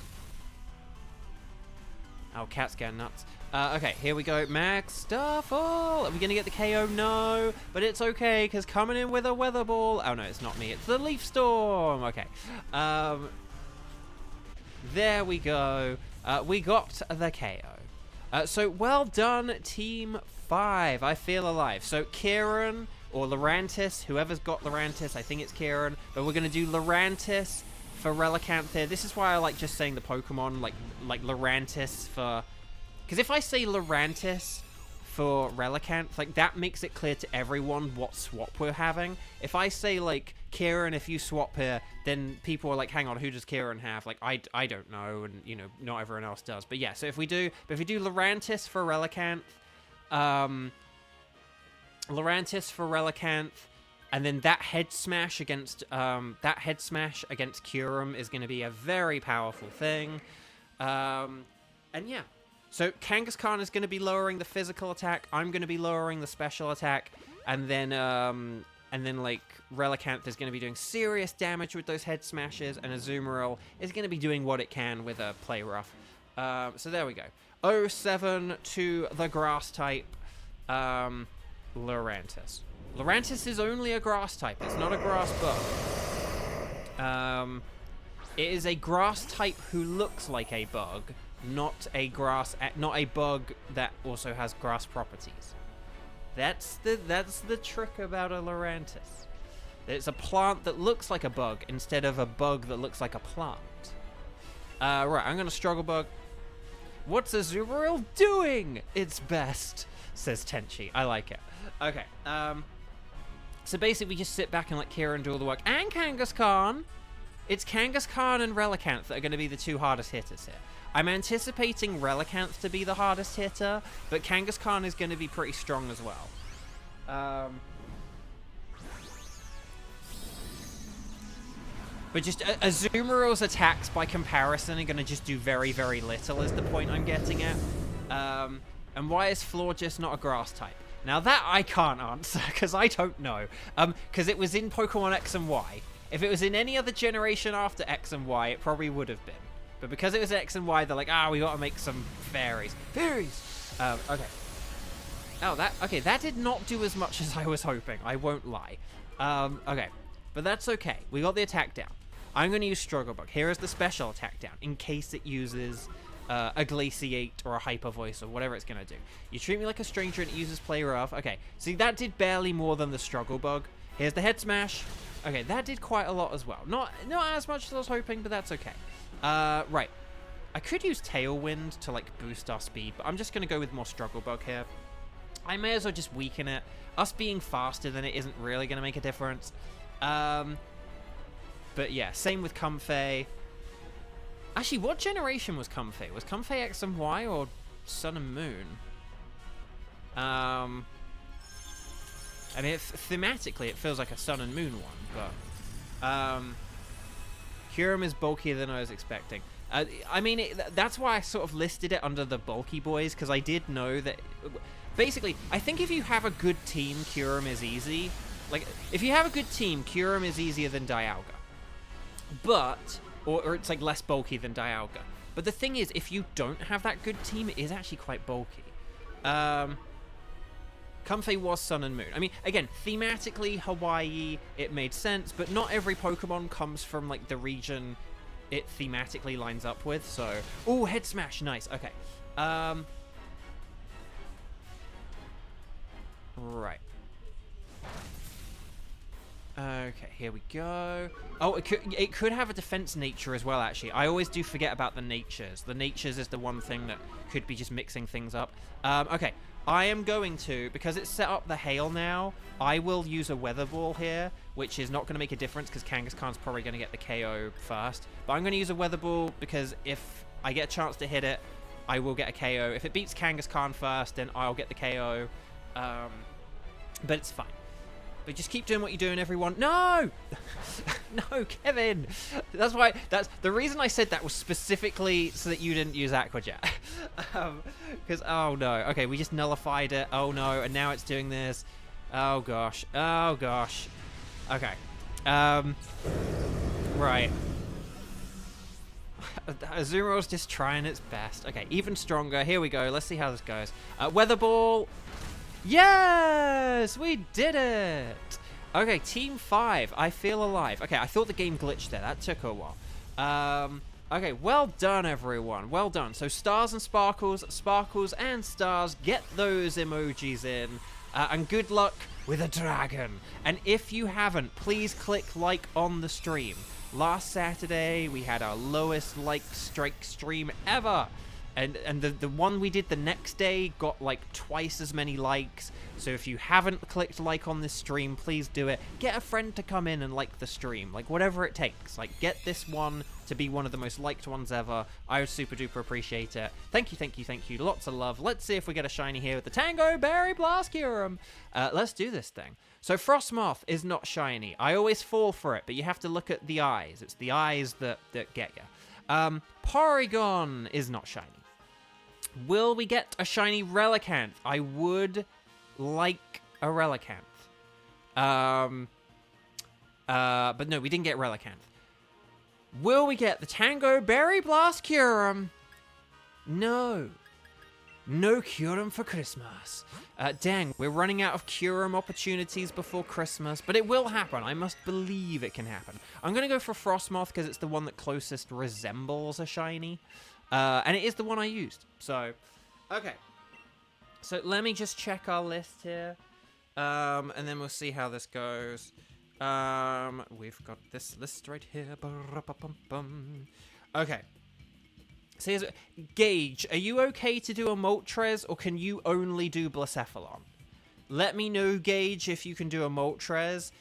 Oh, cat's going nuts. Okay, here we go. Max Stuffle! Are we going to get the KO? No. But it's okay, because coming in with a Weather Ball... Oh, no, it's not me. It's the Leaf Storm. Okay. There we go. We got the KO. So, well done, Team 5. I feel alive. So, Kieran or Lurantis, whoever's got Lurantis, I think it's Kieran. But we're going to do Lurantis for Relicanth here. This is why I like just saying the Pokemon, like Lurantis for... Because if I say Lurantis for Relicanth, like, that makes it clear to everyone what swap we're having. If I say, like, Kieran, if you swap here, then people are like, hang on, who does Kieran have? Like, I don't know, and, you know, not everyone else does. But yeah, so if we do Lurantis for Relicanth, and then that head smash against Kyurem is going to be a very powerful thing. And yeah. So Kangaskhan is going to be lowering the physical attack. I'm going to be lowering the special attack, and then like Relicanth is going to be doing serious damage with those head smashes, and Azumarill is going to be doing what it can with a Play Rough. So there we go. 07 to the Grass type, Lurantis. Lurantis is only a Grass type. It's not a Grass bug. It is a Grass type who looks like a bug. Not a bug that also has grass properties. That's the trick about a Lurantis. It's a plant that looks like a bug instead of a bug that looks like a plant. Right, I'm gonna Struggle Bug. What's Azumarill doing? It's best, says Tenchi. I like it. Okay. So basically, we just sit back and let Kieran do all the work. And Kangaskhan. It's Kangaskhan and Relicanth that are going to be the 2 hardest hitters here. I'm anticipating Relicanth to be the hardest hitter, but Kangaskhan is going to be pretty strong as well. But just Azumarill's attacks by comparison are going to just do very, very little is the point I'm getting at. And why is Florges not a Grass type? Now that I can't answer, because I don't know. Because it was in Pokemon X and Y. If it was in any other generation after X and Y, it probably would have been. But because it was X and Y, they're like, we got to make some fairies. Fairies! Okay. Oh, that did not do as much as I was hoping. I won't lie. Okay. But that's okay. We got the attack down. I'm going to use Struggle Bug. Here is the special attack down, in case it uses a Glaciate or a Hyper Voice or whatever it's going to do. You treat me like a stranger and it uses Play Rough. Okay, see, that did barely more than the Struggle Bug. Here's the Head Smash. Okay, that did quite a lot as well. Not as much as I was hoping, but that's okay. Right. I could use Tailwind to, like, boost our speed, but I'm just going to go with more Struggle Bug here. I may as well just weaken it. Us being faster than it isn't really going to make a difference. But yeah, same with Comfey. Actually, what generation was Comfey? Was Comfey X and Y or Sun and Moon? I mean, thematically, it feels like a Sun and Moon one, but Kyurem is bulkier than I was expecting. I mean, that's why I sort of listed it under the bulky boys, because I did know that... Basically, I think if you have a good team, Kyurem is easy. Like, if you have a good team, Kyurem is easier than Dialga. But... Or it's, like, less bulky than Dialga. But the thing is, if you don't have that good team, it is actually quite bulky. Comfey was Sun and Moon. I mean, again, thematically, Hawaii, it made sense, but not every Pokemon comes from, like, the region it thematically lines up with, so... Ooh, Head Smash, nice, okay. Right. Okay, here we go. Oh, it could have a defense nature as well, actually. I always do forget about the natures. The natures is the one thing that could be just mixing things up. Okay, I am going to, because it's set up the Hail now, I will use a Weather Ball here, which is not going to make a difference because Kangaskhan's probably going to get the KO first. But I'm going to use a Weather Ball because if I get a chance to hit it, I will get a KO. If it beats Kangaskhan first, then I'll get the KO. But it's fine. But just keep doing what you're doing, everyone. No! No, Kevin! That's the reason I said that was specifically so that you didn't use Aqua Jet. Because, oh no. Okay, we just nullified it. Oh no, and now it's doing this. Oh gosh. Oh gosh. Okay. Right. Azuro's just trying its best. Okay, even stronger. Here we go. Let's see how this goes. Weather Ball. Yes! We did it! Okay, Team 5. I feel alive. Okay, I thought the game glitched there. That took a while. Okay, well done, everyone. Well done. So, stars and sparkles, sparkles and stars. Get those emojis in. And good luck with a dragon. And if you haven't, please click like on the stream. Last Saturday, we had our lowest like strike stream ever. And the one we did the next day got like twice as many likes. So if you haven't clicked like on this stream, please do it. Get a friend to come in and like the stream. Like whatever it takes. Like get this one to be one of the most liked ones ever. I would super duper appreciate it. Thank you, thank you, thank you. Lots of love. Let's see if we get a shiny here with the Tango Berry Blast Kyurem. Let's do this thing. So Frostmoth is not shiny. I always fall for it, but you have to look at the eyes. It's the eyes that get you. Porygon is not shiny. Will we get a shiny Relicanth? I would like a Relicanth. But no, we didn't get Relicanth. Will we get the Tango Berry Blast Kyurem? No. No Kyurem for Christmas. Dang, we're running out of Kyurem opportunities before Christmas, but it will happen. I must believe it can happen. I'm going to go for Frostmoth because it's the one that closest resembles a shiny. And it is the one I used. So, okay. So let me just check our list here. And then we'll see how this goes. We've got this list right here. Okay. So here's Gage, are you okay to do a Moltres, or can you only do Blacephalon? Let me know, Gage, if you can do a Moltres.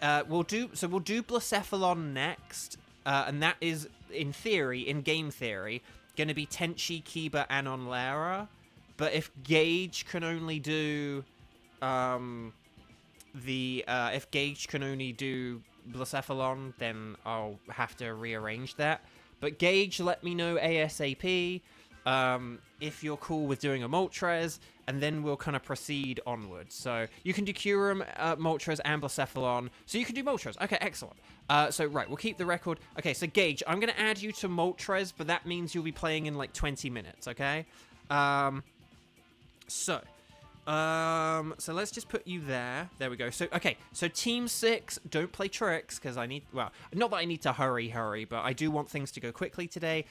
We'll do Blacephalon next. And that is, in theory, in game theory, going to be Tenchi, Kiba, and Onlera. But if Gage can only do if Gage can only do Blacephalon, then I'll have to rearrange that. But Gage, let me know ASAP if you're cool with doing a Moltres, and then we'll kind of proceed onwards. So you can do Kyurem, Moltres, and Blacephalon. So you can do Moltres. Okay, excellent. So, right, we'll keep the record. Okay, so Gage, I'm going to add you to Moltres, but that means you'll be playing in like 20 minutes, okay? So, So let's just put you there. There we go. So, okay. So Team 6, don't play tricks, because I need... Well, not that I need to hurry, but I do want things to go quickly today.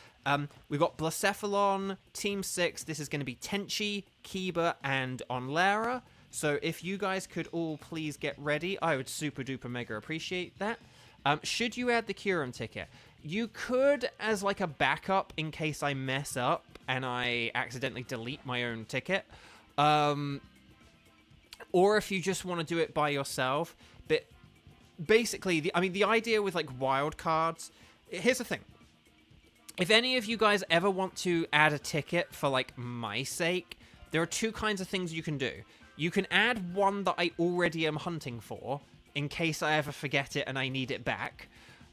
We've got Blacephalon, Team 6. This is going to be Tenchi, Kiba, and Onlera. So if you guys could all please get ready, I would super duper mega appreciate that. Should you add the Kyurem ticket? You could as like a backup in case I mess up and I accidentally delete my own ticket. Or if you just want to do it by yourself. But basically, the idea with like wild cards, here's the thing. If any of you guys ever want to add a ticket for like my sake, there are two kinds of things you can do. You can add one that I already am hunting for, in case I ever forget it and I need it back.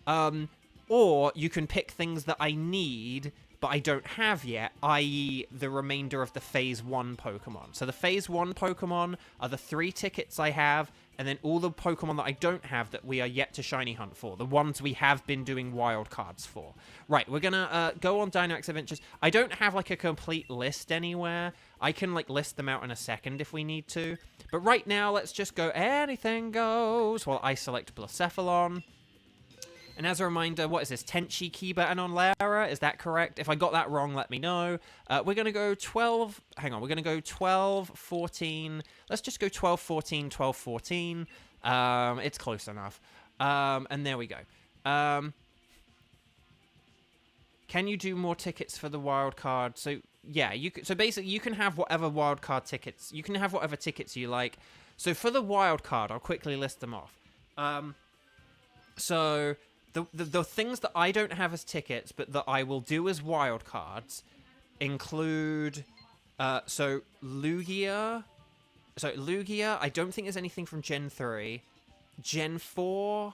Or you can pick things that I need, but I don't have yet, i.e. the remainder of the Phase 1 Pokemon. So the Phase 1 Pokemon are the 3 tickets I have, and then all the Pokemon that I don't have that we are yet to shiny hunt for. The ones we have been doing wild cards for. Right, we're gonna go on Dynamax Adventures. I don't have like a complete list anywhere. I can like list them out in a second if we need to. But right now, let's just go anything goes while I select Blacephalon. And as a reminder, what is this? Tenchi, Kiba, and Onlera? Is that correct? If I got that wrong, let me know. We're going to go 12... Hang on, we're going to go 12, 14... Let's just go 12, 14, 12, 14. It's close enough. And there we go. Can you do more tickets for the wild card? So, yeah, so basically, you can have whatever wild card tickets... You can have whatever tickets you like. So for the wild card, I'll quickly list them off. So... The things that I don't have as tickets, but that I will do as wild cards, include, so Lugia, I don't think there's anything from Gen 3. Gen 4,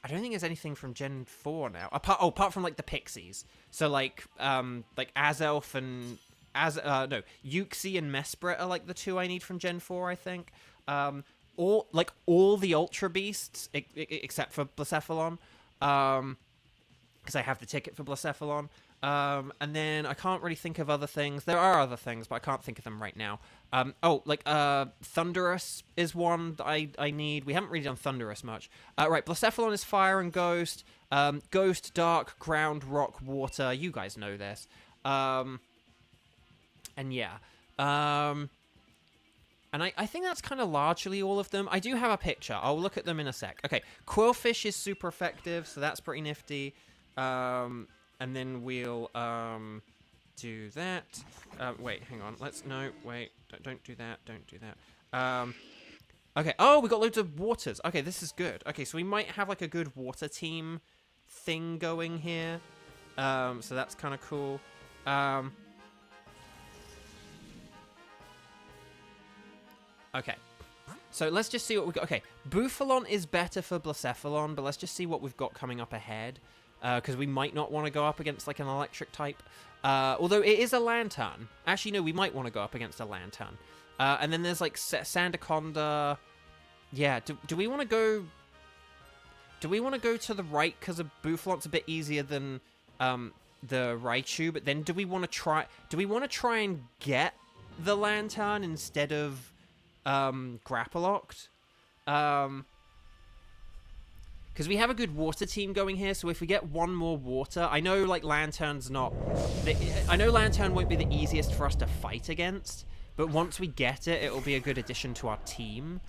I don't think there's anything from Gen 4 now, apart from, like, the Pixies. So, like Azelf and, Uxie and Mesprit are, like, the 2 I need from Gen 4, I think. All the Ultra Beasts, except for Blacephalon. Because I have the ticket for Blacephalon. And then I can't really think of other things. There are other things, but I can't think of them right now. Thunderous is one that I need. We haven't really done Thunderous much. Right, Blacephalon is Fire and Ghost. Ghost, Dark, Ground, Rock, Water. You guys know this. And yeah. And I think that's kind of largely all of them. I do have a picture. I'll look at them in a sec. Okay, Quillfish is super effective, so that's pretty nifty. And then we'll do that. Wait, hang on. Don't do that. Don't do that. Okay, oh, we got loads of waters. Okay, this is good. Okay, so we might have like a good water team thing going here. So that's kind of cool. Okay, so let's just see what we've got. Okay, Bufalon is better for Blacephalon, but let's just see what we've got coming up ahead. Because we might not want to go up against, like, an electric type. Although it is a Lantern. Actually, no, we might want to go up against a Lantern. And then there's, like, Sandaconda. Yeah, do we want to go... Do we want to go to the right because a Bufalon's a bit easier than the Raichu? But then do we want to try... Do we want to try and get the Lantern instead of... Grapplocked, because we have a good water team going here, so if we get one more water, I know like Lantern's not, I know Lantern won't be the easiest for us to fight against, but once we get it, it'll be a good addition to our team,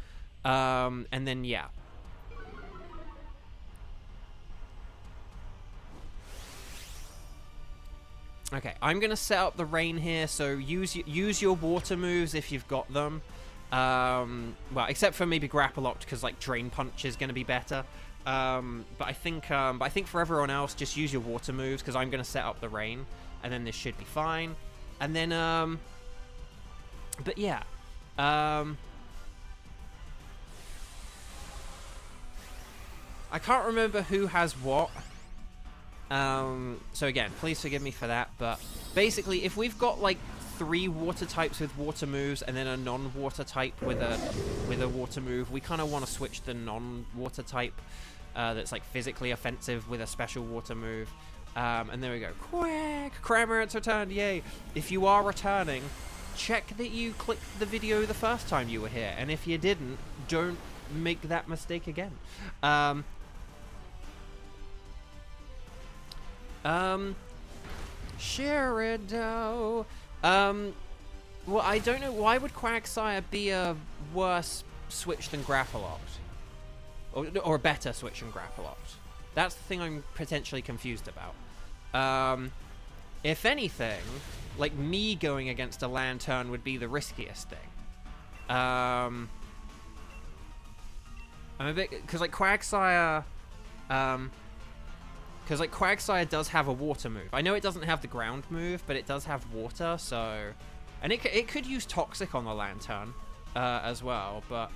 and then yeah. Okay, I'm gonna set up the rain here, so use your water moves if you've got them. Well, except for maybe Grapplocked, because like Drain Punch is going to be better. But I think for everyone else, just use your water moves, because I'm going to set up the rain, and then this should be fine. And then, but yeah, I can't remember who has what. So again, please forgive me for that. But basically, if we've got like 3 water types with water moves and then a non-water type with a water move, we kind of want to switch the non-water type that's like physically offensive with a special water move. And there we go. Quick! Cramorant's returned, yay! If you are returning, check that you clicked the video the first time you were here, and if you didn't, don't make that mistake again. Sherido. Well, I don't know. Why would Quagsire be a worse switch than Grapploct? Or a better switch than Grapploct? That's the thing I'm potentially confused about. If anything, like, me going against a Lantern would be the riskiest thing. I'm a bit... Because, like, Quagsire... Because, like, Quagsire does have a water move. I know it doesn't have the ground move, but it does have water, so... And it could use Toxic on the Lantern as well, but...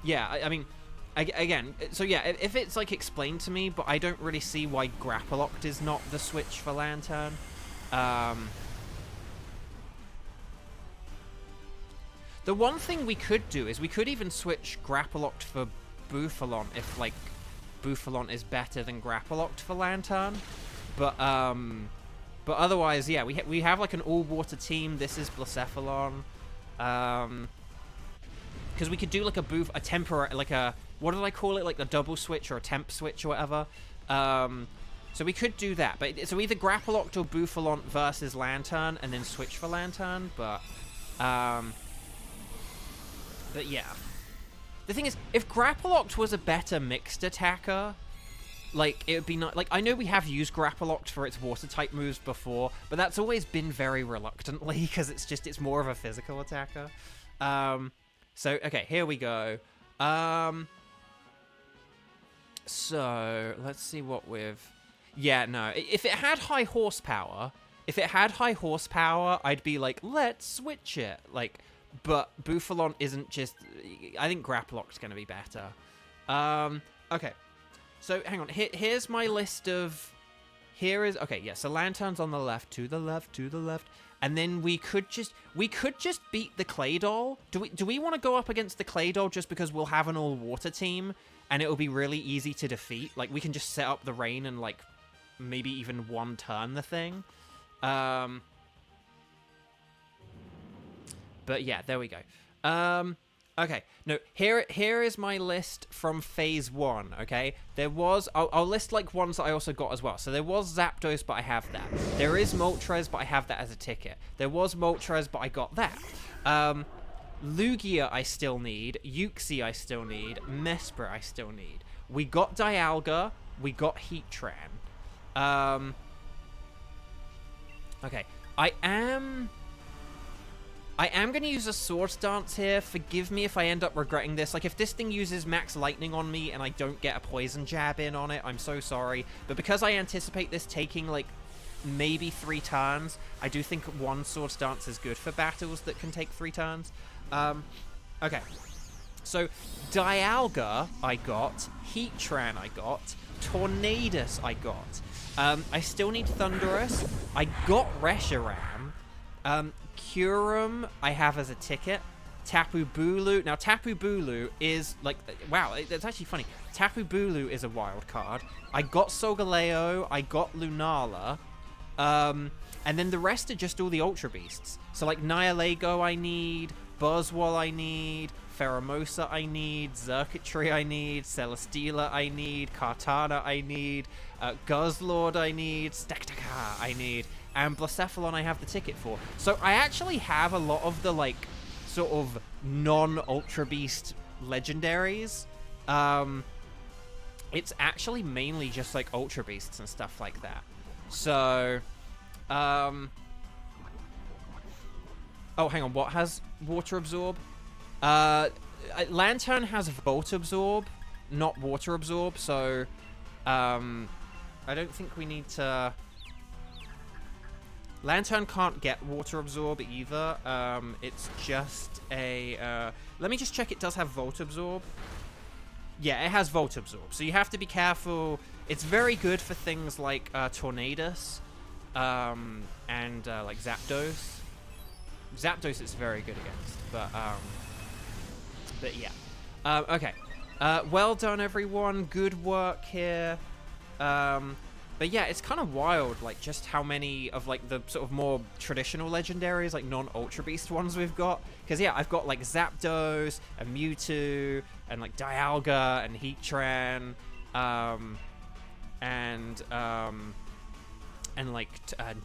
Yeah, I mean... Again, so yeah, if it's, like, explained to me, but I don't really see why Grapploct is not the switch for Lantern. The one thing we could do is we could even switch Grapploct for Bouffalant if, like, Bouffalant is better than Grapploct for Lantern. But otherwise, yeah, we have, like, an all-water team. This is Blacephalon. Because we could do, like, a temporary, like a... What did I call it? Like a double switch or a temp switch or whatever. So we could do that. But so either Grapploct or Bouffalant versus Lantern and then switch for Lantern. But yeah. The thing is, if Grapploct was a better mixed attacker, like, it would be not... Like, I know we have used Grapploct for its water-type moves before, but that's always been very reluctantly, because it's more of a physical attacker. So, okay, here we go. So, let's see what we've... Yeah, no. If it had high horsepower, I'd be like, let's switch it. Like, but Bouffalant isn't just... I think Grapploct's going to be better. Okay. So, hang on. Here's my list of... Here is... Okay, yeah, so Lantern's on the left, to the left, to the left. And then we could just beat the Claydol. Do we want to go up against the Claydol just because we'll have an all-water team and it'll be really easy to defeat? Like, we can just set up the rain and, like, maybe even one turn the thing. But yeah, there we go. Okay, no, here is my list from Phase 1, okay? There was... I'll list, like, ones that I also got as well. So there was Zapdos, but I have that. There is Moltres, but I have that as a ticket. There was Moltres, but I got that. Lugia I still need. Uxie I still need. Mesprit I still need. We got Dialga. We got Heatran. Okay, I am going to use a Swords Dance here. Forgive me if I end up regretting this. Like, if this thing uses Max Lightning on me and I don't get a Poison Jab in on it, I'm so sorry. But because I anticipate this taking, like, maybe 3 turns, I do think one Swords Dance is good for battles that can take 3 turns. Okay. So, Dialga I got. Heatran I got. Tornadus I got. I still need Thundurus. I got Reshiram. Kyurem I have as a ticket. Tapu Bulu. Now, Tapu Bulu is, like... Wow, that's actually funny. Tapu Bulu is a wild card. I got Solgaleo. I got Lunala. And then the rest are just all the Ultra Beasts. So, like, Nihilego I need. Buzzwole I need. Pheromosa I need. Xurkitree I need. Celesteela I need. Kartana I need. Guzzlord I need. Stakataka I need. And Blacephalon I have the ticket for. So I actually have a lot of the, like, sort of non-Ultra Beast legendaries. It's actually mainly just, like, Ultra Beasts and stuff like that. So, oh, hang on. What has Water Absorb? Lantern has Volt Absorb, not Water Absorb. So, I don't think we need to... Lantern can't get Water Absorb either. It's just a... let me just check it does have Volt Absorb. Yeah, it has Volt Absorb. So you have to be careful. It's very good for things like Tornadus and like Zapdos. Zapdos it's very good against. But yeah. Okay. Well done, everyone. Good work here. But yeah, it's kind of wild, like, just how many of, like, the sort of more traditional legendaries, like, non-Ultra Beast ones we've got. Because, yeah, I've got, like, Zapdos, and Mewtwo, and, like, Dialga, and Heatran, and like,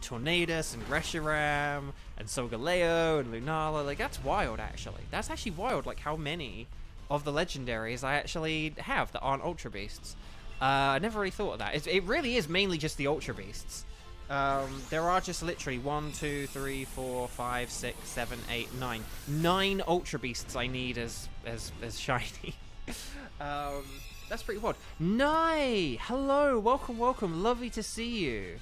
Tornadus, and Reshiram, and Solgaleo, and Lunala. Like, that's wild, actually. That's actually wild, like, how many of the legendaries I actually have that aren't Ultra Beasts. I never really thought of that. It really is mainly just the Ultra Beasts. There are just literally 1, 2, 3, 4, 5, 6, 7, 8, 9. 9 Ultra Beasts I need as shiny. That's pretty wild. Nye! Hello! Welcome, welcome. Lovely to see you.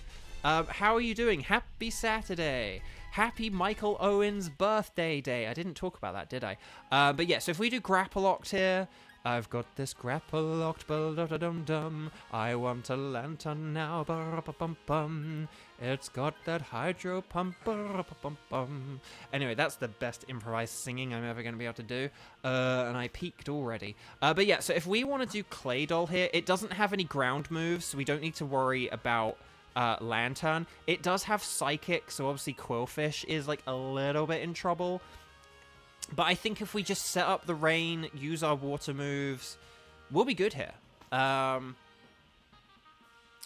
How are you doing? Happy Saturday. Happy Michael Owen's birthday day. I didn't talk about that, did I? But yeah, so if we do grapple locked here, I've got this grapple locked, ba-da-dum-dum. I want a lantern now, ba-ra-ba-bum-bum. It's got that hydro pump, ba-ra-ba-bum-bum. Anyway, that's the best improvised singing I'm ever going to be able to do. And I peaked already. But yeah, so if we want to do Claydol here, it doesn't have any ground moves, so we don't need to worry about Lantern. It does have Psychic, so obviously Quillfish is like a little bit in trouble. But I think if we just set up the rain, use our water moves, we'll be good here.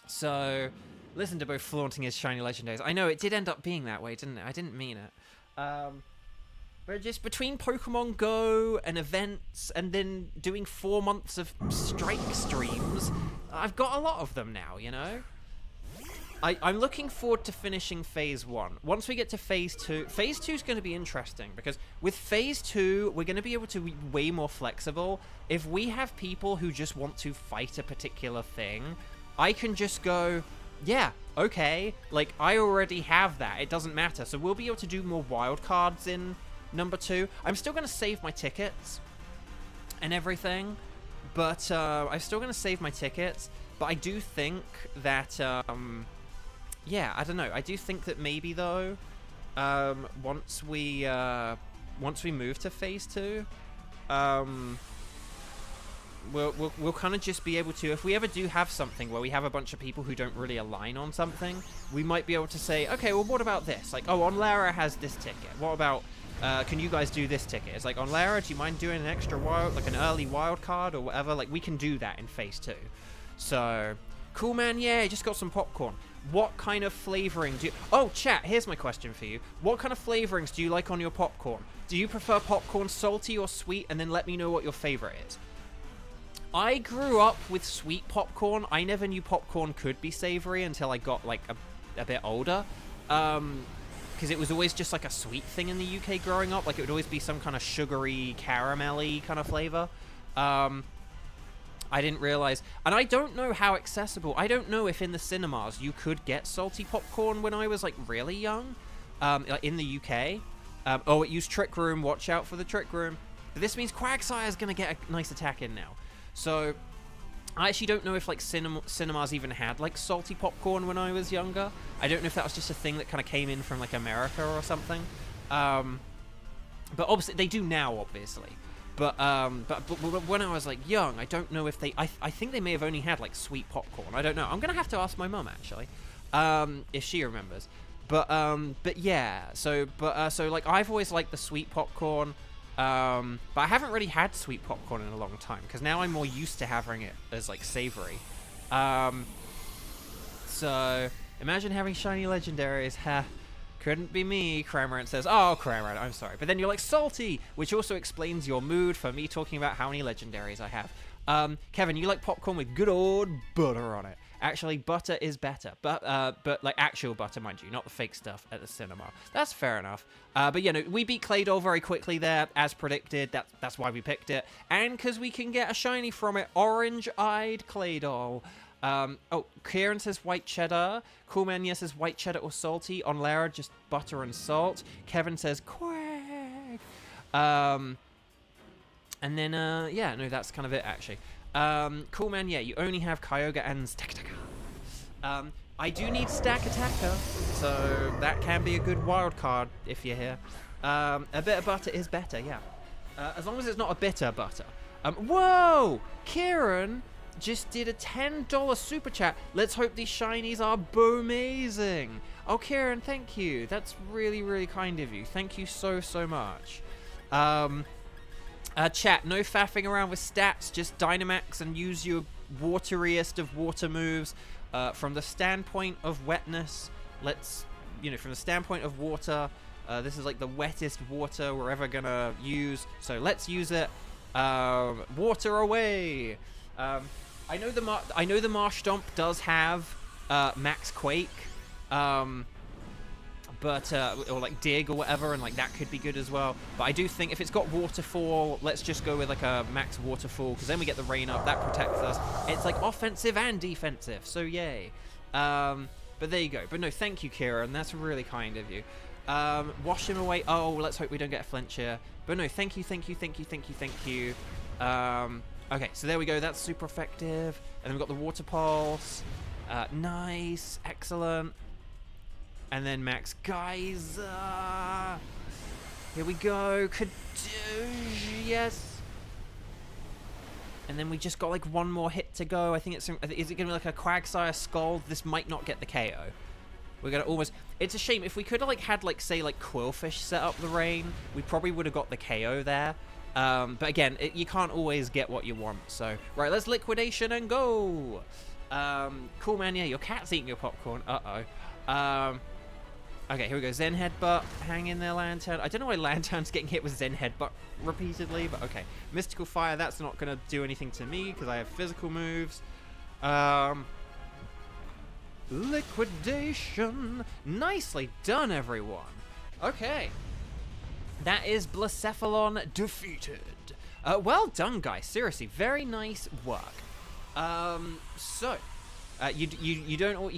So, listen to both flaunting his shiny legendaries. I know, it did end up being that way, didn't it? I didn't mean it. But just between Pokemon Go and events and then doing 4 months of strike streams, I've got a lot of them now, you know? I'm looking forward to finishing Phase 1. Once we get to Phase 2, Phase 2 is going to be interesting, because with Phase 2, we're going to be able to be way more flexible. If we have people who just want to fight a particular thing, I can just go, yeah, okay, like, I already have that. It doesn't matter. So we'll be able to do more wild cards in number 2. I'm still going to save my tickets and everything, but I'm still going to save my tickets, but I do think that... yeah, I don't know. I do think that maybe, though, once we move to Phase 2, we'll kind of just be able to, if we ever do have something where we have a bunch of people who don't really align on something, we might be able to say, okay, well, what about this? Like, oh, Onlara has this ticket. What about, can you guys do this ticket? It's like, Onlara, do you mind doing an extra wild, like an early wild card or whatever? Like, we can do that in Phase 2. So, cool, man. Yeah, just got some popcorn. What kind of flavoring do you... Oh, chat, here's my question for you. What kind of flavorings do you like on your popcorn? Do you prefer popcorn salty or sweet? And then let me know what your favorite is. I grew up with sweet popcorn. I never knew popcorn could be savory until I got, like, a bit older. Because it was always just, like, a sweet thing in the UK growing up. Like, it would always be some kind of sugary, caramelly kind of flavor. I didn't realize, and I don't know how accessible, I don't know if in the cinemas you could get salty popcorn when I was, like, really young, like in the UK. Oh, it used Trick Room, watch out for the Trick Room. But this means Quagsire's gonna get a nice attack in now. So, I actually don't know if, like, cinemas even had, like, salty popcorn when I was younger. I don't know if that was just a thing that kind of came in from, like, America or something. But obviously, they do now, obviously. But when I was, like, young, I don't know if they... I think they may have only had, like, sweet popcorn. I don't know. I'm going to have to ask my mum, actually, if she remembers. But yeah. So, like, I've always liked the sweet popcorn. But I haven't really had sweet popcorn in a long time, because now I'm more used to having it as, like, savory. So, imagine having shiny legendaries. Ha. Couldn't be me, Cramorant says. Oh, Cramorant, I'm sorry. But then you're like, salty, which also explains your mood for me talking about how many legendaries I have. Kevin, you like popcorn with good old butter on it. Actually, butter is better. But like, actual butter, mind you, not the fake stuff at the cinema. That's fair enough. But, you know, we beat Claydol very quickly there, as predicted. That's why we picked it. And because we can get a shiny from it. Orange-eyed Claydol. Oh, Kieran says white cheddar. Coolman, yes, says white cheddar or salty. On Lara, just butter and salt. Kevin says quack. And then, yeah, no, that's kind of it, actually. Coolman, yeah, you only have Kyogre and Stakataka. I do need Stakataka, so that can be a good wild card if you're here. A bit of butter is better, yeah. As long as it's not a bitter butter. Whoa! Kieran! just did a $10 super chat. Let's hope these shinies are amazing. Oh, Kieran, thank you. That's really, really kind of you. Thank you so, so much. Chat, no faffing around with stats. Just Dynamax and use your wateriest of water moves. From the standpoint of wetness, from the standpoint of water, this is like the wettest water we're ever gonna use. So let's use it. Water away. I know the Marsh Stomp does have Max Quake, or like Dig or whatever, and like that could be good as well. But I do think if it's got Waterfall, let's just go with like a Max Waterfall, because then we get the Rain Up, that protects us. It's like offensive and defensive, so yay. But there you go. But no, thank you, Kieran. That's really kind of you. Wash him away. Oh, let's hope we don't get a flinch here. But no, thank you. Okay, so there we go. That's super effective. And then we've got the Water Pulse. Nice. Excellent. And then Max Geyser. Here we go. Yes. And then we just got like one more hit to go. I think is it going to be like a Quagsire Scald? This might not get the KO. We're going to almost... It's a shame. If we could have like had like, say, like Quillfish set up the rain, we probably would have got the KO there. But again, you can't always get what you want. So, right, let's Liquidation and go. Cool, man. Yeah, your cat's eating your popcorn. Uh-oh. Okay, here we go. Zen Headbutt. Hang in there, Lantern. I don't know why Lantern's getting hit with Zen Headbutt repeatedly, but okay. Mystical Fire, that's not going to do anything to me because I have physical moves. Liquidation. Nicely done, everyone. Okay. That is Blacephalon defeated. Well done, guys. Seriously, very nice work. You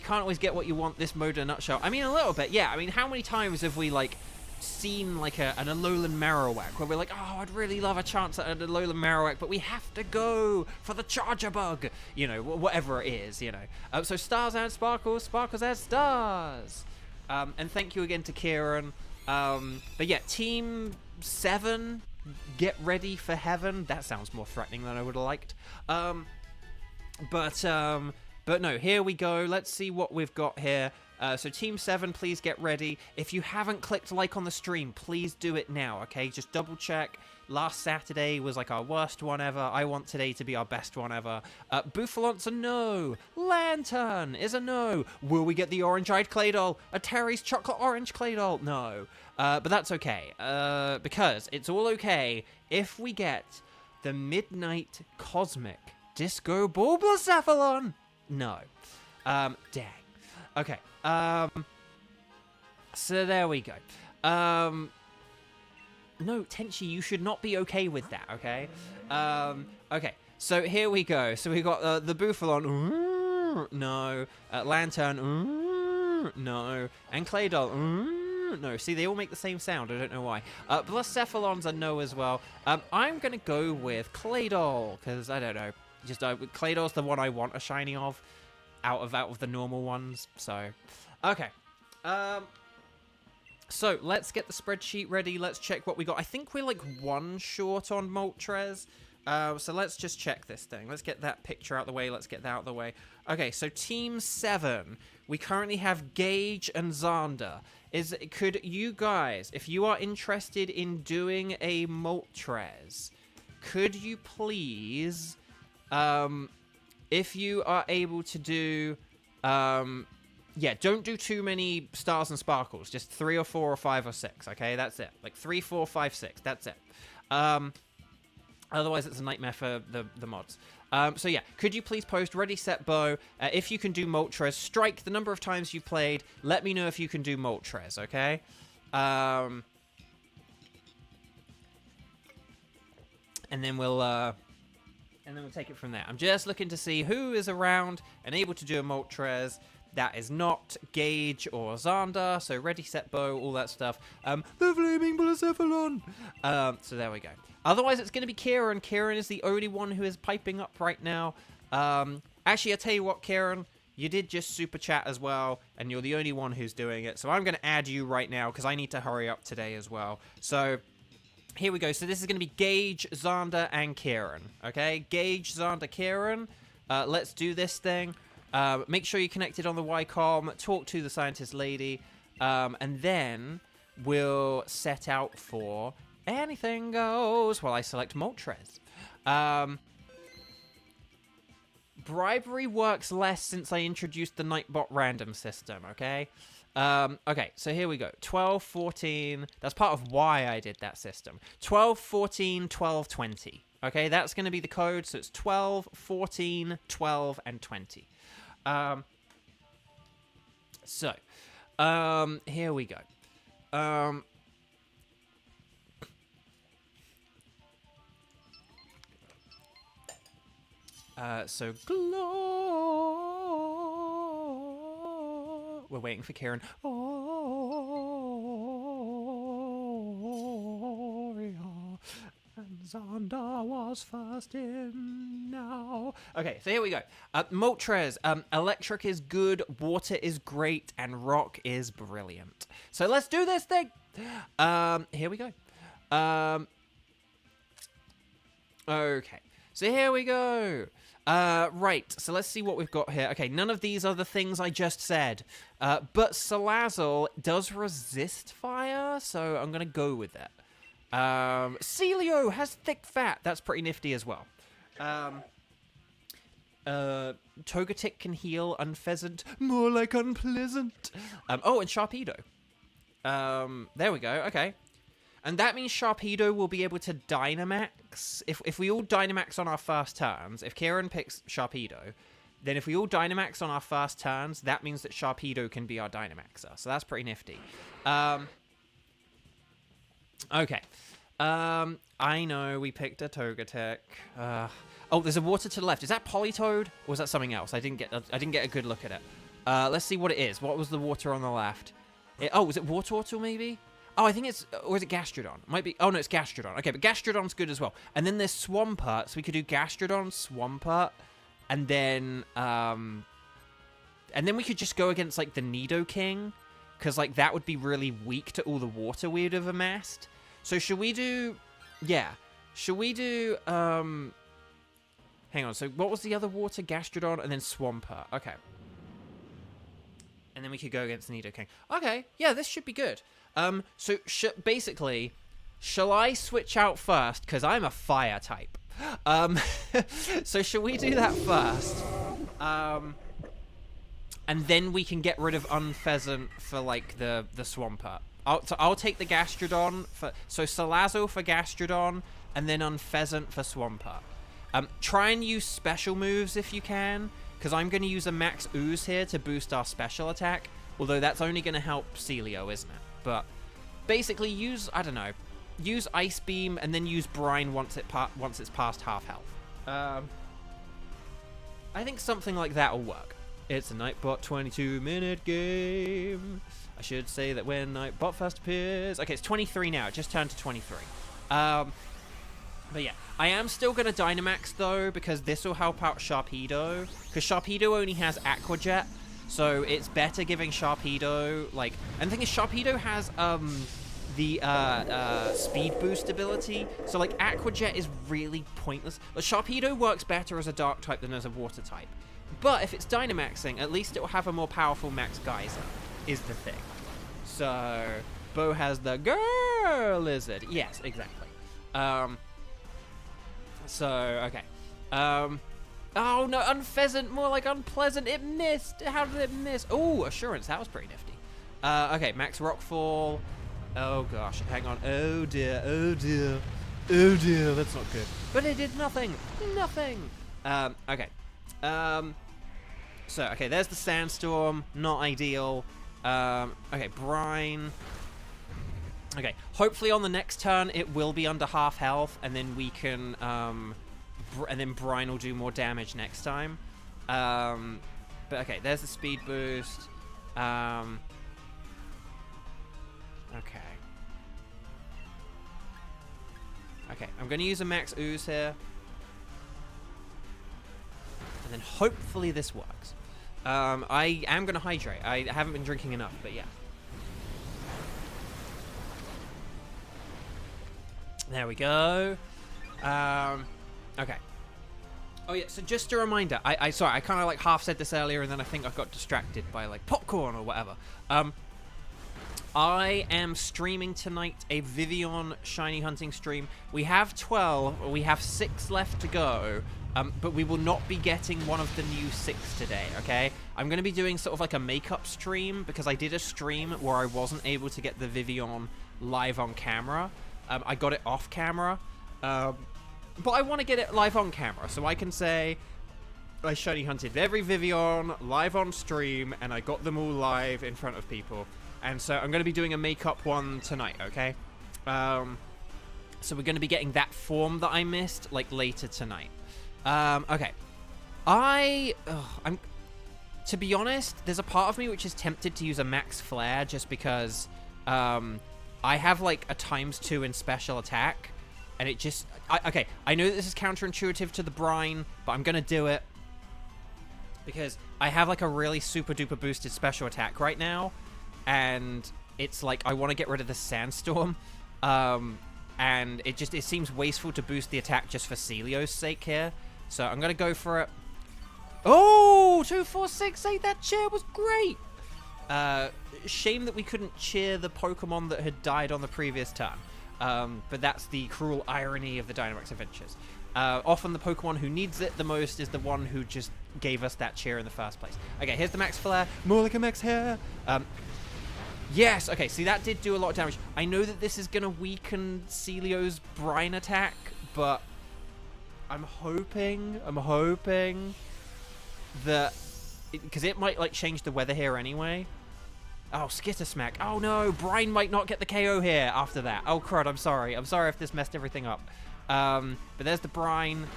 can't always get what you want. This mode in a nutshell. I mean, a little bit, yeah. I mean, how many times have we like seen like an Alolan Marowak where we're like, oh, I'd really love a chance at an Alolan Marowak, but we have to go for the Charger Bug. You know, whatever it is. You know. So stars and sparkles, sparkles and stars. And thank you again to Kieran. But yeah, Team 7, get ready for heaven. That sounds more threatening than I would have liked. But no, here we go. Let's see what we've got here. So Team 7, please get ready. If you haven't clicked like on the stream, please do it now, okay? Just double check. Last Saturday was like our worst one ever. I want today to be our best one ever. Bouffalont's a no. Lantern is a no. Will we get the orange-eyed Claydol? A Terry's chocolate orange Claydol? No. But that's okay. Because it's all okay if we get the Midnight Cosmic Disco Ball Blacephalon. No. Dang. Okay. So there we go. No, Tenchi, you should not be okay with that, okay? Okay, so here we go. So we got the Bouffalon, no. Lantern, no. And Claydol, no. See, they all make the same sound. I don't know why. Blacephalon's a no as well. I'm going to go with Claydol, because, I don't know. Just Claydol's the one I want a shiny of, out of the normal ones. So, okay. So, let's get the spreadsheet ready. Let's check what we got. I think we're like one short on Moltres. So let's just check this thing. Let's get that picture out the way. Let's get that out the way. Okay, so Team 7. We currently have Gage and Xander. Could you guys, if you are interested in doing a Moltres, could you please, if you are able to do, yeah, don't do too many stars and sparkles. Just 3 or 4 or 5 or 6, okay? That's it. Like 3, 4, 5, 6. That's it. Otherwise, it's a nightmare for the mods. So yeah, could you please post Ready, Set, Bow? If you can do Moltres, strike the number of times you played. Let me know if you can do Moltres, okay? And then we'll take it from there. I'm just looking to see who is around and able to do a Moltres. That is not Gage or Xander. So Ready, Set, Bow, all that stuff. The Flaming Blacephalon. So there we go. Otherwise, it's going to be Kieran. Kieran is the only one who is piping up right now. Actually, I'll tell you what, Kieran. You did just super chat as well, and you're the only one who's doing it. So I'm going to add you right now because I need to hurry up today as well. So here we go. So this is going to be Gage, Xander, and Kieran. Okay? Gage, Xander, Kieran. Let's do this thing. Make sure you're connected on the YCOM. Talk to the scientist lady. And then we'll set out for anything goes while I select Moltres. Bribery works less since I introduced the Nightbot random system, okay? Okay, so here we go. 12, 14. That's part of why I did that system. 12, 14, 12, 20. Okay, that's going to be the code. So it's 12, 14, 12, and 20. Here we go. So we're waiting for Kieran. And Xander was first in now. Okay, so here we go. Moltres, electric is good, water is great, and rock is brilliant. So let's do this thing. Here we go. Okay, so here we go. Right, so let's see what we've got here. Okay, none of these are the things I just said. But Salazzle does resist fire, so I'm going to go with it. Celio has thick fat. That's pretty nifty as well. Togetic can heal. Unpheasant. More like unpleasant. Oh, and Sharpedo. There we go. Okay. And that means Sharpedo will be able to Dynamax. If we all Dynamax on our first turns, if Kieran picks Sharpedo, then if we all Dynamax on our first turns, that means that Sharpedo can be our Dynamaxer. So that's pretty nifty. Okay. I know we picked a Togetic. Oh, there's a water to the left. Is that Politoed? Or was that something else? I didn't get a good look at it. Let's see what it is. What was the water on the left? Was it Wartortle maybe? Oh, I think it's... Or is it Gastrodon? Might be... Oh, no, it's Gastrodon. Okay, but Gastrodon's good as well. And then there's Swampert. So we could do Gastrodon, Swampert, and then we could just go against, like, the Nidoking. Because, like, that would be really weak to all the water we would have amassed. So should we do... Yeah. Should we do... Hang on. So what was the other water? Gastrodon and then Swampert. Okay. And then we could go against Nidoking. Okay. Yeah, this should be good. So basically, shall I switch out first? Because I'm a fire type. So shall we do that first? And then we can get rid of Unpheasant for, like, the Swampert. I'll take the Gastrodon for... So Salazzle for Gastrodon, and then Unpheasant for Swampert. Try and use special moves if you can, because I'm going to use a Max Ooze here to boost our special attack. Although that's only going to help Celio, isn't it? But basically use, I don't know, use Ice Beam and then use Brine once it's past half health. I think something like that will work. It's a Nightbot 22-minute game. I should say that when Nightbot first appears... Okay, it's 23 now. It just turned to 23. But yeah, I am still going to Dynamax, though, because this will help out Sharpedo. Because Sharpedo only has Aqua Jet, so it's better giving Sharpedo, like... And the thing is, Sharpedo has the speed boost ability, so, like, Aqua Jet is really pointless. But Sharpedo works better as a Dark type than as a Water type. But if it's Dynamaxing, at least it will have a more powerful Max Geyser, is the thing. So, Bo has the Girl Lizard. Yes, exactly. Okay. Oh, no, Unpheasant, more like Unpleasant. It missed. How did it miss? Oh, Assurance. That was pretty nifty. Okay, Max Rockfall. Oh, gosh. Hang on. Oh, dear. Oh, dear. Oh, dear. That's not good. But it did nothing. Nothing. Okay. So, okay, there's the Sandstorm. Not ideal. Okay, Brine. Okay, hopefully on the next turn it will be under half health, and then we can, and then Brine will do more damage next time. But okay, there's the speed boost. Okay. Okay, I'm going to use a Max Ooze here. And then hopefully this works. I am going to hydrate. I haven't been drinking enough, but yeah. There we go. Okay. Oh yeah, so just a reminder, sorry, I kind of like half said this earlier and then I think I got distracted by like popcorn or whatever. I am streaming tonight a Vivian shiny hunting stream. We have 12, we have 6 left to go, but we will not be getting one of the new 6 today, okay? I'm going to be doing sort of like a makeup stream because I did a stream where I wasn't able to get the Vivian live on camera. I got it off camera, but I want to get it live on camera so I can say I shiny hunted every Vivian live on stream and I got them all live in front of people. And so I'm going to be doing a makeup one tonight, okay? So we're going to be getting that form that I missed, like, later tonight. Okay. To be honest, there's a part of me which is tempted to use a max flare just because I have, like, a ×2 in special attack. And it just... okay, I know that this is counterintuitive to the brine, but I'm going to do it. Because I have, like, a really super-duper boosted special attack right now. And it's like I want to get rid of the sandstorm, and it seems wasteful to boost the attack just for Celio's sake here. So I'm gonna go for it. Oh, 2, 4, 6, 8. That cheer was great. Shame that we couldn't cheer the Pokemon that had died on the previous turn. But that's the cruel irony of the Dynamax Adventures. Often the Pokemon who needs it the most is the one who just gave us that cheer in the first place. Okay, here's the Max Flare. More like a Max Hair. Yes, okay, see, that did do a lot of damage. I know that this is going to weaken Celio's brine attack, but I'm hoping that... because it might, like, change the weather here anyway. Oh, Skitter Smack. Oh, no, brine might not get the KO here after that. Oh, crud, I'm sorry. I'm sorry if this messed everything up. But there's the brine.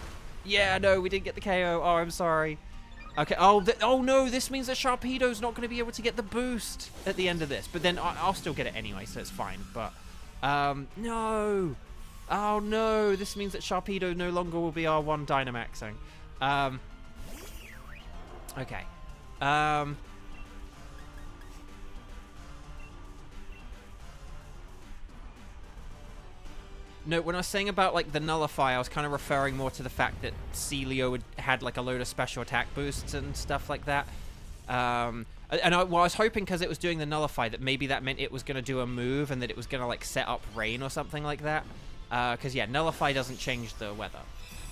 Yeah, no, we didn't get the KO. Oh, I'm sorry. Okay, oh no, this means that Sharpedo's not going to be able to get the boost at the end of this. But then I'll still get it anyway, so it's fine. But, no. Oh no, this means that Sharpedo no longer will be our one Dynamaxing. Okay. No, when I was saying about, like, the Nullify, I was kind of referring more to the fact that Celio had like, a load of special attack boosts and stuff like that. And I was hoping, because it was doing the Nullify, that maybe that meant it was going to do a move and that it was going to, like, set up rain or something like that. Because, yeah, Nullify doesn't change the weather.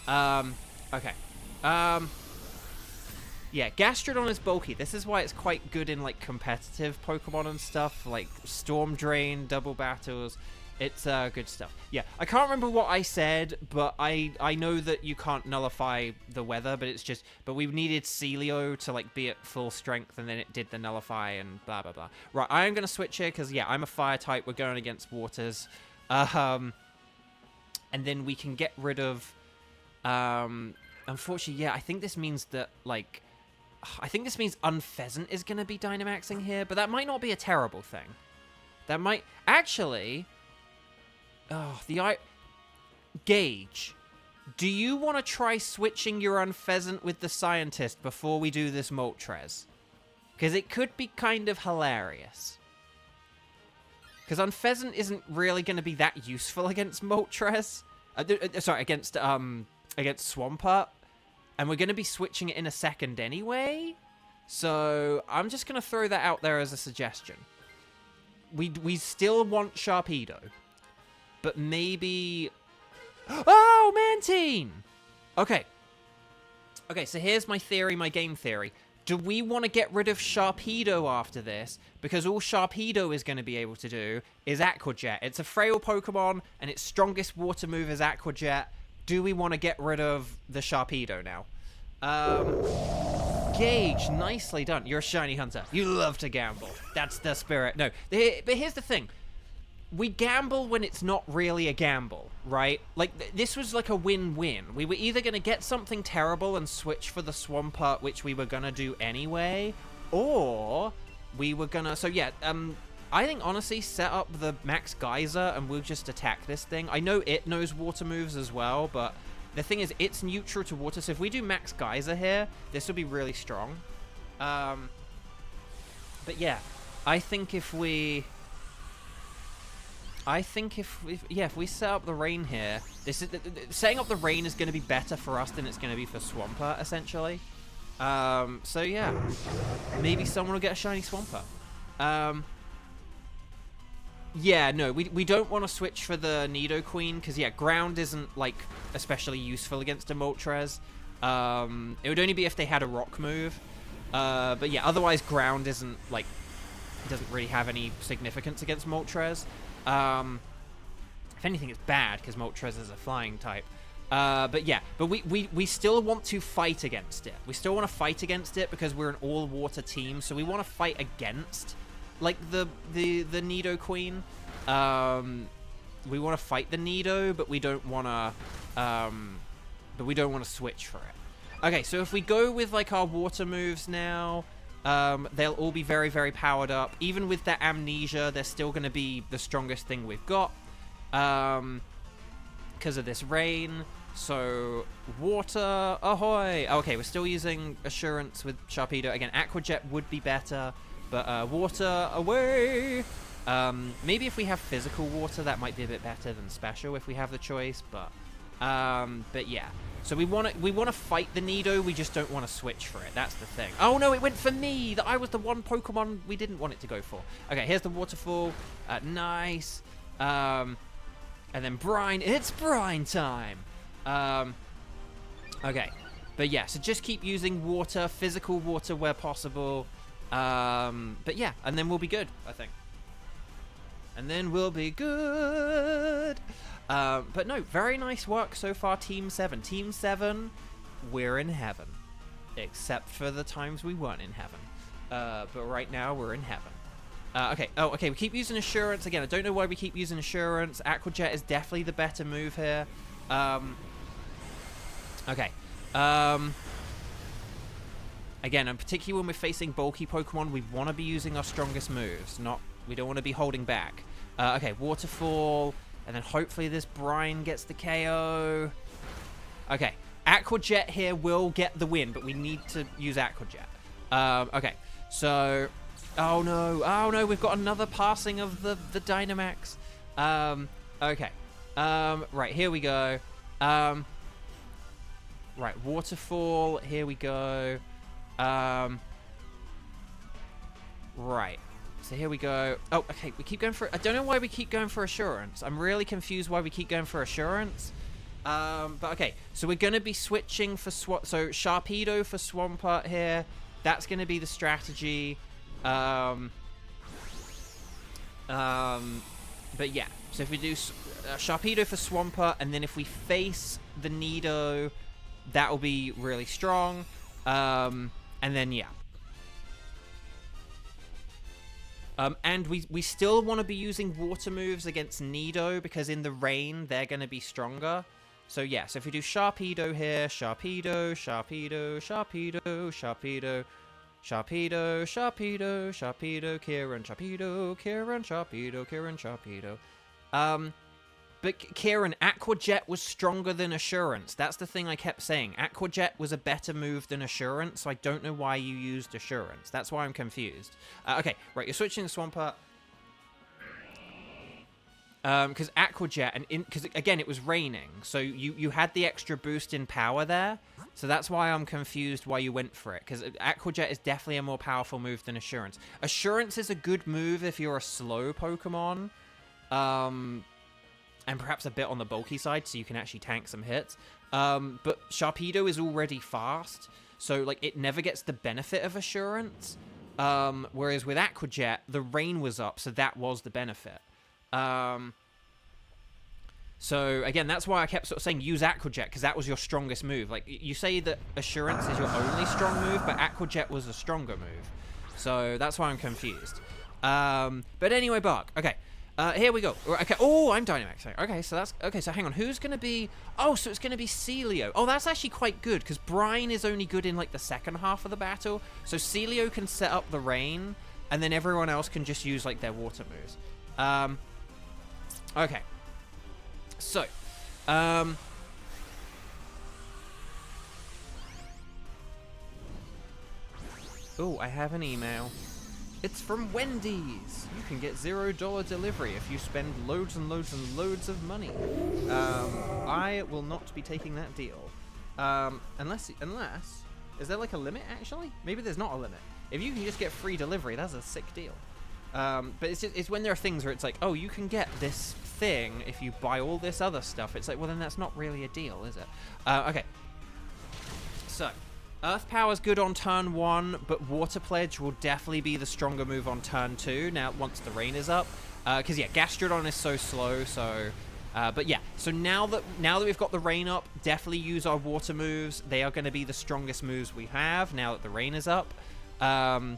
Okay. Yeah, Gastrodon is bulky. This is why it's quite good in, like, competitive Pokemon and stuff, like Storm Drain, Double Battles. It's good stuff. Yeah, I can't remember what I said, but I know that you can't nullify the weather, but it's just... But we needed Celio to, like, be at full strength, and then it did the nullify and blah, blah, blah. Right, I am going to switch here, because, yeah, I'm a fire type. We're going against waters. And then we can get rid of... unfortunately, yeah, I think this means that, like... I think this means Unpheasant is going to be Dynamaxing here, but that might not be a terrible thing. That might... Actually... Oh, Gage, do you want to try switching your Unpheasant with the Scientist before we do this Moltres? Because it could be kind of hilarious. Because Unpheasant isn't really going to be that useful against Moltres. Sorry, against Swampert. And we're going to be switching it in a second anyway. So I'm just going to throw that out there as a suggestion. We still want Sharpedo. But maybe... Oh, Mantine! Okay. Okay, so here's my theory, my game theory. Do we want to get rid of Sharpedo after this? Because all Sharpedo is going to be able to do is Aqua Jet. It's a frail Pokemon, and its strongest water move is Aqua Jet. Do we want to get rid of the Sharpedo now? Gage, nicely done. You're a shiny hunter. You love to gamble. That's the spirit. No, but here's the thing. We gamble when it's not really a gamble, right? Like, this was like a win-win. We were either going to get something terrible and switch for the Swampert, which we were going to do anyway, or we were going to... So, yeah, I think, honestly, set up the Max Geyser and we'll just attack this thing. I know it knows water moves as well, but the thing is, it's neutral to water, so if we do Max Geyser here, this will be really strong. But, yeah, I think if we... I think if we set up the rain here, setting up the rain is going to be better for us than it's going to be for Swampert, essentially. So yeah, maybe someone will get a shiny Swampert. Yeah, no, we don't want to switch for the Nidoqueen, because, yeah, ground isn't, like, especially useful against a Moltres. It would only be if they had a rock move. But, yeah, otherwise ground isn't, like, doesn't really have any significance against Moltres. If anything, it's bad, because Moltres is a flying type. But, yeah, but we still want to fight against it. We still want to fight against it, because we're an all-water team, so we want to fight against... like the Nidoqueen. We want to fight the Nido, but we don't want to switch for it. Okay, so if we go with like our water moves now, they'll all be very, very powered up. Even with that Amnesia, they're still going to be the strongest thing we've got, because of this rain. So water, ahoy! Okay, we're still using Assurance with Sharpedo. Again, Aqua Jet would be better. But water away. Maybe if we have physical water, that might be a bit better than special if we have the choice. But yeah. So we want to fight the Nido. We just don't want to switch for it. That's the thing. Oh no, it went for me. That I was the one Pokemon we didn't want it to go for. Okay, here's the waterfall. Nice. And then brine. It's brine time. Okay. But yeah, so just keep using water, physical water where possible. But yeah, and then we'll be good, I think. And then we'll be good. But no, very nice work so far, Team 7. Team 7, we're in heaven. Except for the times we weren't in heaven. But right now, we're in heaven. Okay, okay, we keep using Assurance. Again, I don't know why we keep using Assurance. Aqua Jet is definitely the better move here. Okay. Again, and particularly when we're facing bulky Pokemon, we want to be using our strongest moves. We don't want to be holding back. Okay, Waterfall, and then hopefully this Brine gets the KO. Okay, Aqua Jet here will get the win, but we need to use Aqua Jet. Okay, so... oh no, we've got another passing of the Dynamax. Okay, right, here we go. Right, Waterfall, here we go. Right. So here we go. Oh, okay. We keep going for... I don't know why we keep going for Assurance. I'm really confused why we keep going for Assurance. But okay. So we're going to be switching for... so Sharpedo for Swampert here. That's going to be the strategy. But yeah. So if we do Sharpedo for Swampert, and then if we face the Nido, that will be really strong. And then, yeah. And we still want to be using water moves against Nido, because in the rain, they're going to be stronger. So, yeah. So, if we do Sharpedo here, Sharpedo, Sharpedo, Sharpedo, Sharpedo, Sharpedo, Sharpedo, Sharpedo, Kieran, Sharpedo, Kieran, Sharpedo, Kieran, Sharpedo. But Kieran, Aqua Jet was stronger than Assurance. That's the thing I kept saying. Aqua Jet was a better move than Assurance, so I don't know why you used Assurance. That's why I'm confused. Okay, right, you're switching to Swampert. Because Aqua Jet, and because again, it was raining, so you had the extra boost in power there. So that's why I'm confused why you went for it, because Aqua Jet is definitely a more powerful move than Assurance. Assurance is a good move if you're a slow Pokemon. And perhaps a bit on the bulky side, so you can actually tank some hits. But Sharpedo is already fast, so like it never gets the benefit of Assurance. Whereas with Aqua Jet, the rain was up, so that was the benefit. So again, that's why I kept sort of saying use Aqua Jet, because that was your strongest move. Like you say that Assurance is your only strong move, but Aqua Jet was a stronger move. So that's why I'm confused. But anyway, Bark. Okay. Here we go. Okay. Oh, I'm Dynamax. Okay, so that's... okay, so hang on. Who's going to be... oh, so it's going to be Celio. Oh, that's actually quite good, because Brine is only good in, like, the second half of the battle. So Celio can set up the rain, and then everyone else can just use, like, their water moves. Okay. So, oh, I have an email. It's from Wendy's. You can get $0 delivery if you spend loads and loads and loads of money. I will not be taking that deal. Unless, is there like a limit actually? Maybe there's not a limit. If you can just get free delivery, that's a sick deal. But it's when there are things where it's like, oh, you can get this thing if you buy all this other stuff. It's like, well, then that's not really a deal, is it? Okay. So, Earth Power's good on turn 1, but Water Pledge will definitely be the stronger move on turn 2, now once the rain is up. Because, yeah, Gastrodon is so slow, so... but yeah, so now that we've got the rain up, definitely use our water moves. They are going to be the strongest moves we have now that the rain is up. And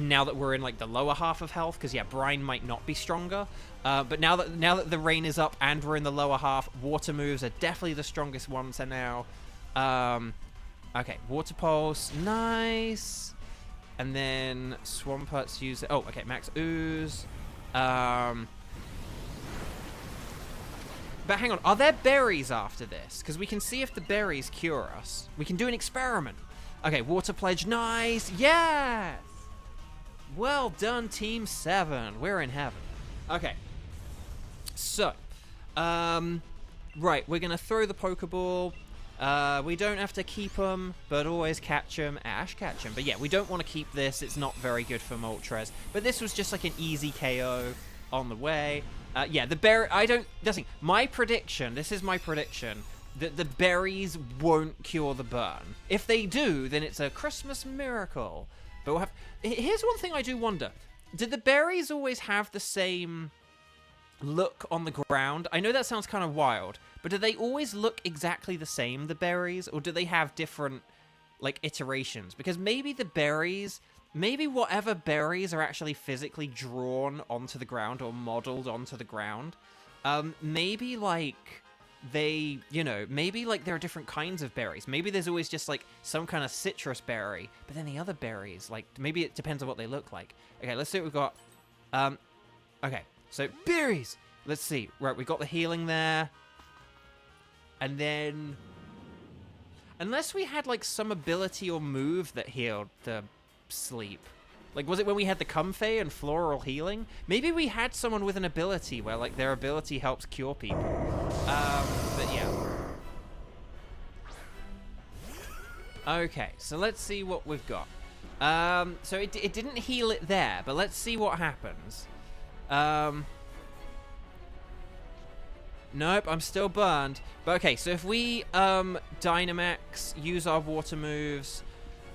now that we're in like the lower half of health, because yeah, Brine might not be stronger. But now that the rain is up and we're in the lower half, water moves are definitely the strongest ones are now. Okay, Water Pulse, nice. And then Swampert's use it. Oh, okay, Max Ooze. But hang on, are there berries after this? Because we can see if the berries cure us. We can do an experiment. Okay, Water Pledge, nice. Yes! Well done, Team 7. We're in heaven. Okay. So, right, we're going to throw the Pokeball. We don't have to keep them, but always catch them. Ash, catch them. But yeah, we don't want to keep this. It's not very good for Moltres. But this was just like an easy KO on the way. Yeah, the berry... My prediction, this is my prediction, that the berries won't cure the burn. If they do, then it's a Christmas miracle. But we'll have... Here's one thing I do wonder. Did the berries always have the same look on the ground? I know that sounds kind of wild, but do they always look exactly the same, the berries? Or do they have different, like, iterations? Because maybe the berries... Maybe whatever berries are actually physically drawn onto the ground or modeled onto the ground, maybe, like, they, you know, maybe, like, there are different kinds of berries. Maybe there's always just, like, some kind of citrus berry, but then the other berries, like, maybe it depends on what they look like. Okay, let's see what we've got. Okay, so, berries! Let's see. Right, we got the healing there. And then... Unless we had, like, some ability or move that healed the... sleep. Like, was it when we had the Comfey and Floral Healing? Maybe we had someone with an ability where, like, their ability helps cure people. But yeah. Okay, so let's see what we've got. So it didn't heal it there, but let's see what happens. Nope, I'm still burned. But okay, so if we, Dynamax, use our water moves...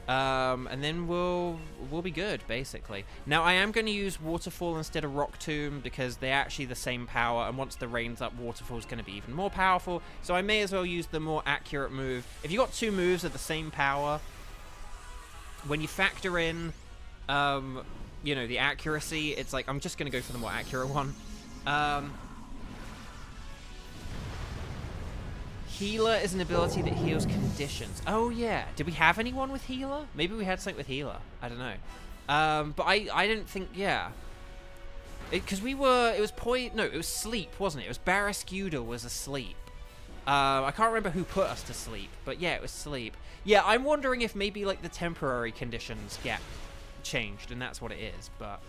and then we'll be good, basically. Now, I am going to use Waterfall instead of Rock Tomb because they're actually the same power, and once the rain's up, Waterfall is going to be even more powerful, so I may as well use the more accurate move. If you got two moves of the same power, when you factor in, you know, the accuracy, it's like, I'm just going to go for the more accurate one. Healer is an ability that heals conditions. Oh, yeah. Did we have anyone with Healer? Maybe we had something with Healer. I don't know. But I didn't think, yeah. Because it was Sleep, wasn't it? It was Barrascuda was asleep. I can't remember who put us to sleep, but yeah, it was Sleep. Yeah, I'm wondering if maybe, like, the temporary conditions get changed, and that's what it is, but...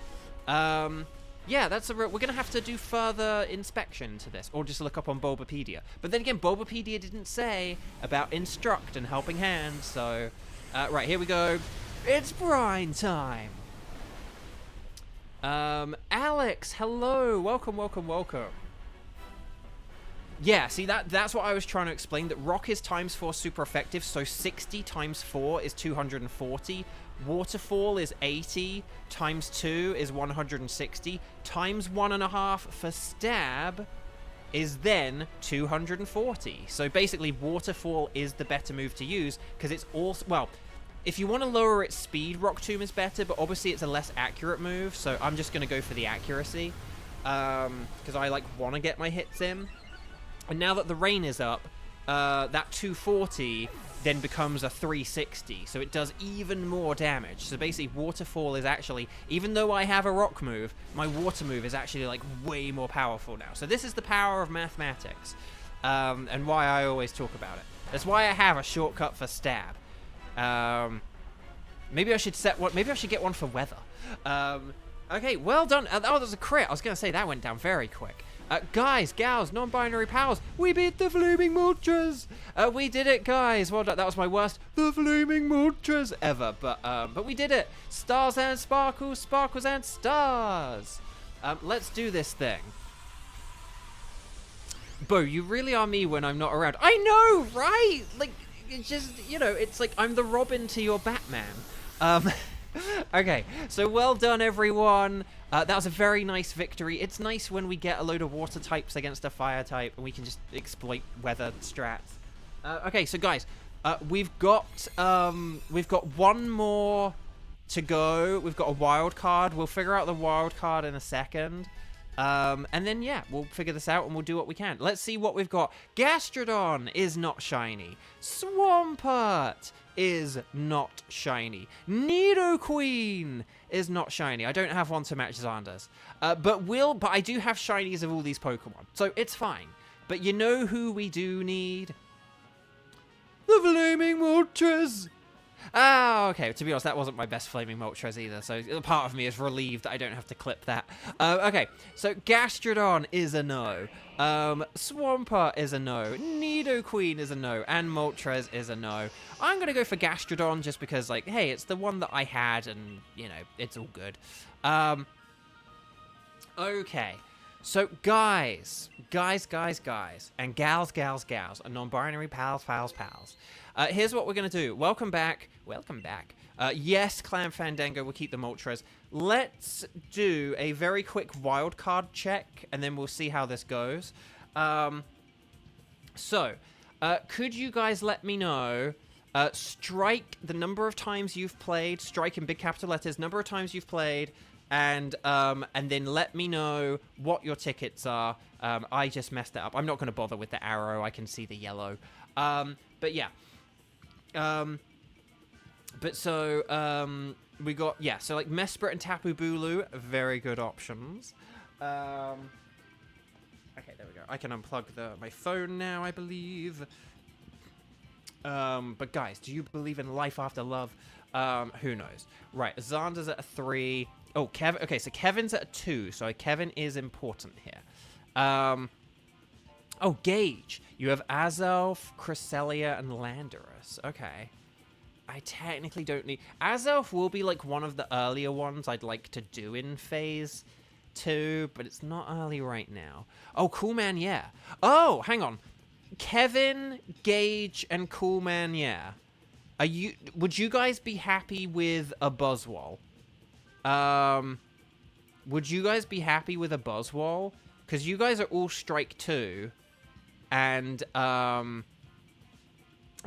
yeah, we're going to have to do further inspection to this, or just look up on Bulbapedia. But then again, Bulbapedia didn't say about Instruct and Helping Hand, so... right, here we go. It's Brine time! Alex, hello! Welcome, welcome, welcome. Yeah, see, that's what I was trying to explain, that Rock is ×4 super effective, so 60 × 4 is 240. Waterfall is 80, ×2 is 160, ×1.5 for Stab is then 240. So basically, Waterfall is the better move to use, because it's also, well, if you want to lower its speed, Rock Tomb is better, but obviously it's a less accurate move, so I'm just going to go for the accuracy, because I, like, want to get my hits in. And now that the rain is up, that 240 then becomes a 360, so it does even more damage. So basically, Waterfall is actually, even though I have a rock move, my water move is actually, like, way more powerful now. So this is the power of mathematics, and why I always talk about it. That's why I have a shortcut for Stab. Maybe I should set one. Maybe I should get one for weather. Okay, well done. Oh, that was a crit. I was going to say that went down very quick. Guys, gals, non-binary pals, we beat the Flaming Moltres! We did it, guys. Well done. That was my worst the Flaming Moltres ever, but we did it. Stars and sparkles, sparkles and stars. Let's do this thing. Bo, you really are me when I'm not around. I know, right? Like, it's just, you know, it's like I'm the Robin to your Batman. Okay, so well done, everyone. That was a very nice victory. It's nice when we get a load of water types against a fire type, and we can just exploit weather strats. Okay, so guys, we've got one more to go. We've got a wild card. We'll figure out the wild card in a second. And then, yeah, we'll figure this out and we'll do what we can. Let's see what we've got. Gastrodon is not shiny. Swampert is not shiny. Nidoqueen is not shiny. I don't have one to match Xander's. But I do have shinies of all these Pokemon. So it's fine. But you know who we do need? The Flaming Moltres! Ah, okay. To be honest, that wasn't my best Flaming Moltres either, so part of me is relieved that I don't have to clip that. Okay, so Gastrodon is a no. Swampert is a no. Nidoqueen is a no. And Moltres is a no. I'm going to go for Gastrodon just because, like, hey, it's the one that I had and, you know, it's all good. Okay. So, guys, and gals, and non-binary pals. Here's what we're going to do. Welcome back. Yes, Clan Fandango will keep the Moltres. Let's do a very quick wildcard check, and then we'll see how this goes. Could you guys let me know, strike the number of times you've played, strike in big capital letters, number of times you've played, and then let me know what your tickets are. I just messed it up. I'm not going to bother with the arrow. I can see the yellow. But yeah. We got, yeah, so like Mesprit and Tapu Bulu, very good options. Okay, there we go. I can unplug my phone now, I believe. But guys, do you believe in life after love? Who knows? Right, Xander's at a 3. Oh, Kevin. Okay, so Kevin's at a 2. So Kevin is important here. Oh, Gage. You have Azelf, Cresselia, and Landorus. Okay. I technically don't need... Azelf will be, like, one of the earlier ones I'd like to do in Phase 2, but it's not early right now. Oh, Coolman, yeah. Oh, hang on. Kevin, Gage, and Coolman, yeah. Would you guys be happy with a Buzzwole? Would you guys be happy with a Buzzwole? Because you guys are all Strike 2, and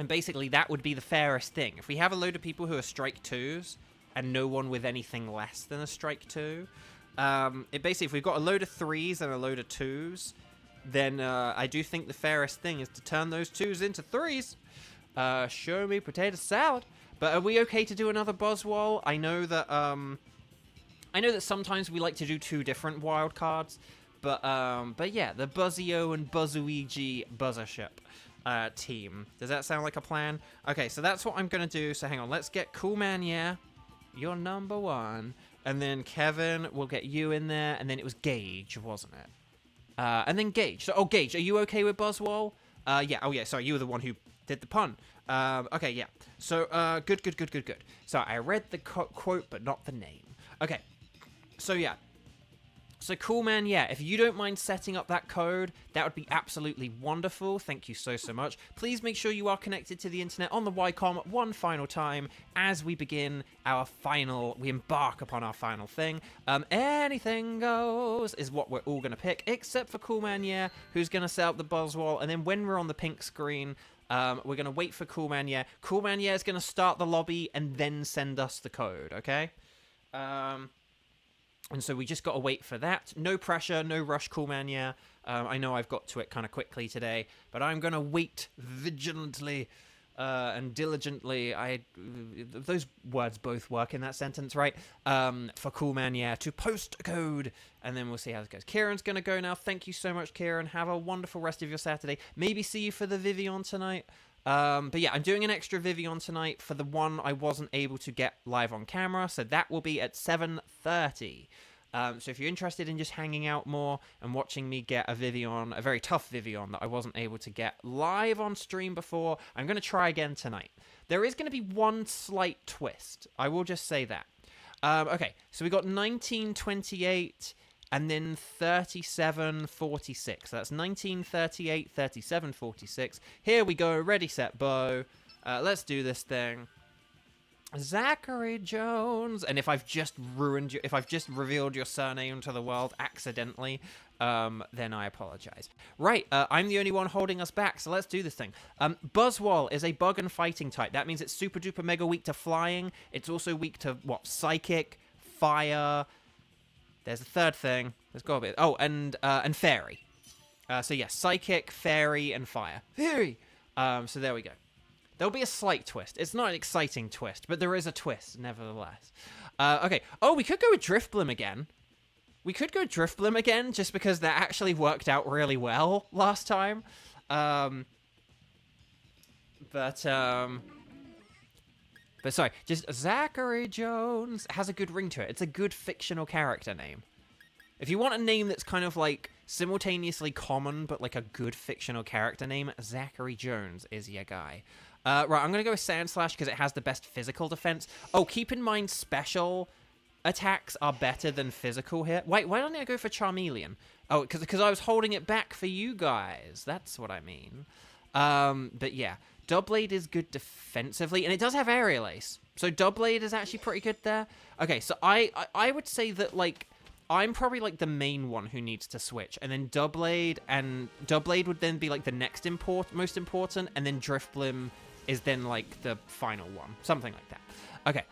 basically that would be the fairest thing. If we have a load of people who are Strike 2s, and no one with anything less than a Strike 2, if we've got a load of 3s and a load of 2s, then I do think the fairest thing is to turn those 2s into 3s. Show me potato salad. But are we okay to do another Buzzwole? I know that sometimes we like to do 2 different wild cards, but yeah, the Buzzio and Buzzuigi Buzzership team. Does that sound like a plan? Okay, so that's what I'm gonna do. So hang on, let's get Coolman, yeah. You're number 1. And then Kevin, we'll get you in there. And then it was Gage, wasn't it? And then Gage. So, Gage, are you okay with Buzzwole? Yeah. Oh, yeah. Sorry, you were the one who did the pun. Okay, yeah. So, good. So, I read the quote, but not the name. Okay. So, yeah. So, Coolman, yeah, if you don't mind setting up that code, that would be absolutely wonderful. Thank you so much. Please make sure you are connected to the internet on the YCOM one final time as we embark upon our final thing. Anything goes is what we're all going to pick, except for Coolman, yeah, who's going to set up the Buzzwole, and then when we're on the pink screen, we're going to wait for Coolman, yeah. Coolman, yeah, is going to start the lobby and then send us the code, okay? And so we just got to wait for that. No pressure, no rush, Coolman, yeah. I know I've got to it kind of quickly today, but I'm going to wait vigilantly and diligently. Those words both work in that sentence, right? For Coolman, yeah, to post a code, and then we'll see how it goes. Kieran's going to go now. Thank you so much, Kieran. Have a wonderful rest of your Saturday. Maybe see you for the Vivian tonight. But yeah, I'm doing an extra Vivian tonight for the one I wasn't able to get live on camera, so that will be at 7:30. So if you're interested in just hanging out more and watching me get a Vivian, a very tough Vivian that I wasn't able to get live on stream before, I'm going to try again tonight. There is going to be one slight twist. I will just say that. Okay, so we got 1928 and then 3746. So that's 1938, 3746. Here we go. Ready, set, bow. Let's do this thing. Zachary Jones. And if I've just ruined you, if I've just revealed your surname to the world accidentally, then I apologize. Right, I'm the only one holding us back, so let's do this thing. Buzzwole is a bug and fighting type. That means it's super duper mega weak to flying. It's also weak to, what, psychic, fire. There's a third thing. There's got to be. Oh, and fairy. So yeah, psychic, fairy, and fire. Fairy! So there we go. There'll be a slight twist. It's not an exciting twist, but there is a twist, nevertheless. Okay. Oh, we could go with Driftblim again. We could go Driftblim again, just because that actually worked out really well last time. But sorry, just Zachary Jones has a good ring to it. It's a good fictional character name. If you want a name that's kind of like simultaneously common, but like a good fictional character name, Zachary Jones is your guy. Right, I'm going to go with Sand Slash because it has the best physical defense. Oh, keep in mind special attacks are better than physical here. Wait, why don't I go for Charmeleon? Oh, because I was holding it back for you guys. That's what I mean. But yeah, Doublade is good defensively, and it does have Aerial Ace. So Doublade is actually pretty good there. Okay, so I would say that, like, I'm probably, like, the main one who needs to switch. And then Doublade would then be, like, the next most important, and then Driftblim is then, like, the final one. Something like that. Okay,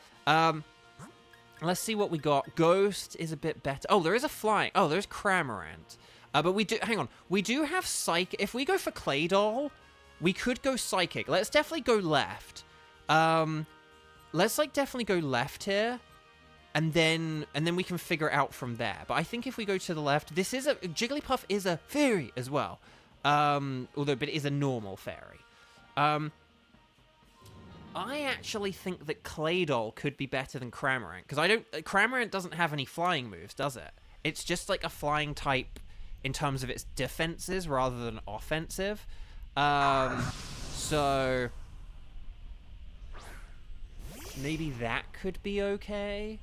let's see what we got. Ghost is a bit better. Oh, there is a flying. Oh, there's Cramorant. But we do, hang on. We do have Psychic. If we go for Claydol, we could go Psychic. Let's definitely go left. Let's, like, definitely go left here. And then we can figure it out from there. But I think if we go to the left, Jigglypuff is a fairy as well. But it is a normal fairy. I actually think that Claydol could be better than Cramorant. Because Cramorant doesn't have any flying moves, does it? It's just like a flying type in terms of its defenses rather than offensive. So maybe that could be okay.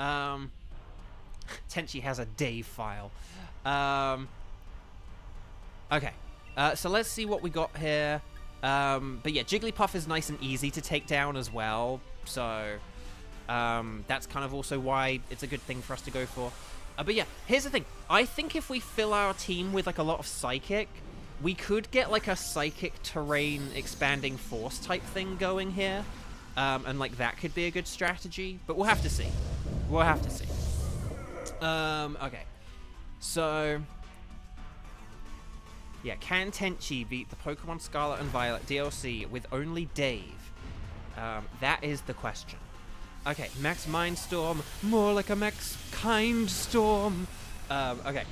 Tenchi has a Dave file. Okay. So let's see what we got here. But yeah, Jigglypuff is nice and easy to take down as well. So that's kind of also why it's a good thing for us to go for. But yeah, here's the thing. I think if we fill our team with like a lot of Psychic, we could get like a Psychic terrain expanding force type thing going here. And like that could be a good strategy, but we'll have to see. We'll have to see. Okay. So yeah, can Tenchi beat the Pokemon Scarlet and Violet DLC with only Dave? That is the question. Okay, Max Mindstorm, more like a Max Kindstorm. Okay.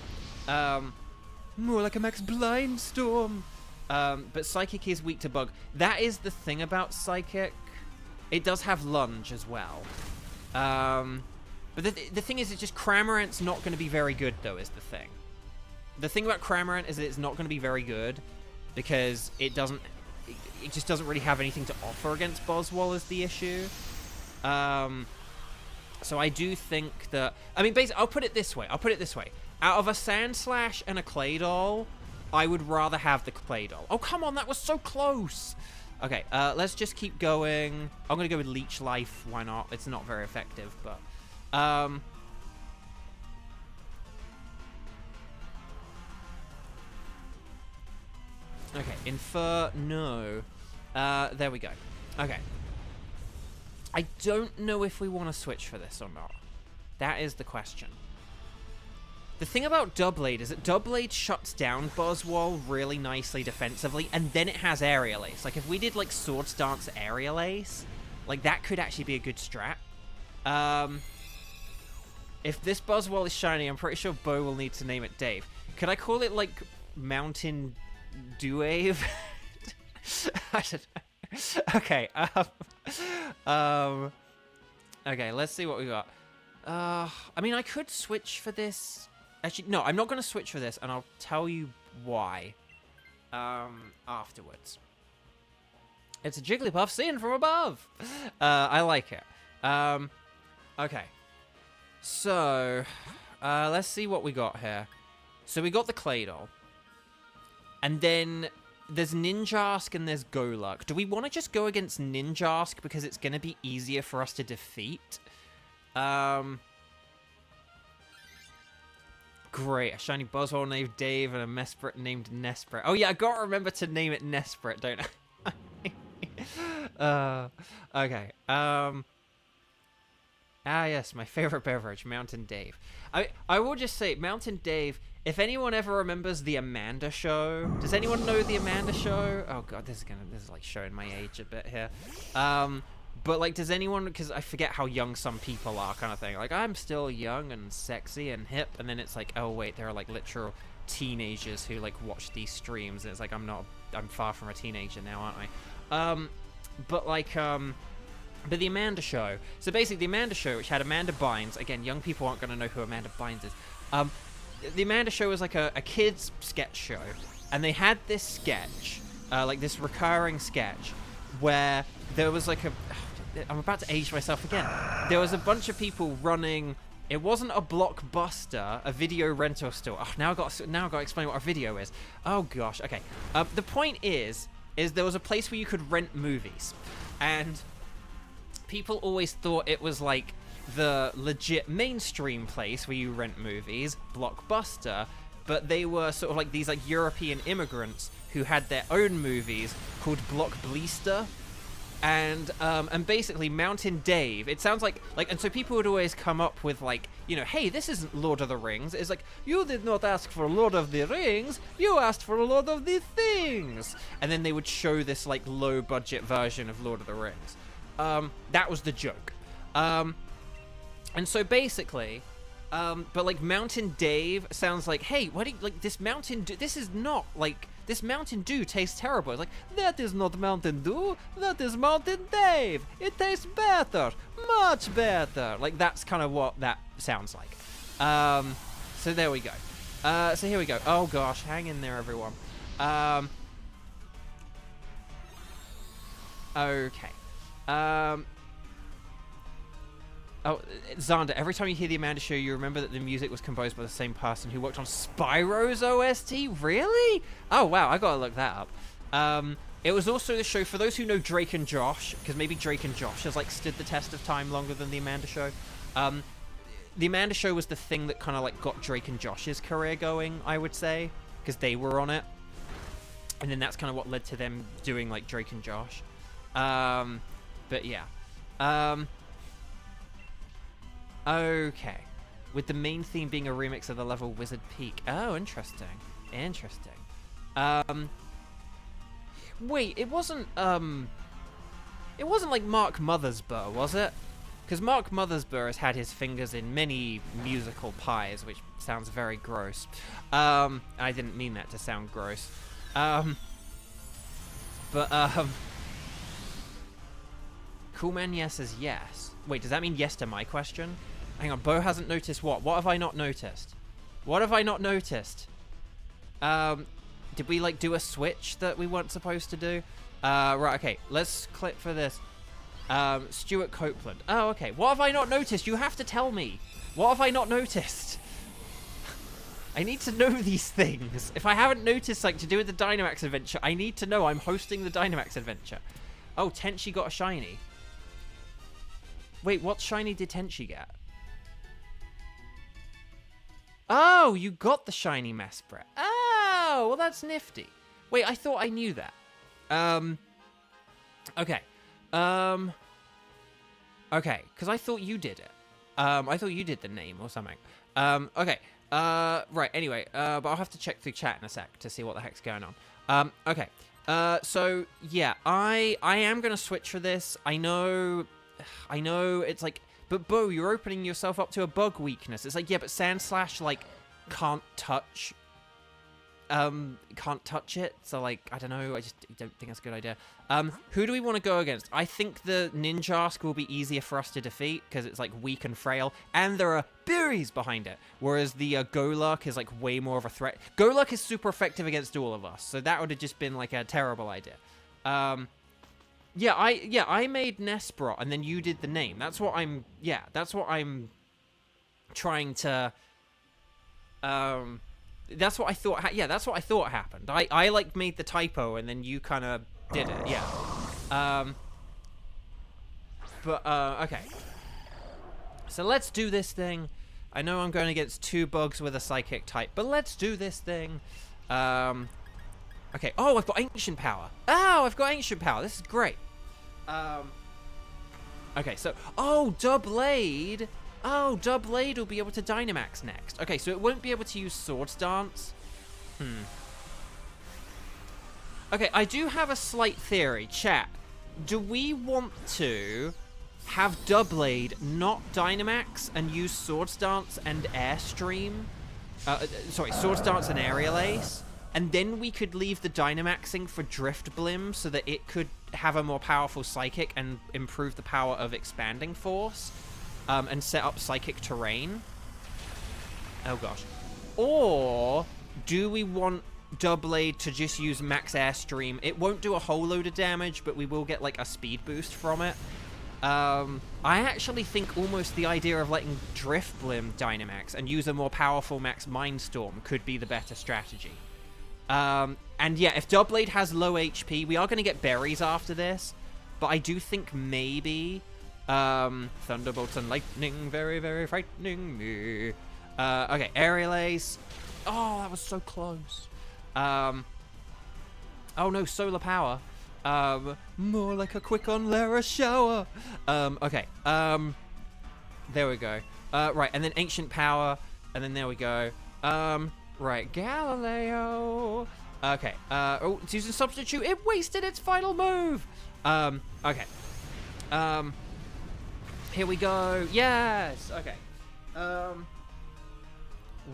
More like a Max Blindstorm. But Psychic is weak to Bug. That is the thing about Psychic. It does have Lunge as well. But the thing is, it's just Cramorant's not going to be very good, though, is the thing. The thing about Cramorant is that it's not going to be very good because it just doesn't really have anything to offer against Buzzwole is the issue. So I do think that, I mean, basically, I'll put it this way. Out of a Sandslash and a Claydol, I would rather have the Claydol. Oh, come on, that was so close. Okay, let's just keep going. I'm going to go with Leech Life. Why not? It's not very effective, but okay, Inferno. There we go. Okay. I don't know if we want to switch for this or not. That is the question. The thing about Doublade is that Doublade shuts down Buzzwole really nicely defensively, and then it has Aerial Ace. Like, if we did, like, Swords Dance Aerial Ace, like, that could actually be a good strat. If this Buzzwole is shiny, I'm pretty sure Bo will need to name it Dave. Could I call it, like, Mountain Dewave? I don't know. Okay. Okay, let's see what we got. I mean, I could switch for this. Actually, no, I'm not going to switch for this, and I'll tell you why afterwards. It's a Jigglypuff seen from above. I like it. Okay. So, let's see what we got here. So we got the Claydol. And then there's Ninjask and there's Golurk. Do we want to just go against Ninjask because it's going to be easier for us to defeat? Great. A shiny Buzzwole named Dave and a Mesprit named Nesprit. Oh yeah, I got to remember to name it Nesprit, don't I? Okay. Yes, my favorite beverage, Mountain Dave. I will just say, Mountain Dave, if anyone ever remembers the Amanda Show, does anyone know the Amanda Show? Oh god, this is like showing my age a bit here. But like, does anyone, because I forget how young some people are, kind of thing. Like, I'm still young and sexy and hip, and then it's like, oh wait, there are like literal teenagers who like watch these streams, and it's like, I'm far from a teenager now, aren't I? But the Amanda Show. So basically, the Amanda Show, which had Amanda Bynes. Again, young people aren't going to know who Amanda Bynes is. The Amanda Show was like a kids' sketch show, and they had this sketch, like this recurring sketch, where there was like I'm about to age myself again. There was a bunch of people running. It wasn't a Blockbuster, a video rental store. Oh, now I got to explain what a video is. Oh gosh. Okay. The point is there was a place where you could rent movies, and people always thought it was like the legit mainstream place where you rent movies, Blockbuster, but they were sort of like these like European immigrants who had their own movies called Blockblister. And basically Mountain Dave, it sounds like, and so people would always come up with like, you know, hey, this isn't Lord of the Rings. It's like, you did not ask for Lord of the Rings, you asked for Lord of the Things. And then they would show this like low budget version of Lord of the Rings. That was the joke. And so basically, but like Mountain Dave sounds like, hey, what do you, like this Mountain Dew, this is not like, this Mountain Dew tastes terrible. It's like, that is not Mountain Dew, that is Mountain Dave. It tastes better, much better. Like, that's kind of what that sounds like. So there we go. So here we go. Oh gosh, hang in there, everyone. Okay. Oh, Xander, every time you hear the Amanda Show, you remember that the music was composed by the same person who worked on Spyro's OST? Really? Oh, wow, I gotta look that up. It was also the show, for those who know Drake and Josh, because maybe Drake and Josh has, like, stood the test of time longer than the Amanda Show. The Amanda Show was the thing that kind of, like, got Drake and Josh's career going, I would say, because they were on it. And then that's kind of what led to them doing, like, Drake and Josh. But, yeah. Okay. With the main theme being a remix of the level Wizard Peak. Oh, interesting. Interesting. Wait, it wasn't like Mark Mothersbaugh, was it? Because Mark Mothersbaugh has had his fingers in many musical pies, which sounds very gross. I didn't mean that to sound gross. Cool Man Yes says yes. Wait, does that mean yes to my question? Hang on, Bo hasn't noticed what? What have I not noticed? What have I not noticed? Did we, like, do a switch that we weren't supposed to do? Right, okay. Let's click for this. Stuart Copeland. Oh, okay. What have I not noticed? You have to tell me. What have I not noticed? I need to know these things. If I haven't noticed, like, to do with the Dynamax Adventure, I need to know. I'm hosting the Dynamax Adventure. Oh, Tenchi got a shiny. Wait, what shiny did Tenchi get? Oh, you got the shiny Mesprit. Oh, well, that's nifty. Wait, I thought I knew that. Okay. Okay, because I thought you did it. I thought you did the name or something. Okay. Right, anyway, but I'll have to check through chat in a sec to see what the heck's going on. Okay. So, yeah, I am going to switch for this. I know it's like, but Bo, you're opening yourself up to a bug weakness. It's like, yeah, but Sandslash, like, can't touch can't touch it. So, like, I don't know. I just don't think that's a good idea. Who do we want to go against? I think the Ninjask will be easier for us to defeat because it's, like, weak and frail. And there are berries behind it. Whereas the Golurk is, like, way more of a threat. Golurk is super effective against all of us. So that would have just been, like, a terrible idea. Yeah, I made Nesprot, and then you did the name. That's what I'm trying to, that's what I thought, that's what I thought happened. I like, made the typo, and then you kind of did it, yeah. Okay. So let's do this thing. I know I'm going against 2 bugs with a psychic type, but let's do this thing. Okay, oh, I've got Ancient Power. Oh, I've got Ancient Power. This is great. Okay, so, oh, Doublade. Oh, Doublade will be able to Dynamax next. Okay, so it won't be able to use Swords Dance. Okay, I do have a slight theory. Chat, do we want to have Doublade not Dynamax and use Swords Dance and Airstream? Sorry, Swords Dance and Aerial Ace? And then we could leave the Dynamaxing for Drift Blim so that it could have a more powerful Psychic and improve the power of Expanding Force, and set up Psychic Terrain. Oh gosh. Or do we want Doublade to just use Max Airstream? It won't do a whole load of damage, but we will get like a speed boost from it. I actually think almost the idea of letting Drift Blim Dynamax and use a more powerful Max Mindstorm could be the better strategy. And yeah, if Doublade has low HP, we are going to get berries after this, but I do think maybe, Thunderbolts and Lightning, very, very frightening me. Okay, Aerial Ace. Oh, that was so close. Oh no, Solar Power. More like a quick-on Lara shower. Okay, there we go. Right, and then Ancient Power, and then there we go. Right, Galileo. Okay, oh, it's using Substitute. It wasted its final move. Okay. Here we go. Yes. Okay.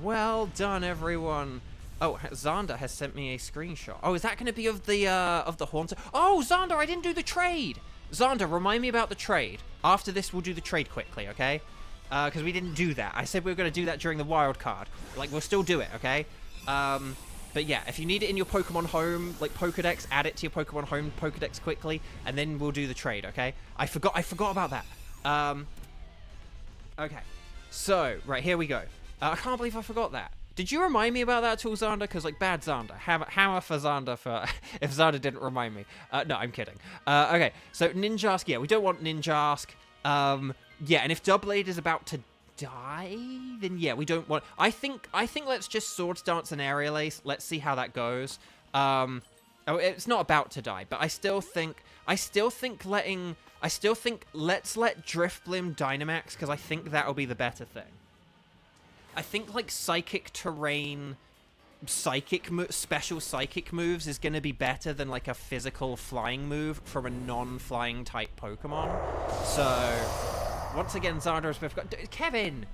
Well done, everyone. Oh, Xander has sent me a screenshot. Oh, is that going to be of the Haunter? Oh, Xander, I didn't do the trade. Xander, remind me about the trade. After this, we'll do the trade quickly, okay? Because we didn't do that. I said we were going to do that during the wild card. Like, we'll still do it, okay? But yeah, if you need it in your Pokemon Home, like, Pokedex, add it to your Pokemon Home Pokedex quickly, and then we'll do the trade, okay? I forgot about that. Okay. So, right, here we go. I can't believe I forgot that. Did you remind me about that at all, Xander? Because, like, bad Xander. Hammer for Xander for if Xander didn't remind me. No, I'm kidding. Okay, so Ninjask, yeah, we don't want Ninjask. Yeah, and if Doublade is about to die, then yeah, we don't want... I think let's just Swords Dance and Aerial Ace. Let's see how that goes. Oh, it's not about to die, but I still think let's let Drift Blim Dynamax, because I think that'll be the better thing. I think, like, Psychic Terrain, special Psychic moves is going to be better than, like, a physical flying move from a non-flying type Pokemon. So, once again, Xander has forgot. Kevin!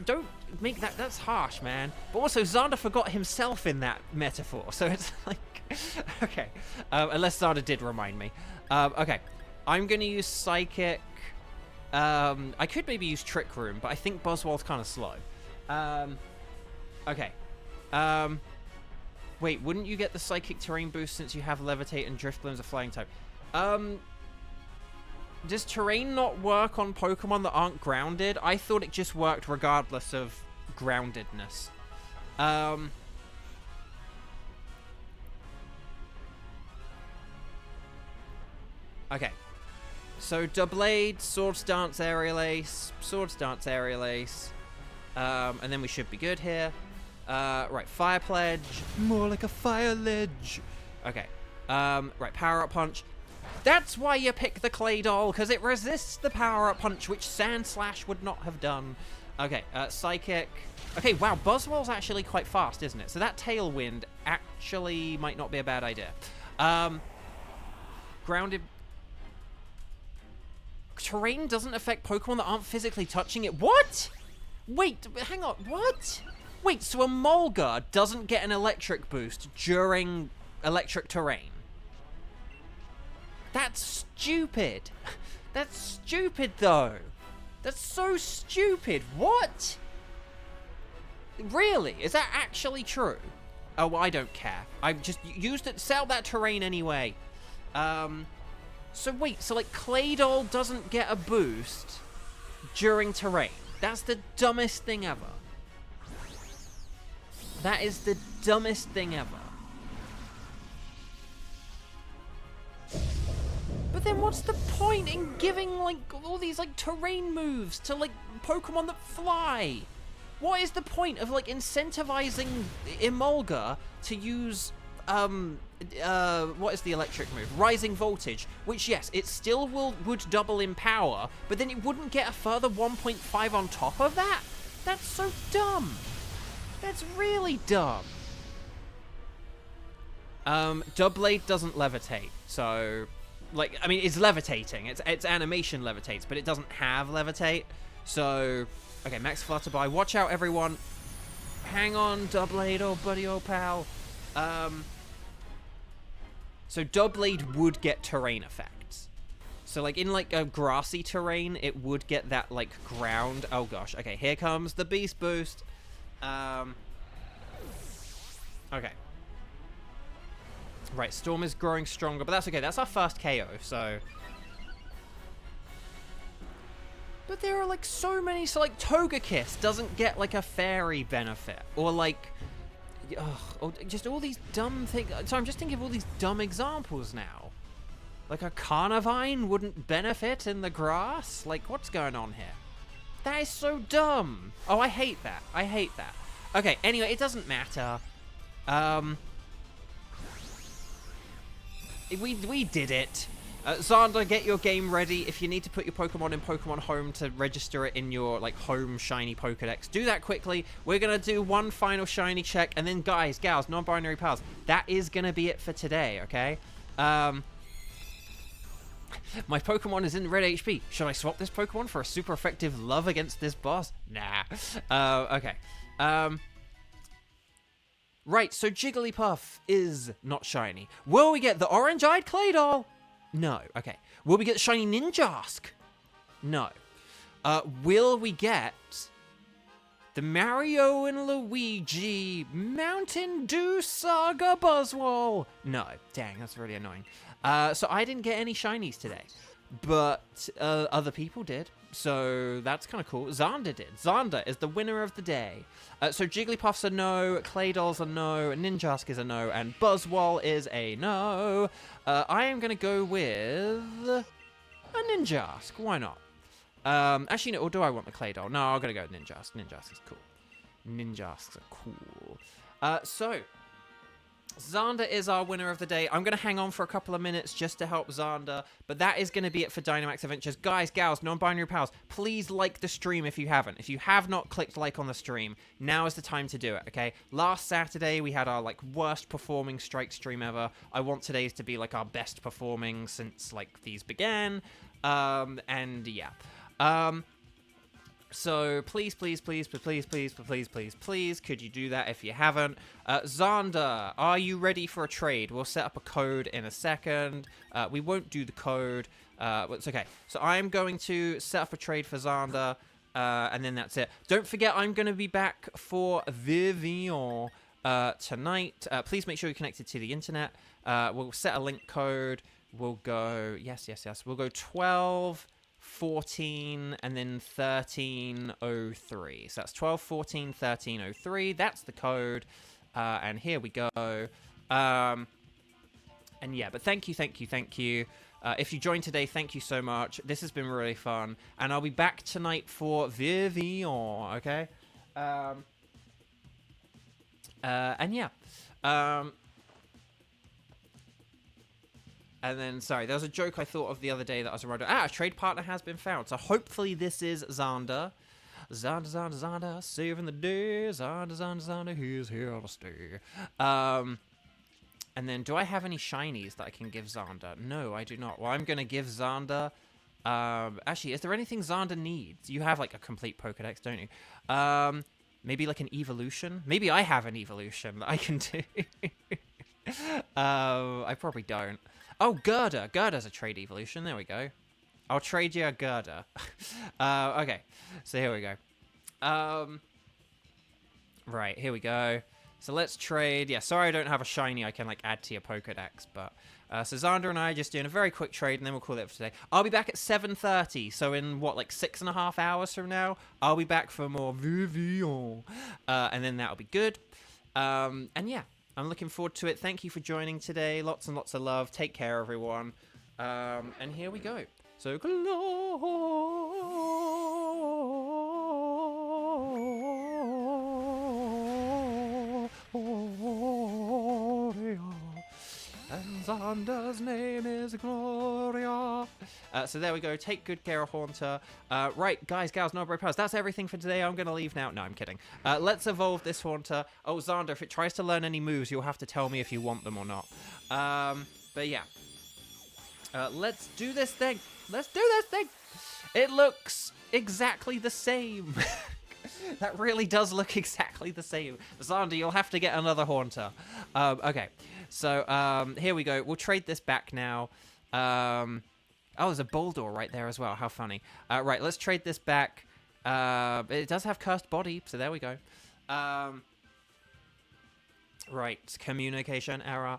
Don't make that... That's harsh, man. But also, Xander forgot himself in that metaphor, so it's like... Okay. Unless Xander did remind me. Okay. I'm going to use Psychic. I could maybe use Trick Room, but I think Buzzwole's kind of slow. Okay. Wait, wouldn't you get the Psychic Terrain boost since you have Levitate and Drift Blim's a flying type? Does Terrain not work on Pokemon that aren't grounded? I thought it just worked regardless of groundedness. Okay. So, Doublade, Swords Dance, Aerial Ace, Swords Dance, Aerial Ace. And then we should be good here. Right, Fire Pledge. More like a Fire Ledge. Okay. Right, Power Up Punch. That's why you pick the Clay Doll, because it resists the Power Up Punch, which Sand Slash would not have done. Okay, Psychic. Okay, wow, Buzzwole's actually quite fast, isn't it? So that Tailwind actually might not be a bad idea. Grounded... Terrain doesn't affect Pokemon that aren't physically touching it. What? Wait, hang on. What? Wait, so a Mulga doesn't get an electric boost during electric terrain? That's stupid. That's stupid, though. That's so stupid. What? Really? Is that actually true? Oh, I don't care. I just used it, sell that terrain anyway. So wait, so like Claydol doesn't get a boost during terrain. That's the dumbest thing ever. That is the dumbest thing ever. But then what's the point in giving like all these like terrain moves to like Pokemon that fly? What is the point of like incentivizing Emolga to use what is the electric move? Rising Voltage, which yes, it still would double in power, but then it wouldn't get a further 1.5 on top of that? That's so dumb. That's really dumb. Doublade doesn't levitate, so like I mean it's levitating. Its animation levitates, but it doesn't have levitate. So okay, Max Flutterby. Watch out, everyone. Hang on, Doublade, oh buddy, oh pal. So Doublade would get terrain effects. So like in like a grassy terrain, it would get that like ground. Oh gosh. Okay, here comes the Beast Boost. Okay. Right, Storm is growing stronger, but that's okay. That's our first KO, so. But there are like so many. So like Togekiss doesn't get like a fairy benefit, or like. Or just all these dumb things. So I'm just thinking of all these dumb examples now. Like a Carnivine wouldn't benefit in the grass? Like, what's going on here? That is so dumb. Oh, I hate that. I hate that. Okay, anyway, it doesn't matter. We did it. Xander, get your game ready. If you need to put your Pokemon in Pokemon Home to register it in your like home shiny Pokedex, do that quickly. We're gonna do one final shiny check, and then guys, gals, non-binary pals, that is gonna be it for today. Okay. My Pokemon is in red HP. Should I swap this Pokemon for a super effective love against this boss? Nah. Okay. Right. So Jigglypuff is not shiny. Will we get the orange-eyed Claydol? No. Okay. Will we get shiny Ninjask? No. Will we get the Mario and Luigi Mountain Dew Saga Buzzwole? No. Dang, that's really annoying. So I didn't get any shinies today, but other people did. So that's kind of cool. Xander did. Xander is the winner of the day. So Jigglypuff's a no, Claydol's a no, Ninjask is a no, and Buzzwole is a no. I am going to go with a Ninjask. Why not? Actually, no, or do I want the Claydol? No, I'm going to go with Ninjask. Ninjask is cool. Ninjasks are cool. So Xander is our winner of the day. I'm going to hang on for a couple of minutes just to help Xander, but that is going to be it for Dynamax Adventures. Guys, gals, non-binary pals, please like the stream if you haven't. If you have not clicked like on the stream, now is the time to do it, okay? Last Saturday, we had our, like, worst performing strike stream ever. I want today's to be, like, our best performing since, like, these began. And, yeah. So please, please, please, please, please, please, please, please, could you do that if you haven't? Xander, are you ready for a trade? We'll set up a code in a second. We won't do the code. But it's okay. So I'm going to set up a trade for Xander, and then that's it. Don't forget, I'm going to be back for Vivian tonight. Please make sure you're connected to the internet. We'll set a link code. We'll go, yes. We'll go 12... 14 and then 1303. So that's 12, 14, 1303. That's the code. And here we go. And yeah, but thank you. If you joined today, thank you so much. This has been really fun. And I'll be back tonight for Vivian, okay? And yeah. And then, sorry, there was a joke I thought of the other day that I was around. A trade partner has been found. So hopefully this is Xander. Xander, saving the day. Xander, he's here to stay. And then, do I have any shinies that I can give Xander? No, I do not. Well, I'm going to give Xander... actually, is there anything Xander needs? You have, like, a complete Pokedex, don't you? Maybe like an evolution? Maybe I have an evolution that I can do. I probably don't. Oh, Girder. Girder's a trade evolution. There we go. I'll trade you a Girder. Okay, so here we go. Right, here we go. So let's trade. Yeah, sorry I don't have a shiny I can like add to your Pokedex, but so Xander and I are just doing a very quick trade, and then we'll call it for today. I'll be back at 7:30, so in what, like 6.5 hours from now, I'll be back for more Vivian, and then that'll be good. And yeah, I'm looking forward to it. Thank you for joining today. Lots and lots of love. Take care, everyone. And here we go. So and Xander's name is Gloria. So there we go. Take good care of Haunter. Right, guys, gals, Nobre Pals, that's everything for today. I'm going to leave now. No, I'm kidding. Let's evolve this Haunter. Oh, Xander, if it tries to learn any moves, you'll have to tell me if you want them or not. But yeah. Let's do this thing. Let's do this thing. It looks exactly the same. That really does look exactly the same. Xander, you'll have to get another Haunter. Okay. So, here we go. We'll trade this back now. Oh, there's a Bulldor right there as well. How funny. Right, let's trade this back. It does have Cursed Body, so there we go. Right, communication error.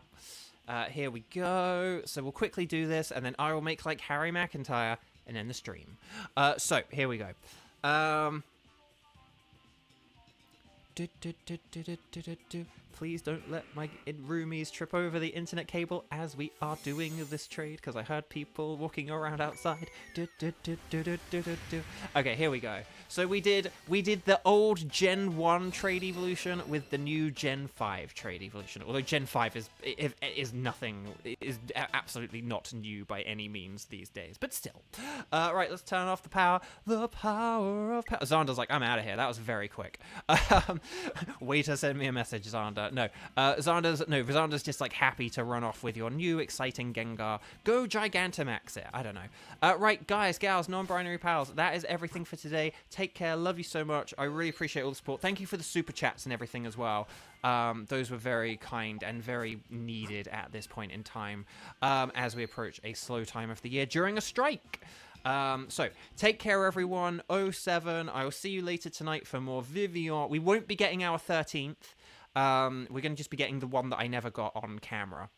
Here we go. So we'll quickly do this, and then I will make, like, Harry McIntyre and end the stream. So, here we go. Please don't let my roomies trip over the internet cable as we are doing this trade, because I heard people walking around outside. Okay, here we go. So we did the old Gen 1 trade evolution with the new Gen 5 trade evolution. Although Gen 5 is nothing, is absolutely not new by any means these days, but still. Right, let's turn off the power. The power of power. Xander's like, I'm out of here. That was very quick. Waiter send me a message, Xander. No, Xander's just like happy to run off with your new exciting Gengar. Go Gigantamax it. I don't know. Right, guys, gals, non-binary pals, that is everything for today. Take care. Love you so much. I really appreciate all the support. Thank you for the super chats and everything as well. Those were very kind and very needed at this point in time, as we approach a slow time of the year during a strike. So, take care, everyone. 07. I will see you later tonight for more Vivian. We won't be getting our 13th. We're going to just be getting the one that I never got on camera.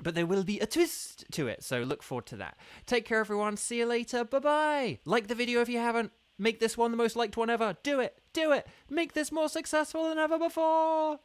But there will be a twist to it, so look forward to that. Take care, everyone. See you later. Bye-bye. Like the video if you haven't. Make this one the most liked one ever. Do it. Do it. Make this more successful than ever before.